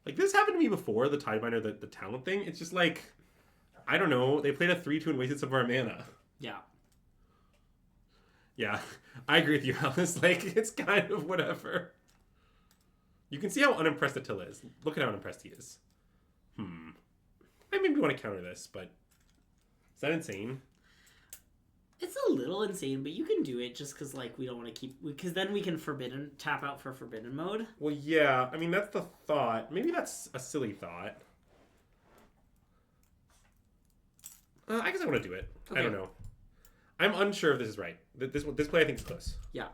Like, this happened to me before, the Tidebinder, the talent thing. It's just like, I don't know. They played a 3-2 and wasted some of our mana. Yeah. Yeah, I agree with you, Alice. Like, it's kind of whatever. You can see how unimpressed Attila is. Look at how unimpressed he is. I maybe want to counter this, but is that insane? It's a little insane, but you can do it just because, like, we don't want to keep... Because then we can tap out for Forbidden Mode. Well, yeah. I mean, that's the thought. Maybe that's a silly thought. I guess I want to do it. Okay. I don't know. I'm unsure if this is right. This play I think is close. Yeah.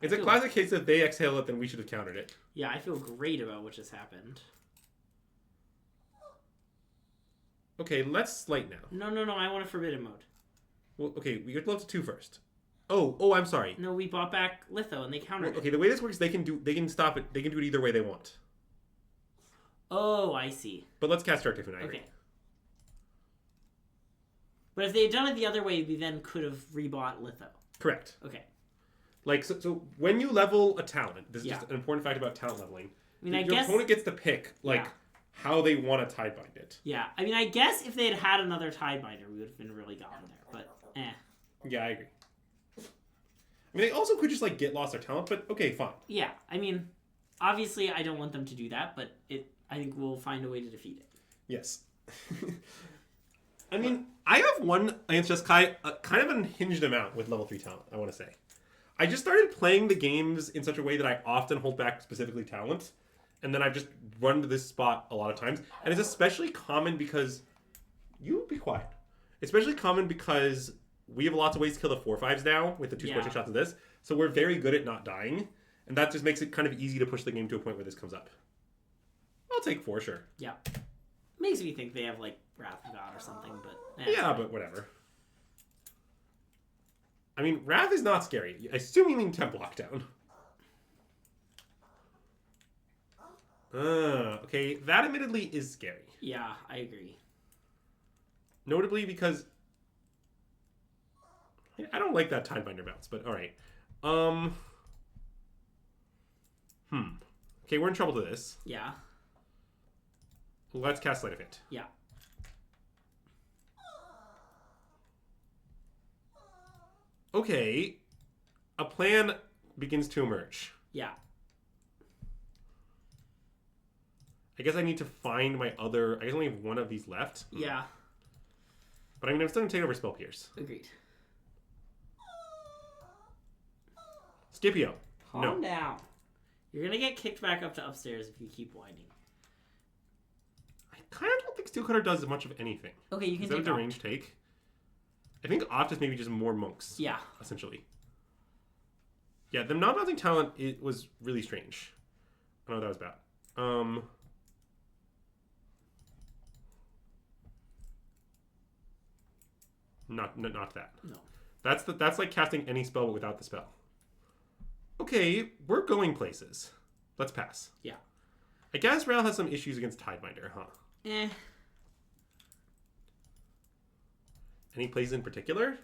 It's a classic case of they exhale it, then we should have countered it. Yeah, I feel great about what just happened. Okay, let's Slight now. No, I want a Forbidden Mode. Well, okay, we have to level to 2 first. Oh, I'm sorry. No, we bought back Litho and they countered okay, the way this works, they can stop it. They can do it either way they want. Oh, I see. But let's cast Dark Typhoon. I agree. Okay. But if they had done it the other way, we then could have rebought Litho. Correct. Okay. Like, so when you level a talent, this is just an important fact about talent leveling. I mean, your opponent gets to pick, how they want to Tidebind it. Yeah. I mean, I guess if they had another Tidebinder, we would have been really gotten there, but Yeah, I agree. I mean, they also could just, get lost their talent, but okay, fine. Yeah, I mean, obviously I don't want them to do that, but I think we'll find a way to defeat it. Yes. I mean, I have one against Jeskai, kind of an unhinged amount with level 3 talent, I want to say. I just started playing the games in such a way that I often hold back specifically talent, and then I've just run to this spot a lot of times. And it's especially common because... You be quiet. Especially common because we have lots of ways to kill the 4/5s now with the 2 scorching shots of this, so we're very good at not dying, and that just makes it kind of easy to push the game to a point where this comes up. I'll take 4, sure. Yeah. Makes me think they have, Wrath of God or something, but... Yeah, but whatever. I mean, Wrath is not scary. I assume you mean Temp Lockdown. Okay, that admittedly is scary. Yeah, I agree. Notably because... I don't like that Tidebinder bounce, but alright. Okay, we're in trouble to this. Yeah. Let's cast Sleight of Hand. Yeah. Okay. A plan begins to emerge. Yeah. I guess I need to find my other... I guess I only have one of these left. Yeah. But I mean, I'm still going to take over Spell Pierce. Agreed. Scipio. Calm down. You're going to get kicked back up to upstairs if you keep whining. I kind of don't think Steel Cutter does much of anything. Okay, you can take take a deranged take? I think Opt is maybe just more monks. Yeah. Essentially. Yeah, them not bouncing talent, it was really strange. I don't know what that was about. Not that. No. That's like casting any spell but without the spell. Okay, we're going places. Let's pass. Yeah. I guess Rail has some issues against Tidebinder, huh? Eh. Any plays in particular?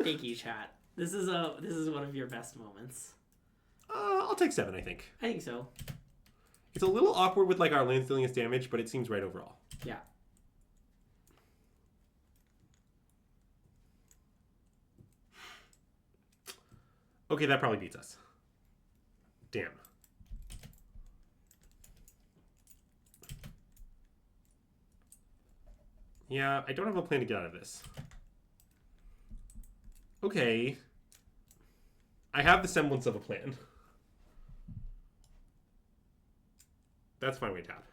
Thank you, chat. This is one of your best moments. I'll take 7, I think. I think so. It's a little awkward with like our lands dealing us damage, but it seems right overall. Yeah. Okay, that probably beats us. Damn. Yeah, I don't have a plan to get out of this. Okay. I have the semblance of a plan. That's fine, we tap.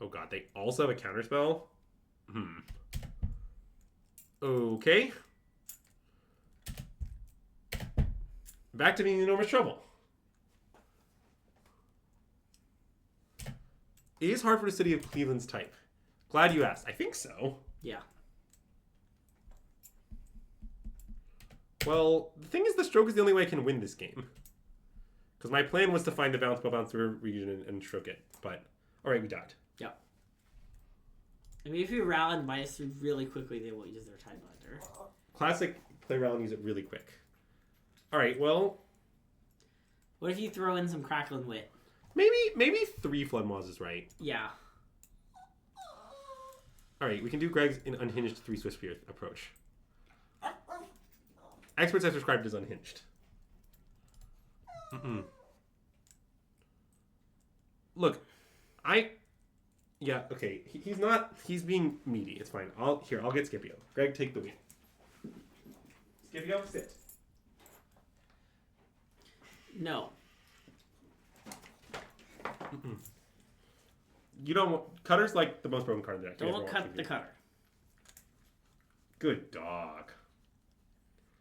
Oh god, they also have a counterspell? Okay. Back to being in enormous trouble. Is Hartford a city of Cleveland's type? Glad you asked. I think so. Yeah. Well, the thing is, the stroke is the only way I can win this game. Because my plan was to find the bounce region and stroke it. But, alright, we died. Yeah. I mean, if you rally -3 really quickly, they won't use their Tidebinder. Classic, play around and use it really quick. Alright, well... What if you throw in some Crackling Wit? Maybe 3 Flood Maws is right. Yeah. Alright, we can do Greg's unhinged 3 Swift Spear approach. Experts have described it as unhinged. Look, yeah, okay. He's not. He's being meaty. It's fine. I'll get Scipio. Greg, take the wheel. Scipio, sit. No. You don't want... Cutter's like the most broken card in the deck. Don't cut the Cutter. Good dog.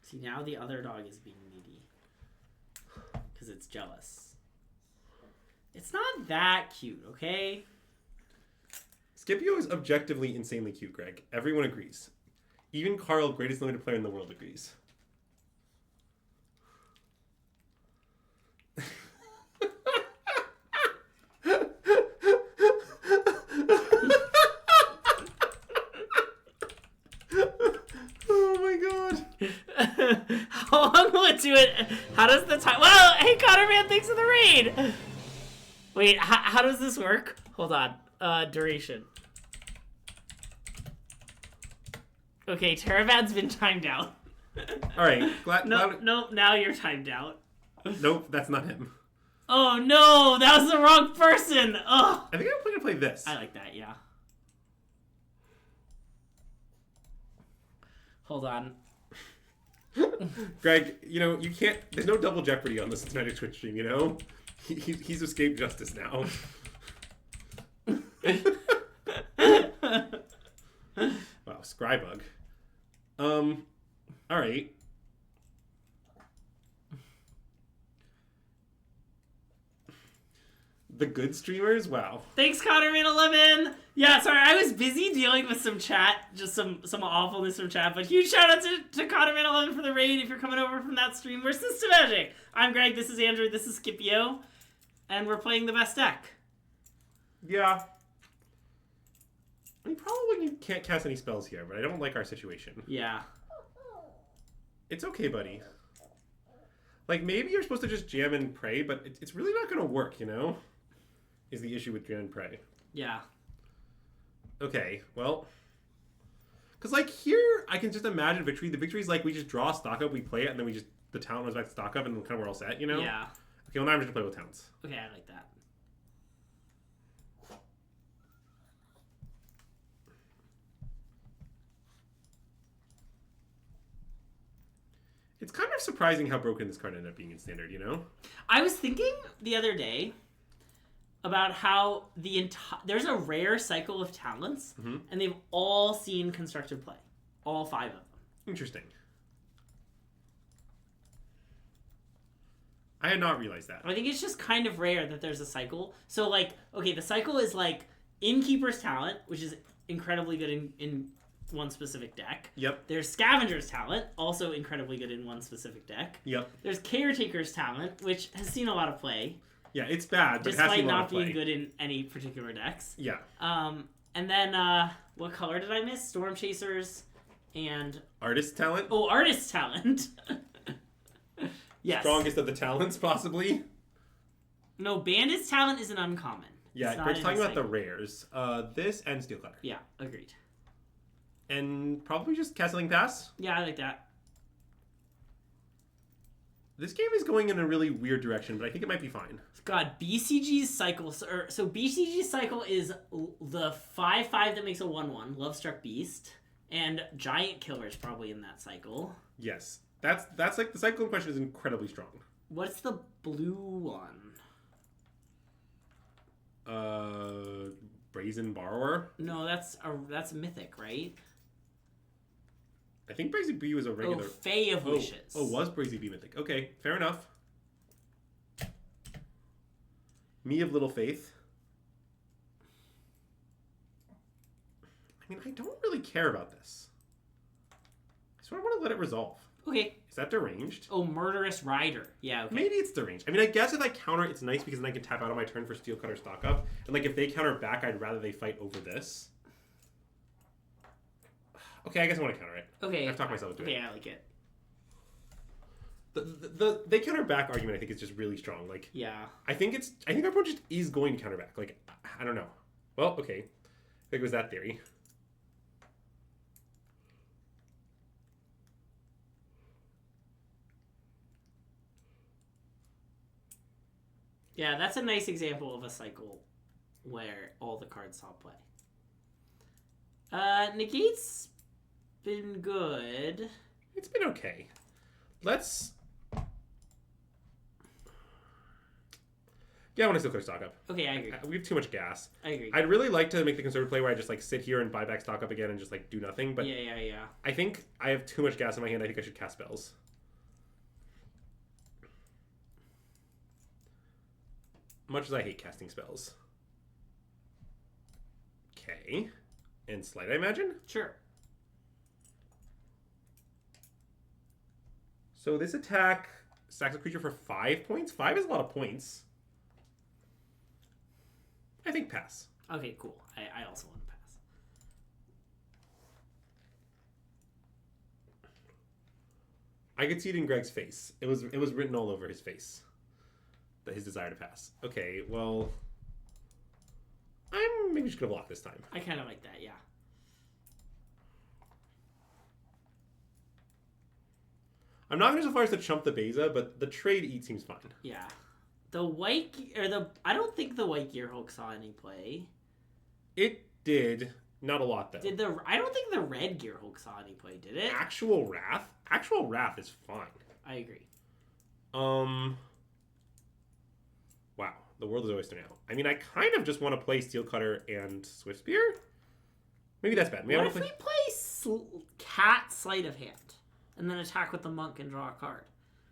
See, now the other dog is being needy. Because it's jealous. It's not that cute, okay? Scipio is objectively insanely cute, Greg. Everyone agrees. Even Carl, greatest limited player in the world, agrees. How long will it do it? How does the time... Well, hey, Connor, man, thanks for the raid. Wait, how does this work? Hold on. Duration. Okay, Terravan's been timed out. All right. Nope, now you're timed out. Nope, that's not him. Oh, no, that was the wrong person. Ugh. I think I'm going to play this. I like that, yeah. Hold on. Greg, you can't... There's no double jeopardy on this SystemMagic Twitch stream, you know? He's escaped justice now. Wow, Scrybug. Alright. The good streamers? Wow. Thanks, ConnorMan11. Yeah, sorry, I was busy dealing with some chat, just some awfulness from chat, but huge shout out to ConnorMan11 for the raid if you're coming over from that stream. We're SystemMagic. I'm Greg, this is Andrew, this is Scipio, and we're playing the best deck. Yeah. I mean, probably you can't cast any spells here, but I don't like our situation. Yeah. It's okay, buddy. Like, maybe you're supposed to just jam and pray, but it's really not going to work, you know? Is the issue with jam and pray. Yeah. Okay, well... Because, like, here, I can just imagine victory. The victory is like, we just draw a stock up, we play it, and then we just... The talent runs back to stock up, and kind of we're all set, you know? Yeah. Okay, well, now I'm just going to play with talents. Okay, I like that. It's kind of surprising how broken this card ended up being in Standard, you know? I was thinking the other day about how there's a rare cycle of talents, and they've all seen constructive play. All 5 of them. Interesting. I had not realized that. I think it's just kind of rare that there's a cycle. So, like, okay, the cycle is, like, Innkeeper's Talent, which is incredibly good in one specific deck. Yep. There's Scavenger's Talent, also incredibly good in one specific deck. Yep. There's Caretaker's Talent, which has seen a lot of play. Yeah, it's bad, but it has despite seen a lot not of play. being good in any particular decks. Yeah. And then, what color did I miss? Storm Chasers and... Artist Talent? Oh, Artist Talent. Yes. Strongest of the talents, possibly. No, Bandit's Talent is an uncommon. Yeah, we're talking about the rares. This and Steel Cutter. Yeah, agreed. And probably just Castling Pass. Yeah, I like that. This game is going in a really weird direction, but I think it might be fine. God, BCG's cycle... So BCG's cycle is the 5/5 that makes a 1/1, Lovestruck Beast, and Giant Killer's probably in that cycle. Yes. That's like, the cycle in question is incredibly strong. What's the blue one? Brazen Borrower? No, that's Mythic, right? I think Brazy B was a regular... Oh, Fae of Wishes. Oh, was Brazy B Mythic. Okay, fair enough. Me of Little Faith. I mean, I don't really care about this. I sort of want to let it resolve. Okay. Is that deranged? Oh, Murderous Rider. Yeah, okay. Maybe it's deranged. I mean, I guess if I counter, it's nice because then I can tap out on my turn for Steel Cutter stock up. And, like, if they counter back, I'd rather they fight over this. Okay, I guess I want to counter it. Okay. I've talked myself into it. Okay, I like it. The they counter back argument, I think, is just really strong. Like, yeah. I think our opponent just is going to counter back. Like, I don't know. Well, okay. I think it was that theory. Yeah, that's a nice example of a cycle where all the cards saw play. Negate's been good. It's been okay. Let's... Yeah, I want to still clear stock up. Okay, I agree. We have too much gas. I agree. I'd really like to make the conservative play where I just like sit here and buy back stock up again and just like do nothing. But yeah. I think I have too much gas in my hand. I think I should cast spells. Much as I hate casting spells. Okay. And Slight, I imagine? Sure. So this attack sacks a creature for 5 points. 5 is a lot of points. I think pass. Okay, cool. I also want to pass. I could see it in Greg's face. It was written all over his face. His desire to pass. Okay, well... I'm maybe just going to block this time. I kind of like that, yeah. I'm not going to go so far as to chump the Beza, but the trade eat seems fine. Yeah. The white... I don't think the white Gearhulk saw any play. It did. Not a lot, though. I don't think the red Gearhulk saw any play, did it? Actual Wrath? Actual Wrath is fine. I agree. Wow. The world is oyster now. I mean, I kind of just want to play Steel Cutter and Swift Spear. Maybe that's bad. Maybe what if we play Cat Sleight of Hand? And then attack with the monk and draw a card?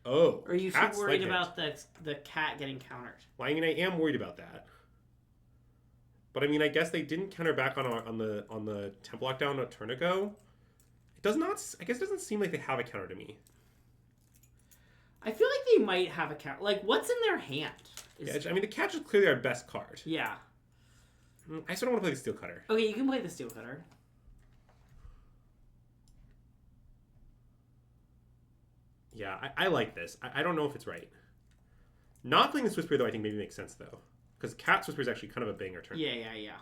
Oh. Or are you too worried about the cat getting countered? Well, I mean, I am worried about that. But I mean, I guess they didn't counter back on the Temple Lockdown a turn ago. It does not. I guess it doesn't seem like they have a counter to me. I feel like they might have a counter. Like, what's in their hand? Yeah, I mean, the catch is clearly our best card. Yeah. I sort of want to play the Steel Cutter. Okay, you can play the Steel Cutter. Yeah, I like this. I don't know if it's right. Not playing the Swiss Spear, though, I think maybe makes sense, though. Because Cat Swiss Spear is actually kind of a banger turn. Yeah.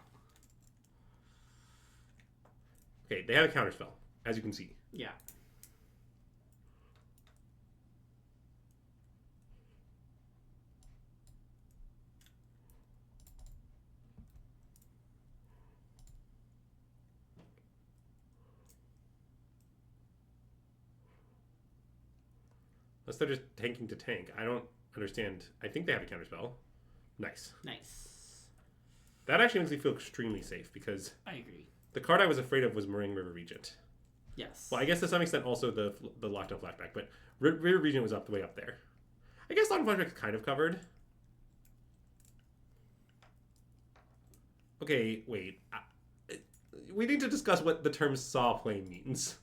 Okay, they have a counterspell, as you can see. Yeah. Unless they're just tanking to tank. I don't understand. I think they have a counterspell. Nice. That actually makes me feel extremely safe because I agree. The card I was afraid of was Meringue River Regent. Yes. Well, I guess to some extent also the Lockdown Flashback, but River Regent was way up there. I guess long flashback's kind of covered. Okay, wait. We need to discuss what the term saw play means.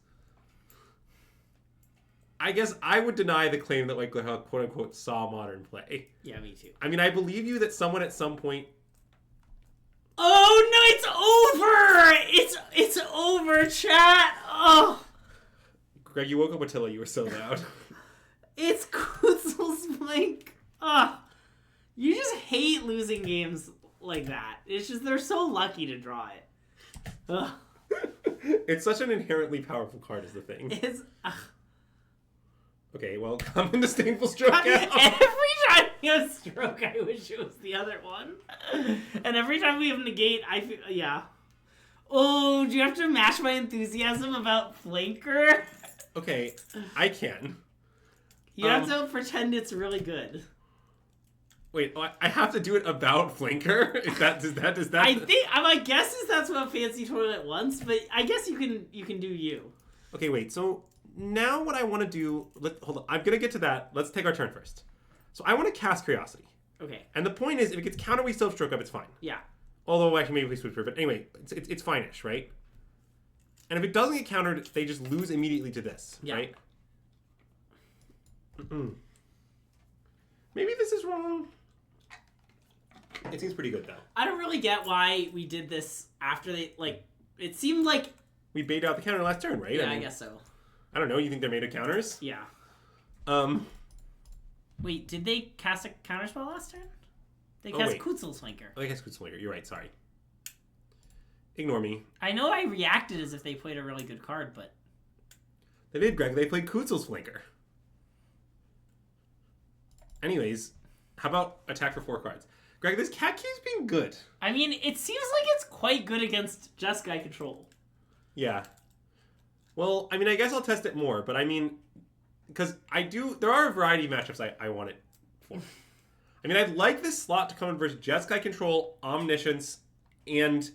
I guess I would deny the claim that, like, quote-unquote, saw modern play. Yeah, me too. I mean, I believe you that someone at some point... Oh, no, it's over! It's over, chat! Oh! Greg, you woke up Attila. You were so loud. It's Kutzel's Blink. Ugh. You just hate losing games like that. It's just, they're so lucky to draw it. Ugh. It's such an inherently powerful card is the thing. It's... Okay, well, come in disdainful stroke out. Every time we have stroke, I wish it was the other one. And every time we have negate, I feel... Yeah. Oh, do you have to match my enthusiasm about flanker? Okay, I can. You have to pretend it's really good. Wait, I have to do it about flanker? Does that? I think my guess is that's what Fancy Toilet wants, but I guess you can do you. Okay, wait. So now what I want to do? Hold on. I'm gonna get to that. Let's take our turn first. So I want to cast Curiosity. Okay. And the point is, if it gets countered, we still stroke up. It's fine. Yeah. Although actually maybe we switch through. But anyway, it's fine-ish, right? And if it doesn't get countered, they just lose immediately to this, right? Maybe this is wrong. It seems pretty good, though. I don't really get why we did this after they, like, it seemed like... We baited out the counter last turn, right? Yeah, I guess so. I don't know. You think they're made of counters? Yeah. Wait, did they cast a counterspell last turn? They cast Kutzel's Flanker. Oh, they cast Kutzel's Flanker. You're right. Sorry. Ignore me. I know I reacted as if they played a really good card, but... They did, Greg. They played Kutzel's Flanker. Anyways, how about attack for 4 cards? Greg, this cat keeps being good. I mean, it seems like it's quite good against Jeskai control. Yeah. Well, I mean, I guess I'll test it more, but I mean, because there are a variety of matchups I want it for. I mean, I'd like this slot to come in versus Jeskai control, Omniscience, and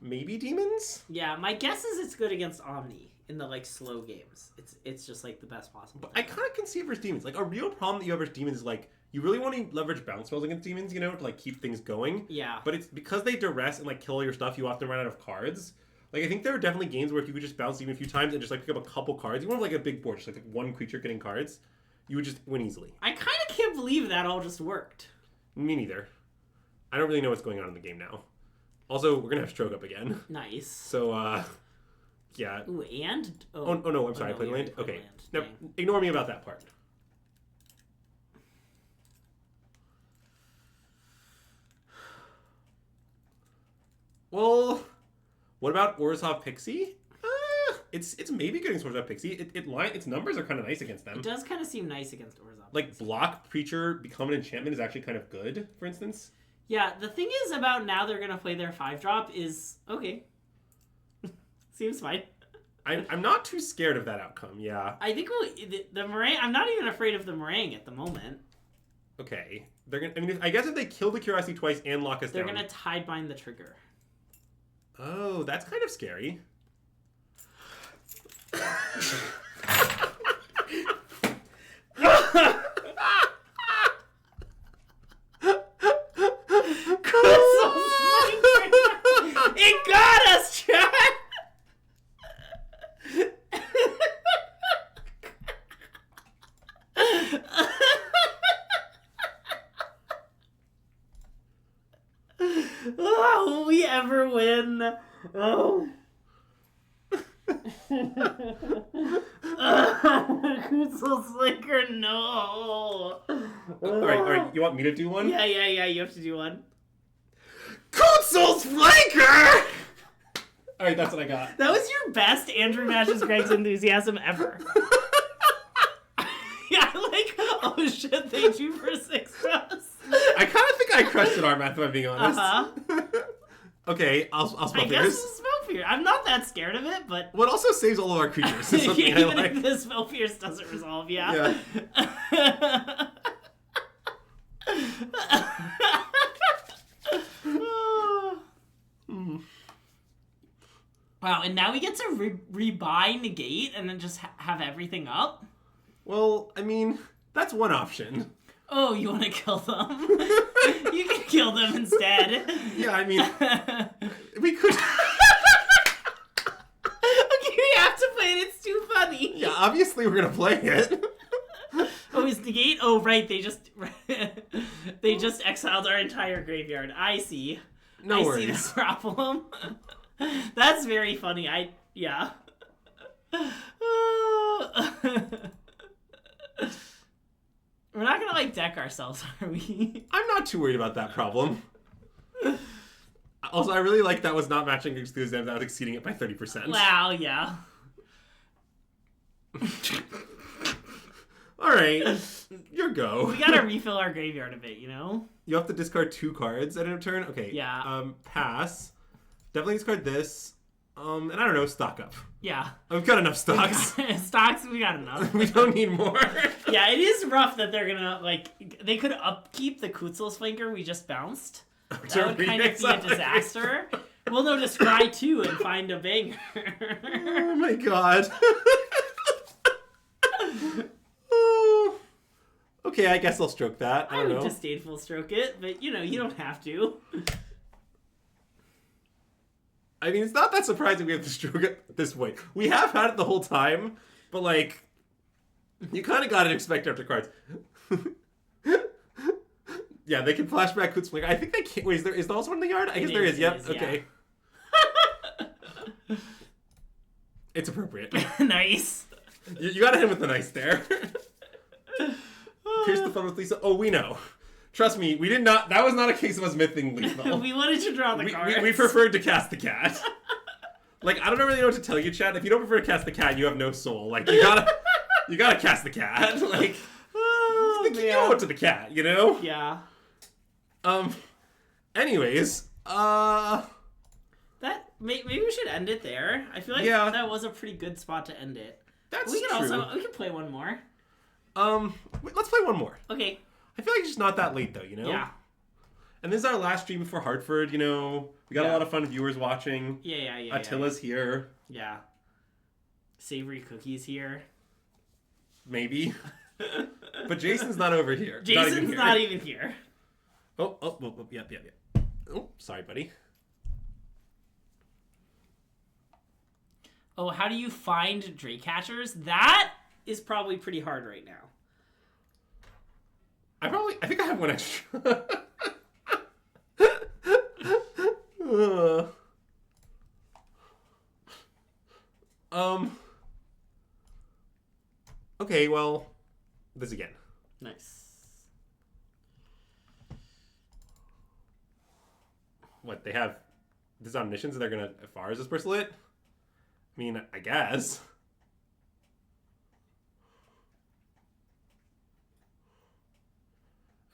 maybe Demons? Yeah, my guess is it's good against Omni in the, like, slow games. It's just, like, the best possible. But I kind of can see it versus Demons. Like, a real problem that you have versus Demons is, like, you really want to leverage bounce spells against Demons, you know, to, like, keep things going. Yeah. But it's because they duress and, like, kill all your stuff, you often run out of cards. Like, I think there are definitely games where if you could just bounce Demon a few times and just, like, pick up a couple cards, you want, like, a big board, just, like one creature getting cards, you would just win easily. I kind of can't believe that all just worked. Me neither. I don't really know what's going on in the game now. Also, we're going to have stroke up again. Nice. So, yeah. Ooh, and? Oh no, I'm sorry, I played land? Okay. Now, ignore me about that part. Well, what about Orzhov Pixie? It's maybe good against Orzhov Pixie. Its numbers are kind of nice against them. It does kind of seem nice against Orzhov. Like, block Preacher, become an enchantment is actually kind of good, for instance. Yeah, the thing is about now they're going to play their 5-drop is, okay. Seems fine. I'm not too scared of that outcome, yeah. I think the meringue, I'm not even afraid of the meringue at the moment. Okay. I guess if they kill the Curiosity twice and lock us they're down... They're going to Tidebind the trigger. Oh, that's kind of scary. It got us, Chad! Oh, will we ever win? Oh. Kutzel Slicker, no. Alright, you want me to do one? Yeah, you have to do one. Kutzel's Flanker! Alright, that's what I got. That was your best Andrew matches Greg's enthusiasm ever. Yeah, like, oh shit, they do for 6 drops. I kind of think I crushed it, Armath, if I'm being honest. Okay, I'll spell I guess it's Spell Pierce. I'm not that scared of it, but... Well, it also saves all of our creatures. Even if the Spell Pierce doesn't resolve, yeah. Wow, and now we get to rebuy negate and then just have everything up? Well, I mean, that's one option. Oh, you want to kill them? You can kill them instead. Yeah, I mean, we could. Okay, we have to play it. It's too funny. Yeah, obviously we're gonna play it. Oh, is negate? Oh, right. They just exiled our entire graveyard. I see. No worries. I see the problem. That's very funny. Yeah. We're not gonna like deck ourselves, are we? I'm not too worried about that problem. Also, I really like that was not matching exclusive. That was exceeding it by 30%. Wow, yeah. All right, your go. We gotta refill our graveyard a bit, you know? You have to discard 2 cards at a turn. Okay. Yeah. Pass. Definitely discard this. And I don't know, stock up. Yeah. I've got enough stocks. Stocks, we got enough. We don't need more. Yeah, it is rough that they're gonna, like, they could upkeep the Kutzel's Flanker we just bounced. That would kind of be a disaster. We'll know to scry 2 and find a banger. Oh my god. Oh. Okay, I guess I'll stroke that. I don't know. Disdainful stroke it, but, you know, you don't have to. I mean, it's not that surprising we have to stroke it at this point. We have had it the whole time, but, like, you kind of got to expect after cards. Yeah, they can flashback Kutz Flicker. I think they can't. Wait, is there also one in the yard? I guess there is. Yep. Okay. Yeah. It's appropriate. Nice. You got to hit him with the nice there. Here's the fun with Lisa. Oh, we know. Trust me, we did not. That was not a case of us mything lethal. We wanted to draw the cards. We preferred to cast the cat. Like, I don't really know what to tell you, Chad. If you don't prefer to cast the cat, you have no soul. Like, you gotta cast the cat. Like, you owe it to the cat, you know? Yeah. Anyways, that maybe we should end it there. I feel like that was a pretty good spot to end it. That's we can true. we can play one more. Let's play one more. Okay. I feel like it's just not that late though, you know? Yeah. And this is our last stream before Hartford, you know. We got a lot of fun viewers watching. Yeah. Attila's here. Yeah. Savory Cookies here. Maybe. But Jason's not over here. Jason's not even here. Oh, yep. Oh, sorry, buddy. Oh, how do you find Drake catchers? That is probably pretty hard right now. I think I have one extra. Okay, well, this again. Nice. What, they have this omniscience and they're gonna far as this Bristlet? I mean, I guess.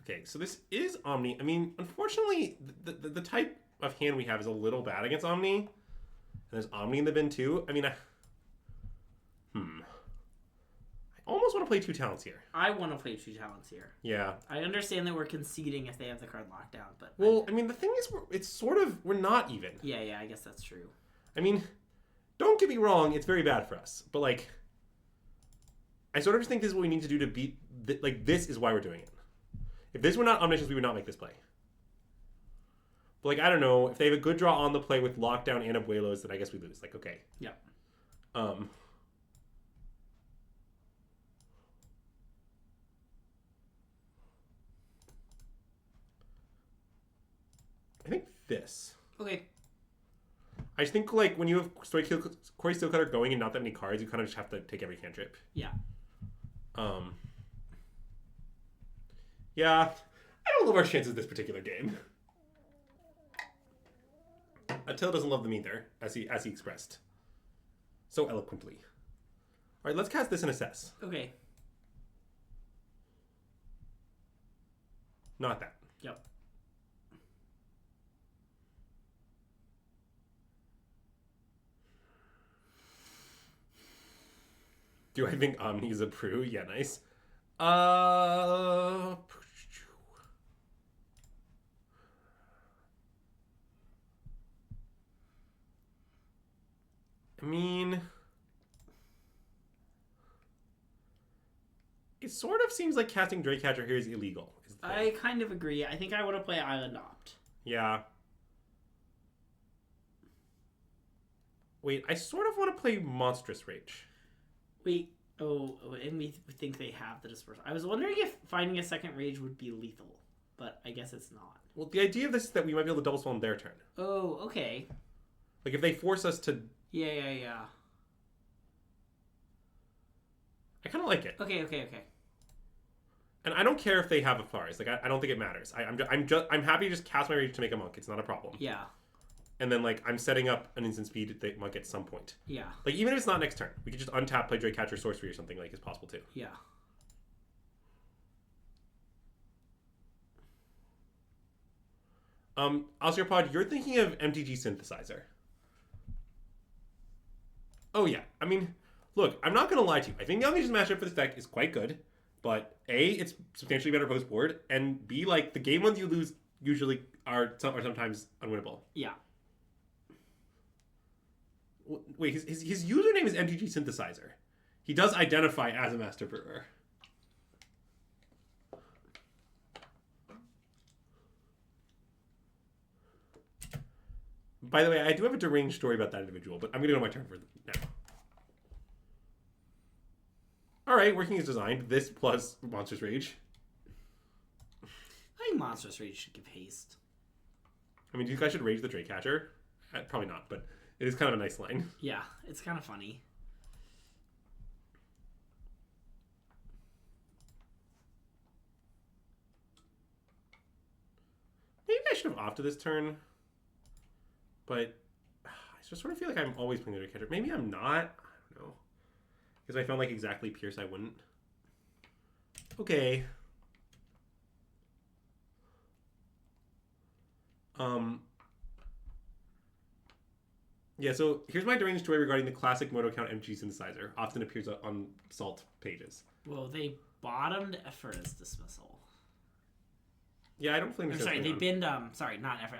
Okay, so this is Omni. I mean, unfortunately, the type of hand we have is a little bad against Omni. And there's Omni in the bin too. I mean, I almost want to play 2 talents here. I want to play 2 talents here. Yeah. I understand that we're conceding if they have the card locked down, but... Well, I mean, the thing is, we're not even. Yeah, I guess that's true. I mean, don't get me wrong, it's very bad for us. But, like, I sort of just think this is what we need to do to beat... this is why we're doing it. If this were not Omniscience, we would not make this play. But, like, I don't know. If they have a good draw on the play with Lockdown and Abuelos, then I guess we lose. Like, okay. Yeah. I think this. Okay. I just think, like, when you have Cori-Steel Cutter going and not that many cards, you kind of just have to take every cantrip. Yeah. Yeah. I don't love our chances this particular game. Attila doesn't love them either, as he expressed so eloquently. All right, let's cast this and assess. Okay. Not that. Yep. Do I think Omni is a Prue? Yeah, nice. I mean, it's sort of seems like casting Dragecatcher here is illegal. I kind of agree. I think I want to play Island Opt. Yeah. Wait, I sort of want to play Monstrous Rage. Wait, and we think they have the dispersal. I was wondering if finding a second Rage would be lethal, but I guess it's not. Well, the idea of this is that we might be able to double spell on their turn. Oh, okay. Like, if they force us to... Yeah. I kind of like it. Okay. And I don't care if they have a Flores. Like, I don't think it matters. I'm happy to just cast my Rage to make a monk. It's not a problem. Yeah. And then, like, I'm setting up an instant speed that monk at some point. Yeah. Like, even if it's not next turn, we could just untap, play Dragecatcher, Sorcery, or something, like, is possible, too. Yeah. Oscarpod, you're thinking of MTG Synthesizer. Oh, yeah. I mean, look, I'm not going to lie to you. I think the Omni's matchup for this deck is quite good. But, A, it's substantially better post-board. And, B, like, the game ones you lose usually are sometimes unwinnable. Yeah. Wait, his username is MTG Synthesizer. He does identify as a master brewer. By the way, I do have a deranged story about that individual, but I'm going to go to my turn for now. Alright, working as designed. This plus Monstrous Rage. I think Monstrous Rage should give haste. I mean, do you guys should Rage the Dragecatcher? Probably not, but it is kind of a nice line. Yeah, it's kind of funny. Maybe I should have opted this turn. But I just sort of feel like I'm always playing the Dragecatcher. Maybe I'm not. I don't know. Because I found like exactly Pierce I wouldn't. Okay. Yeah, so here's my deranged story regarding the classic Moto Count MG synthesizer. Often appears on Salt pages. Well, they bottomed Effortless Dismissal. Yeah, I don't fully understand. Sorry, they binned, sorry, not Effort,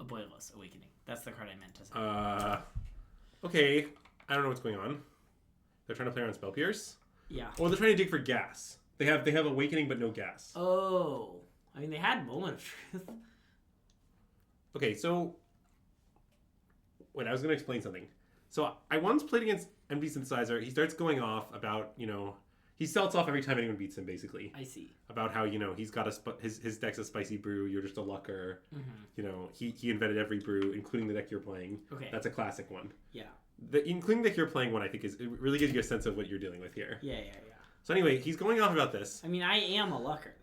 Aboilus Awakening. That's the card I meant to say. Okay. I don't know what's going on. They're trying to play around Spell Pierce? Yeah. Oh, they're trying to dig for gas. They have Awakening but no gas. Oh. I mean, they had Moment of Truth. Okay, so... Wait, I was going to explain something. So I once played against MD Synthesizer. He starts going off about, he sells off every time anyone beats him, basically. I see. About how, he's got his deck's a spicy brew, you're just a lucker. Mm-hmm. He invented every brew, including the deck you're playing. Okay. That's a classic one. Yeah. Including the deck you're playing one, I think, it really gives you a sense of what you're dealing with here. Yeah. So anyway, he's going off about this. I mean, I am a lucker,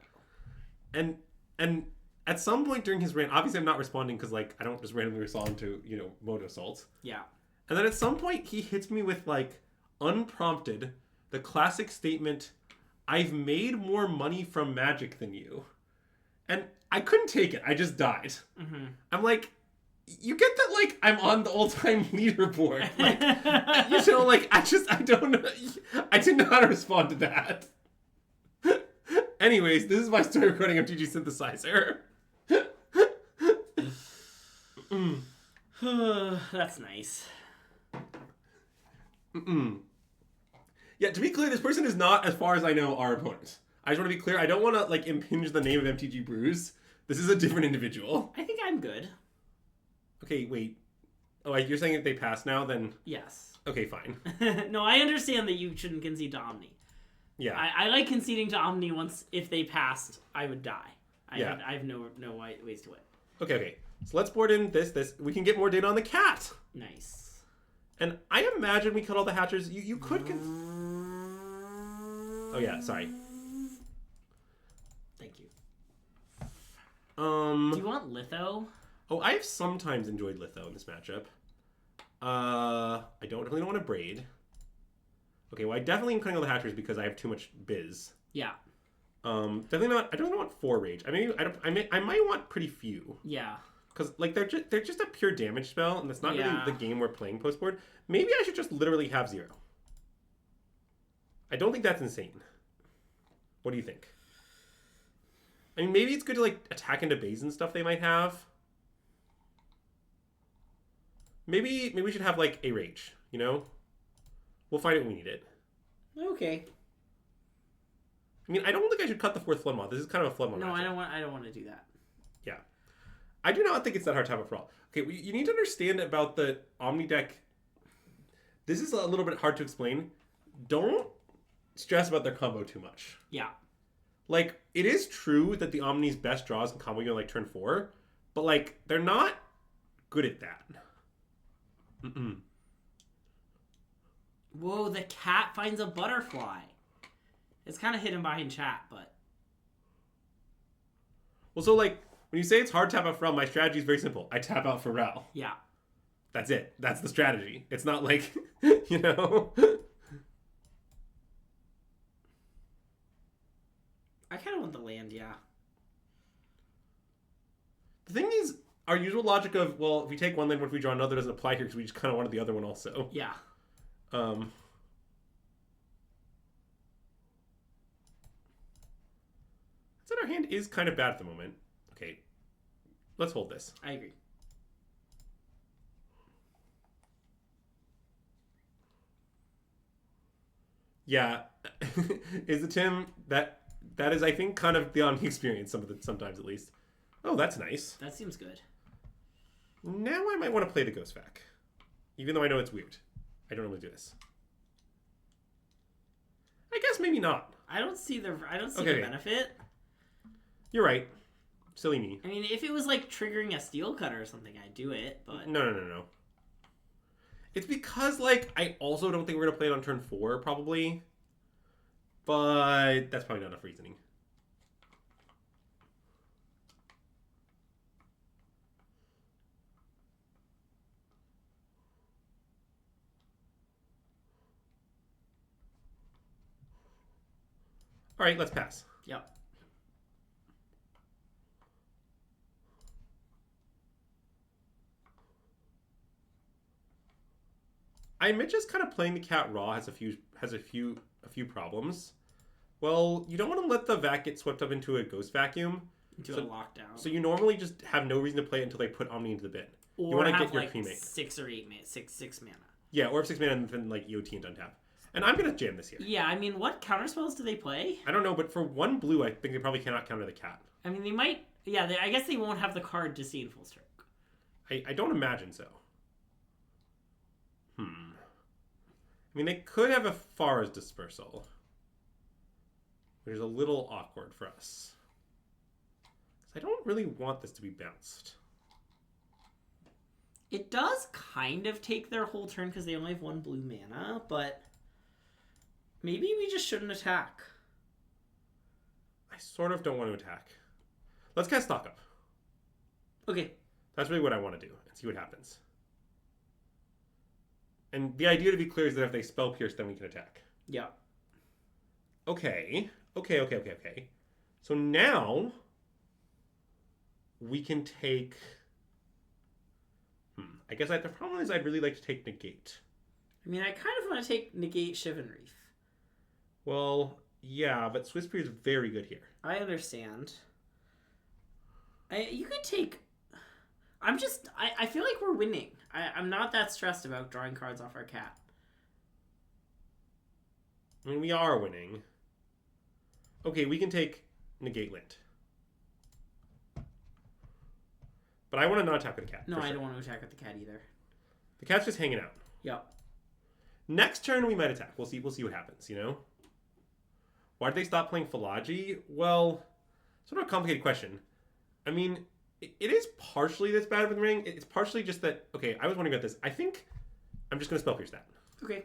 though. And at some point during his rant, obviously I'm not responding because, like, I don't just randomly respond to, Moto Assault. Yeah. And then at some point, he hits me with, like, unprompted, the classic statement, "I've made more money from Magic than you." And I couldn't take it. I just died. Mm-hmm. I'm like, you get that, like, I'm on the all-time leaderboard. Like, like, I don't know. I didn't know how to respond to that. Anyways, this is my story recording of GG Synthesizer. That's nice. Yeah, to be clear, this person is not, as far as I know, our opponent. I just want to be clear. I don't want to, like, impinge the name of MTG Brews. This is a different individual. I think I'm good. Okay, wait. Oh, you're saying if they pass now, then... Yes. Okay, fine. No, I understand that you shouldn't concede to Omni. Yeah. I like conceding to Omni once, if they passed, I would die. I have no ways to win. Okay. So let's board in this. We can get more data on the cat. Nice. And I imagine we cut all the hatchers. You could... Oh, yeah, sorry. Thank you. Do you want Litho? Oh, I've sometimes enjoyed Litho in this matchup. I definitely don't want to braid. Okay, well, I definitely am cutting all the hatchers because I have too much biz. Yeah. Definitely not. I don't really want 4 rage. I might want pretty few. Yeah. Because, like, they're just a pure damage spell, and that's not really the game we're playing post-board. Maybe I should just literally have 0. I don't think that's insane. What do you think? I mean, maybe it's good to, like, attack into base and stuff they might have. Maybe we should have, like, a rage, We'll find it when we need it. Okay. I mean, I don't think I should cut the 4th Flood Moth. This is kind of a Flood Moth. No, matchup. I don't want to do that. Yeah. I do not think it's that hard to have for all. Okay, you need to understand about the Omni deck. This is a little bit hard to explain. Don't stress about their combo too much. Yeah. Like, it is true that the Omni's best draws can combo you on, like, turn 4, but, like, they're not good at that. Mm-mm. Whoa, the cat finds a butterfly. It's kind of hidden behind chat, but... Well, so, like, when you say it's hard to tap out Pharrell, my strategy is very simple. I tap out Pharrell. Yeah. That's it. That's the strategy. It's not like, you know... I kind of want the land, yeah. The thing is, our usual logic of, well, if we take one land, what if we draw another, doesn't apply here because we just kind of wanted the other one also. Yeah. That our hand is kind of bad at the moment. Okay, let's hold this. I agree. Yeah, is the Tim that is, I think, kind of the Omni experience sometimes at least. Oh, that's nice. That seems good. Now I might want to play the Ghost Vac, even though I know it's weird. I don't normally do this. I guess maybe not. I don't see the Okay. the benefit. You're right. Silly me. I mean, if it was like triggering a steel cutter or something, I'd do it, but... No. It's because, like, I also don't think we're going to play it on turn 4, probably. But that's probably not enough reasoning. All right, let's pass. Yep. I admit just kind of playing the cat raw has a few problems. Well, you don't want to let the vac get swept up into a ghost vacuum. Into a lockdown. So you normally just have no reason to play it until they put Omni into the bin. Or you want to have get your like cremate. 6 or 8 mana, six mana. Yeah, or 6 mana and then like EOT and untap. And I'm gonna jam this here. Yeah, I mean, what counterspells do they play? I don't know, but for 1 blue, I think they probably cannot counter the cat. I mean, they might. Yeah, I guess they won't have the card to see in full stroke. I don't imagine so. I mean, they could have a Far's Dispersal, which is a little awkward for us. I don't really want this to be bounced. It does kind of take their whole turn because they only have 1 blue mana, but maybe we just shouldn't attack. I sort of don't want to attack. Let's cast Stock Up. Okay. That's really what I want to do and see what happens. And the idea, to be clear, is that if they Spell Pierce, then we can attack. Yeah. Okay. So now we can take... I guess the problem is I'd really like to take Negate. I mean, I kind of want to take Negate Shivan Reef. Well, yeah, but Swiss Spear is very good here. I understand. You could take... I feel like we're winning. I'm not that stressed about drawing cards off our cat. I mean, we are winning. Okay, we can take Negate Lint. But I want to not attack with the cat. No, I don't want to attack with the cat either. The cat's just hanging out. Yep. Next turn we might attack. We'll see what happens, you know? Why did they stop playing Philology? Well, sort of a complicated question. I mean, it is partially this bad with the ring. It's partially just that, okay, I was wondering about this. I think I'm just going to Spell Pierce that. Okay.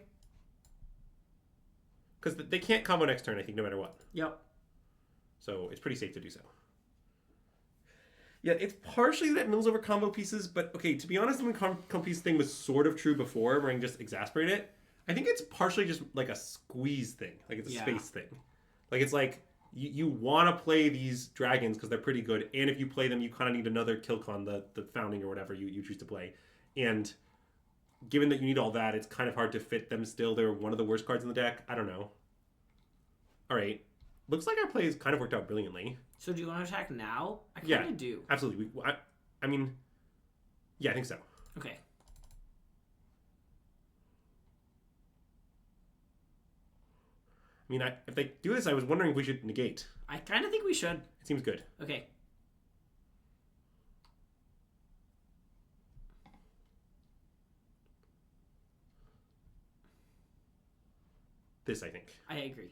Because they can't combo next turn, I think, no matter what. Yep. So it's pretty safe to do so. Yeah, it's partially that mills over combo pieces, but okay, to be honest, the combo piece thing was sort of true before, where I can just exasperate it. I think it's partially just like a squeeze thing. Like it's a space thing. Like it's like, you want to play these dragons because they're pretty good, and if you play them, you kind of need another Killcon, the founding or whatever you choose to play. And given that you need all that, it's kind of hard to fit them still. They're one of the worst cards in the deck. I don't know. All right. Looks like our play has kind of worked out brilliantly. So do you want to attack now? I kind of do. Absolutely. I mean, yeah, I think so. Okay. I mean, if they do this, I was wondering if we should negate. I kind of think we should. It seems good. Okay. This, I think. I agree.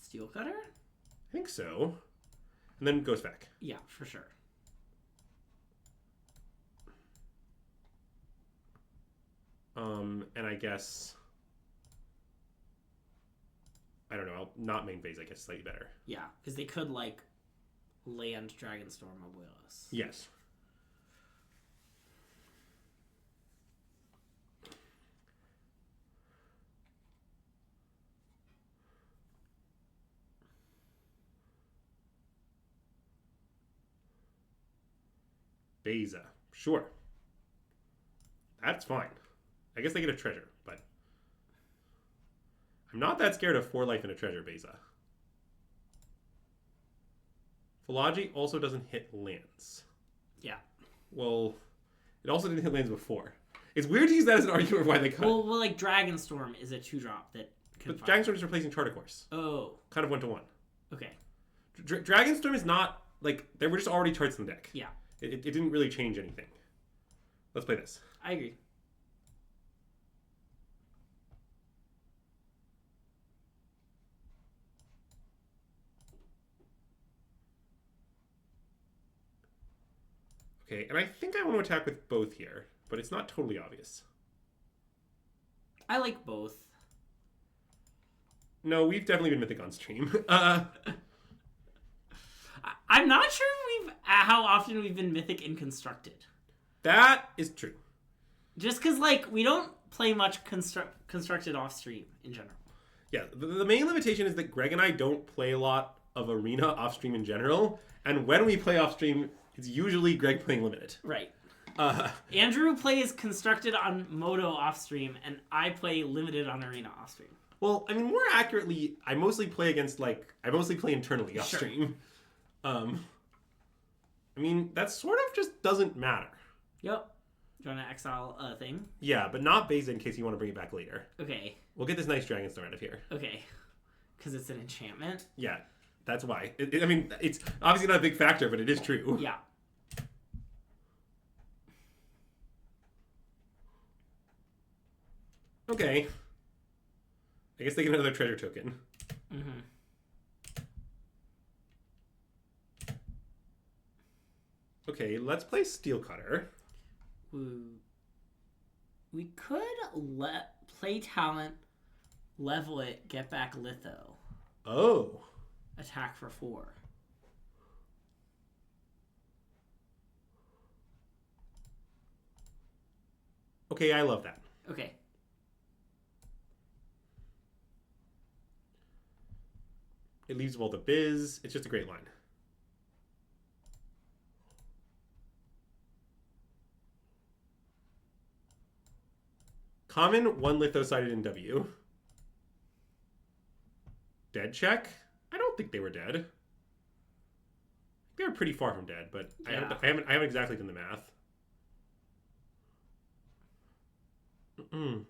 Steel Cutter? I think so. And then goes back. Yeah, for sure. And I guess... I don't know. I'll not main phase, I guess, slightly better. Yeah, because they could, like, land Dragonstorm Abuelos. Yes. Beza. Sure. That's fine. I guess they get a treasure, but... I'm not that scared of 4 life and a treasure, Beza. Philology also doesn't hit lands. Yeah. Well, it also didn't hit lands before. It's weird to use that as an argument for why they cut. Well, like, Dragonstorm is a 2-drop that can But Dragonstorm is replacing Charter Course. Oh. Kind of 1-to-1. Okay. Dragonstorm is not, like, there were just already charts in the deck. Yeah. It didn't really change anything. Let's play this. I agree. Okay, and I think I want to attack with both here, but it's not totally obvious. I like both. No, we've definitely been Mythic on stream. I'm not sure how often we've been Mythic and Constructed. That is true. Just because, like, we don't play much Constructed off stream in general. Yeah, the main limitation is that Greg and I don't play a lot of Arena off stream in general, and when we play off stream, it's usually Greg playing Limited. Right. Andrew plays Constructed on Moto off stream, and I play Limited on Arena off stream. Well, I mean, more accurately, I mostly play internally off stream. I mean, that sort of just doesn't matter. Yep. Do you want to exile a thing? Yeah, but not Beza in case you want to bring it back later. Okay. We'll get this nice Dragonstorm out of here. Okay. Because it's an enchantment? Yeah, that's why. I mean, it's obviously not a big factor, but it is true. Yeah. Okay. I guess they get another treasure token. Mm-hmm. Okay, let's play Steel Cutter. We could play talent, level it, get back Litho. Oh. Attack for 4. Okay, I love that. Okay. It leaves all the biz. It's just a great line. Common, 1 litho-sided in W. Dead check? I don't think they were dead. They were pretty far from dead, but yeah. I haven't exactly done the math. And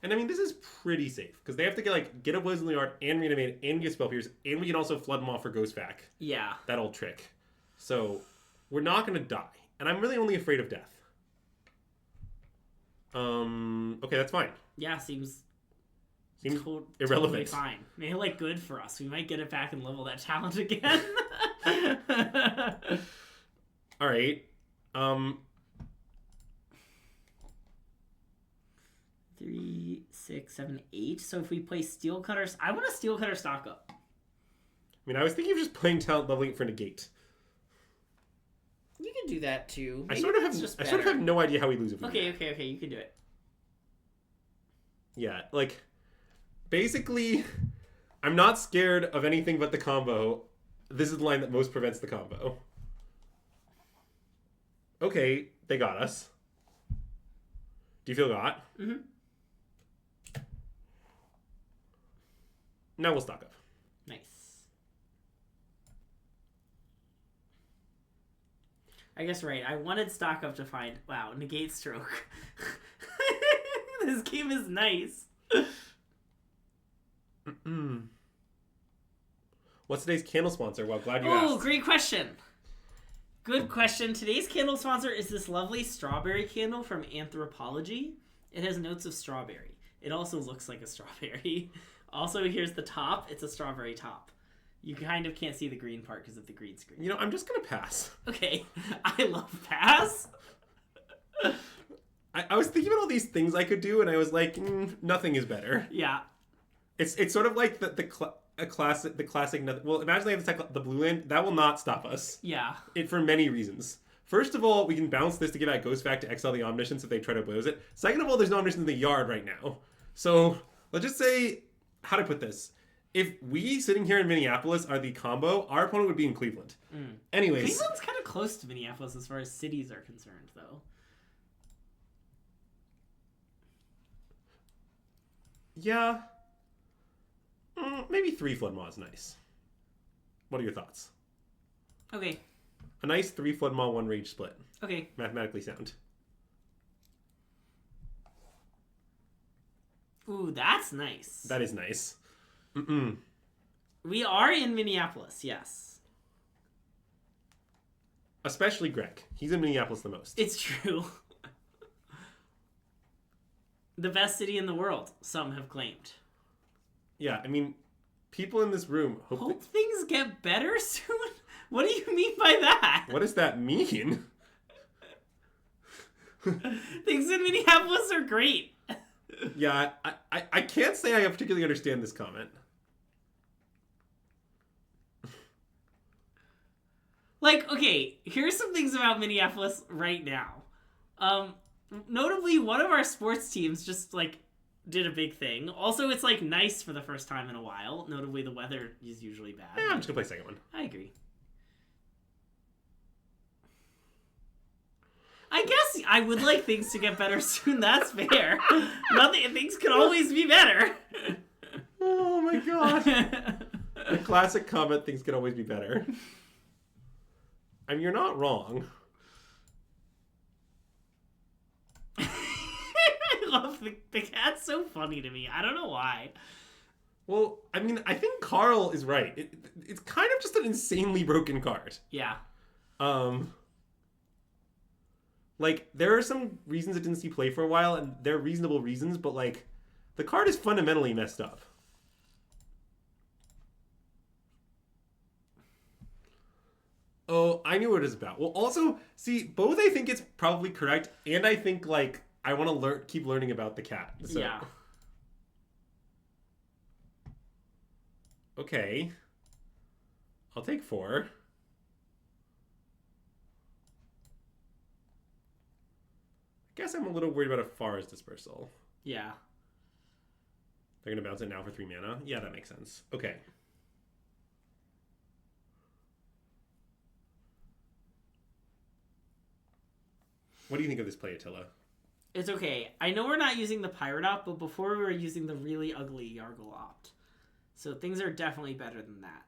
I mean, this is pretty safe because they have to get a Blizzard in the yard and reanimate and get spell pierce, and we can also flood them off for Ghost Vac. Yeah. That old trick. So we're not going to die. And I'm really only afraid of death. Okay, that's fine. Yeah, seems irrelevant. Totally fine. Maybe like good for us. We might get it back and level that talent again. All right. 3, 6, 7, 8. So if we play Steel Cutters, I want a Steel Cutter stock up. I mean, I was thinking of just playing talent leveling it for negate. You can do that too. Maybe I sort of have no idea how we lose if we Okay, you can do it. Yeah, like basically I'm not scared of anything but the combo. This is the line that most prevents the combo. Okay, they got us. Do you feel got? Mm-hmm. Now we'll stock up. Nice. I guess right. I wanted stock up to find. Wow, negate stroke. This game is nice. What's today's candle sponsor? Well, glad you asked. Oh, asked. great question. Good question. Today's candle sponsor is this lovely strawberry candle from Anthropology. It has notes of strawberry. It also looks like a strawberry. Also, here's the top. It's a strawberry top. You kind of can't see the green part because of the green screen. You know, I'm just going to pass. Okay. I love pass. I was thinking about all these things I could do, and I was like, nothing is better. Yeah. It's sort of like the classic. Well, imagine they have the blue land. That will not stop us. Yeah. For many reasons. First of all, we can bounce this to give out Ghost back to exile the Omniscience if they try to oppose it. Second of all, there's no Omniscience in the yard right now. So let's just say, how to put this? If we sitting here in Minneapolis are the combo, our opponent would be in Cleveland. Anyways. Cleveland's kind of close to Minneapolis as far as cities are concerned, though. Yeah. Maybe 3 Flood Maw is nice. What are your thoughts? Okay. A nice 3 Flood Maw, 1 Rage split. Okay. Mathematically sound. Ooh, that's nice. That is nice. We are in Minneapolis, yes. Especially Greg. He's in Minneapolis the most. It's true. The best city in the world, some have claimed. Yeah, I mean, people in this room hope things get better soon? What do you mean by that? What does that mean? Things in Minneapolis are great. Yeah, I can't say I particularly understand this comment. Like, okay, here's some things about Minneapolis right now. Notably, one of our sports teams just, like, did a big thing. Also, it's, like, nice for the first time in a while. Notably, the weather is usually bad. Yeah, I'm just gonna play second one. I agree. I guess I would like things to get better soon. That's fair. Things can always be better. Oh my god. The classic comment, things can always be better. I mean, you're not wrong. I love the cat's so funny to me. I don't know why. Well, I mean, I think Carl is right. It's kind of just an insanely broken card. Yeah. Like, there are some reasons it didn't see play for a while, and they're reasonable reasons, but, like, the card is fundamentally messed up. Oh, I knew what it was about. Well, also, see, both I think it's probably correct, and I think, like, I want to keep learning about the cat. So. Yeah. Okay. I'll take 4. I guess I'm a little worried about a Far's Dispersal. Yeah. They're going to bounce it now for 3 mana? Yeah, that makes sense. Okay. What do you think of this play, Attila? It's okay. I know we're not using the Pirate Opt, but before we were using the really ugly Yargle Opt. So things are definitely better than that.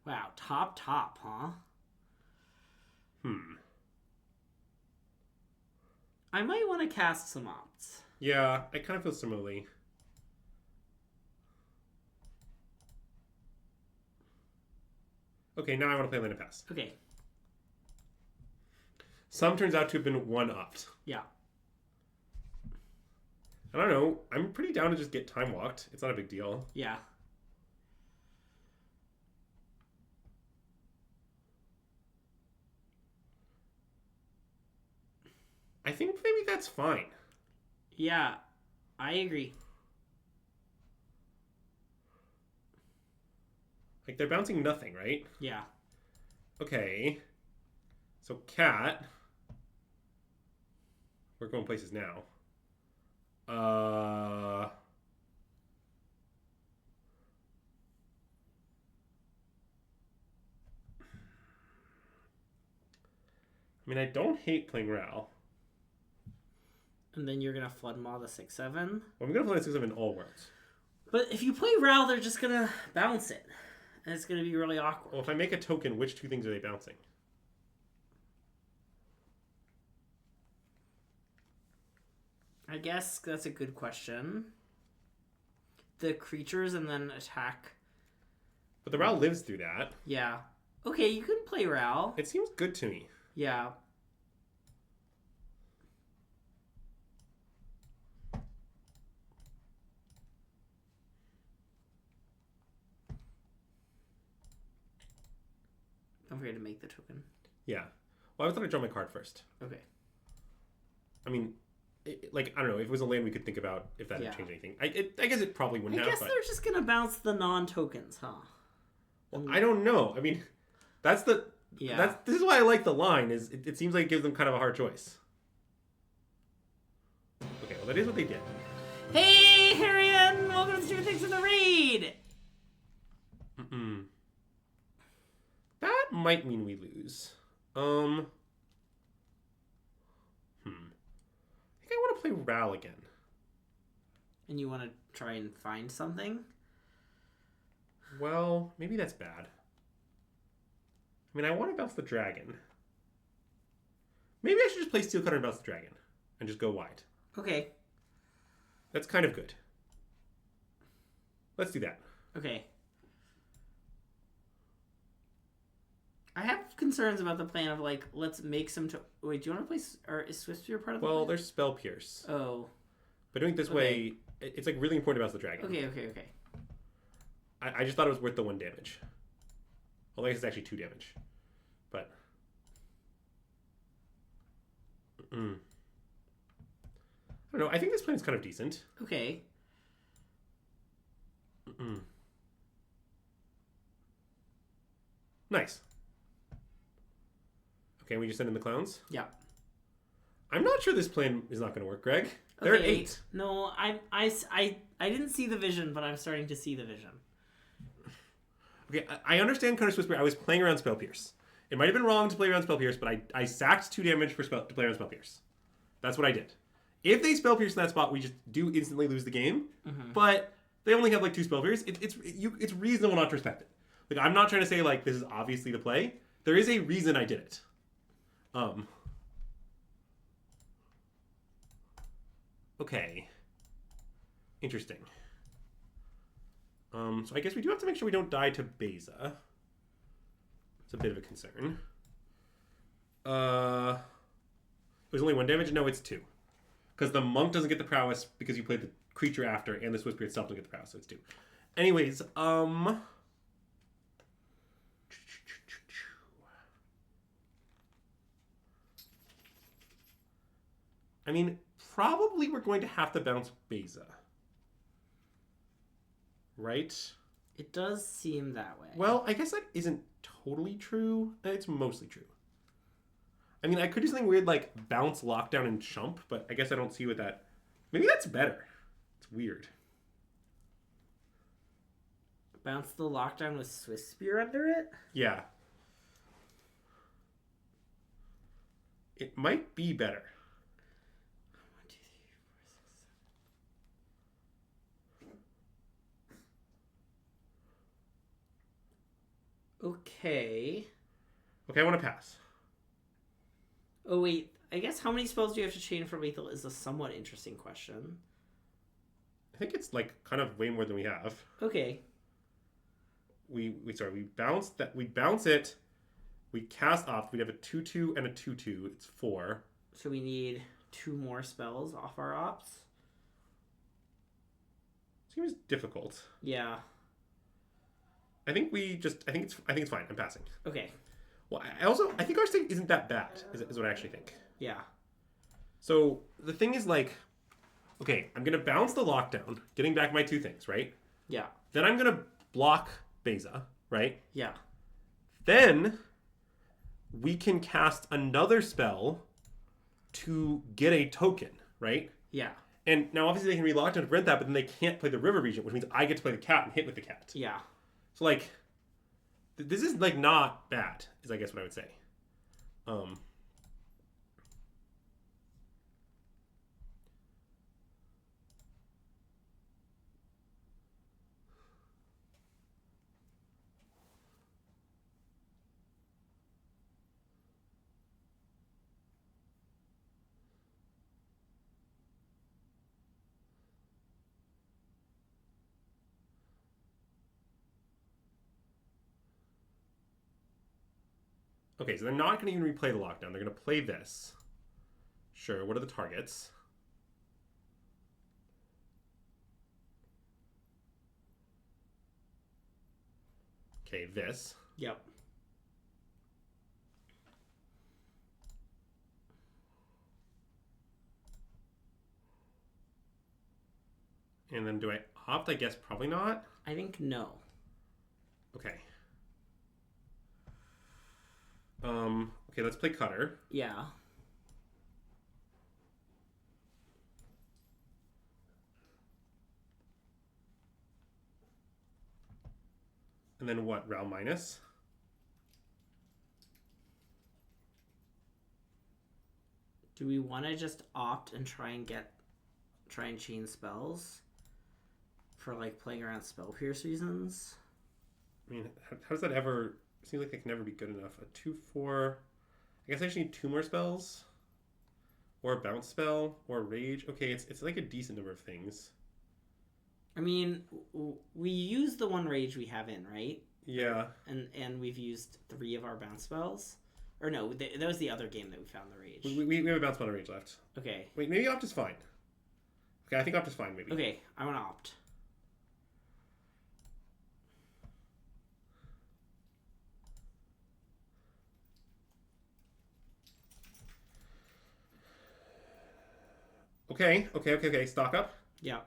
Wow, top, huh? I might want to cast some opts. Yeah, I kind of feel similarly. Okay, now I want to play Land of Pass. Okay. Some turns out to have been 1 opt. Yeah. I don't know. I'm pretty down to just get time walked. It's not a big deal. Yeah. I think maybe that's fine. Yeah, I agree. Like, they're bouncing nothing, right? Yeah. Okay. So, cat. We're going places now. I mean, I don't hate playing Ral. And then you're going to Flood Maw the 6-7. Well, I'm going to play the 6-7 in all worlds. But if you play Ral, they're just going to bounce it. And it's going to be really awkward. Well, if I make a token, which 2 things are they bouncing? I guess that's a good question. The creatures and then attack. But the Ral lives through that. Yeah. Okay, you can play Ral. It seems good to me. Yeah. Don't forget to make the token. Yeah. Well, I was going to draw my card first. Okay. I mean, like, I don't know. If it was a land we could think about if that would change anything. I guess it probably wouldn't have. I guess they're just going to bounce the non-tokens, huh? Well, I don't know. I mean, that's the... Yeah. This is why I like the line, is it seems like it gives them kind of a hard choice. Okay, well, that is what they did. Hey, Harriet! Welcome to Two Things in the Read! That might mean we lose. I think I want to play Ral again. And you want to try and find something? Well, maybe that's bad. I mean, I want to bounce the dragon. Maybe I should just play Steel Cutter and bounce the dragon. And just go wide. Okay. That's kind of good. Let's do that. Okay. I have concerns about the plan of, like, let's make some... Wait, do you want to play... Or is Swift Spear part of the plan? There's Spell Pierce. Oh. But doing it this way, it's, like, really important to bounce the dragon. Okay. I just thought it was worth the 1 damage. Well, I guess it's actually 2 damage. But... I don't know. I think this plan is kind of decent. Okay. Nice. Okay, we just send in the clowns? Yeah. I'm not sure this plan is not going to work, Greg. They're at 8. No, I didn't see the vision, but I'm starting to see the vision. Okay, I understand Cutter Swift Spear. I was playing around Spell Pierce. It might have been wrong to play around Spell Pierce, but I sacked 2 damage to play around Spell Pierce. That's what I did. If they Spell Pierce in that spot, we just do instantly lose the game. But they only have like 2 Spell Pierce. It's reasonable not to respect it. Like, I'm not trying to say like this is obviously the play. There is a reason I did it. Okay. Interesting. So I guess we do have to make sure we don't die to Beza. It's a bit of a concern. It was only 1 damage? No, it's 2. Because the monk doesn't get the prowess because you played the creature after, and the Swift Spear itself doesn't get the prowess, so it's 2. Anyways, I mean, probably we're going to have to bounce Beza. Right? It does seem that way. Well, I guess that isn't totally true. It's mostly true. I mean, I could do something weird like bounce, lockdown, and chump, but I guess I don't see what that... Maybe that's better. It's weird. Bounce the lockdown with Swift Spear under it? Yeah. It might be better. 1, 2, 3, 4, 6, 7. Okay. Okay, I want to pass. Oh, wait. I guess how many spells do you have to chain for lethal is a somewhat interesting question. I think it's like kind of way more than we have. Okay. We bounce that. We bounce it. We cast off. We have a 2/2 and a 2/2. It's 4. So we need 2 more spells off our ops. Seems difficult. Yeah. I think it's fine. I'm passing. Okay. Well, I think our state isn't that bad. Is what I actually think. Yeah. So the thing is like, okay, I'm gonna bounce the lockdown, getting back my 2 things, right? Yeah. Then I'm gonna block Beza, right? Yeah. Then we can cast another spell to get a token, right? Yeah. And now obviously they can relock down to prevent that, but then they can't play the river region, which means I get to play the cat and hit with the cat. Yeah. So like, this is like not bad, is I guess what I would say. Okay, so they're not going to even replay the lockdown. They're going to play this. Sure, what are the targets? Okay, this. Yep. And then do I opt? I guess probably not. I think no. Okay. Okay, let's play Cutter. Yeah. And then what? Round minus? Do we want to just opt and try and chain spells for like playing around spell pierce reasons? I mean, how does that ever? It seems like it can never be good enough. A 2/4. I guess I just need 2 more spells, or a bounce spell, or a rage. Okay, it's like a decent number of things. I mean, we use the 1 rage we have in, right? Yeah. And we've used 3 of our bounce spells. Or no, that was the other game that we found the rage. We have a bounce spell and a rage left. Okay. Wait, maybe opt is fine. Okay, I think opt is fine, maybe. Okay, I want to opt. Okay. Stock up. Yeah.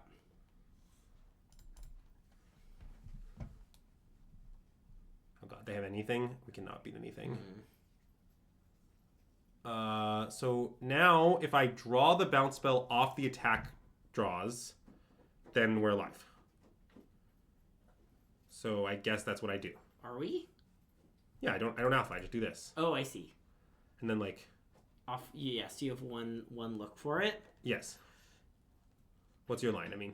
Oh god, they have anything? We cannot beat anything. So now if I draw the bounce spell off the attack draws, then we're alive. So I guess that's what I do. Are we? Yeah, I don't alpha, I just do this. Oh, I see. And then like Off. Yes, you have one look for it. yes. What's your line? I mean,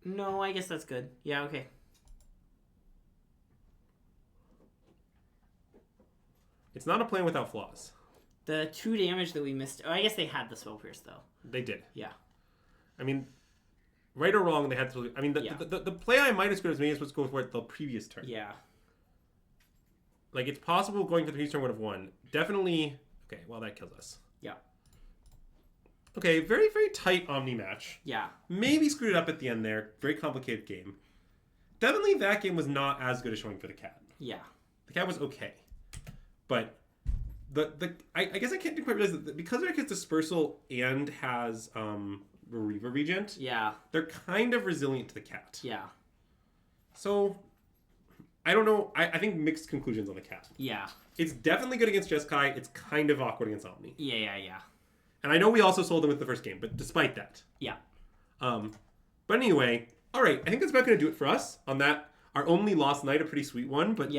No, I guess that's good. Yeah, okay. it's not a plan without flaws. The 2 damage that we missed. Oh, I guess they had the spell pierce though. They did. Yeah. I mean, right or wrong, they had to. I mean, the play I might have screwed as many as was go for it the previous turn. Yeah. Like, it's possible going for the previous turn would have won. Definitely. Okay, well, that kills us. Yeah. Okay, very, very tight Omni match. Yeah. Maybe screwed it up at the end there. Very complicated game. Definitely that game was not as good as showing for the cat. Yeah. The cat was okay. But I guess I can't quite realize that because it gets dispersal and has Reaver Regent, Yeah. they're kind of resilient to the cat. Yeah. So, I don't know. I think mixed conclusions on the cat. Yeah. It's definitely good against Jeskai. It's kind of awkward against Omni. Yeah. And I know we also sold them with the first game, but despite that. Yeah. But anyway, all right. I think that's about going to do it for us on that. Our only lost night, a pretty sweet one, but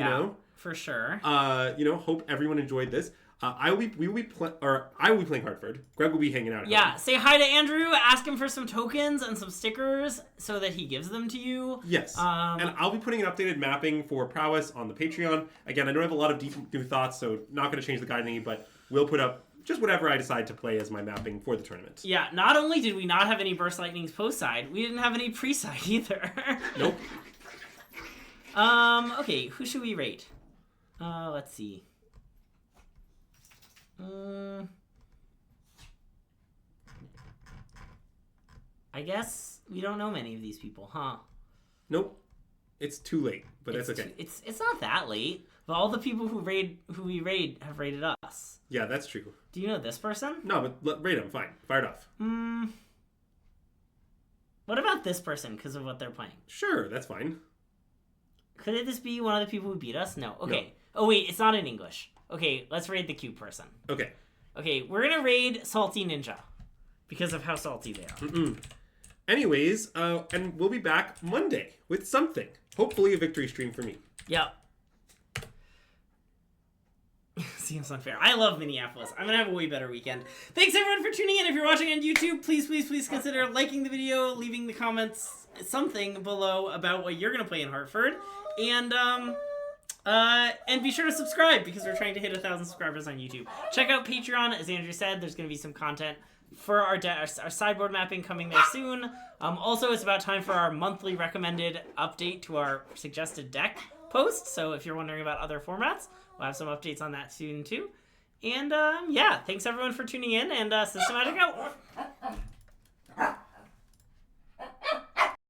for sure. Hope everyone enjoyed this. I will be playing Hartford. Greg will be hanging out. Yeah, say hi to Andrew. Ask him for some tokens and some stickers so that he gives them to you. Yes. And I'll be putting an updated mapping for Prowess on the Patreon. Again, I don't have a lot of deep new thoughts, so not going to change the guide any, but we'll put up just whatever I decide to play as my mapping for the tournament. Yeah, not only did we not have any Burst Lightnings post-side, we didn't have any pre-side either. Nope. Okay, who should we rate? Let's see. I guess we don't know many of these people, huh? Nope. It's too late, but that's okay. It's not that late. But all the people who we raid have raided us. Yeah, that's true. Do you know this person? No, but rate them. Fine. Fire it off. What about this person because of what they're playing? Sure, that's fine. Could this be one of the people who beat us? No. Okay. No. Oh, wait. It's not in English. Okay, let's raid the cute person. Okay. Okay, we're going to raid Salty Ninja because of how salty they are. Anyways, and we'll be back Monday with something. Hopefully a victory stream for me. Yep. Seems unfair. I love Minneapolis. I'm going to have a way better weekend. Thanks, everyone, for tuning in. If you're watching on YouTube, please consider liking the video, leaving the comments, something below about what you're going to play in Hartford. And be sure to subscribe because we're trying to hit 1,000 subscribers on YouTube. Check out Patreon. As Andrew said, there's going to be some content for our sideboard mapping coming there soon. Also, it's about time for our monthly recommended update to our suggested deck post. So if you're wondering about other formats, we'll have some updates on that soon too. And thanks everyone for tuning in, and SystemMagic out.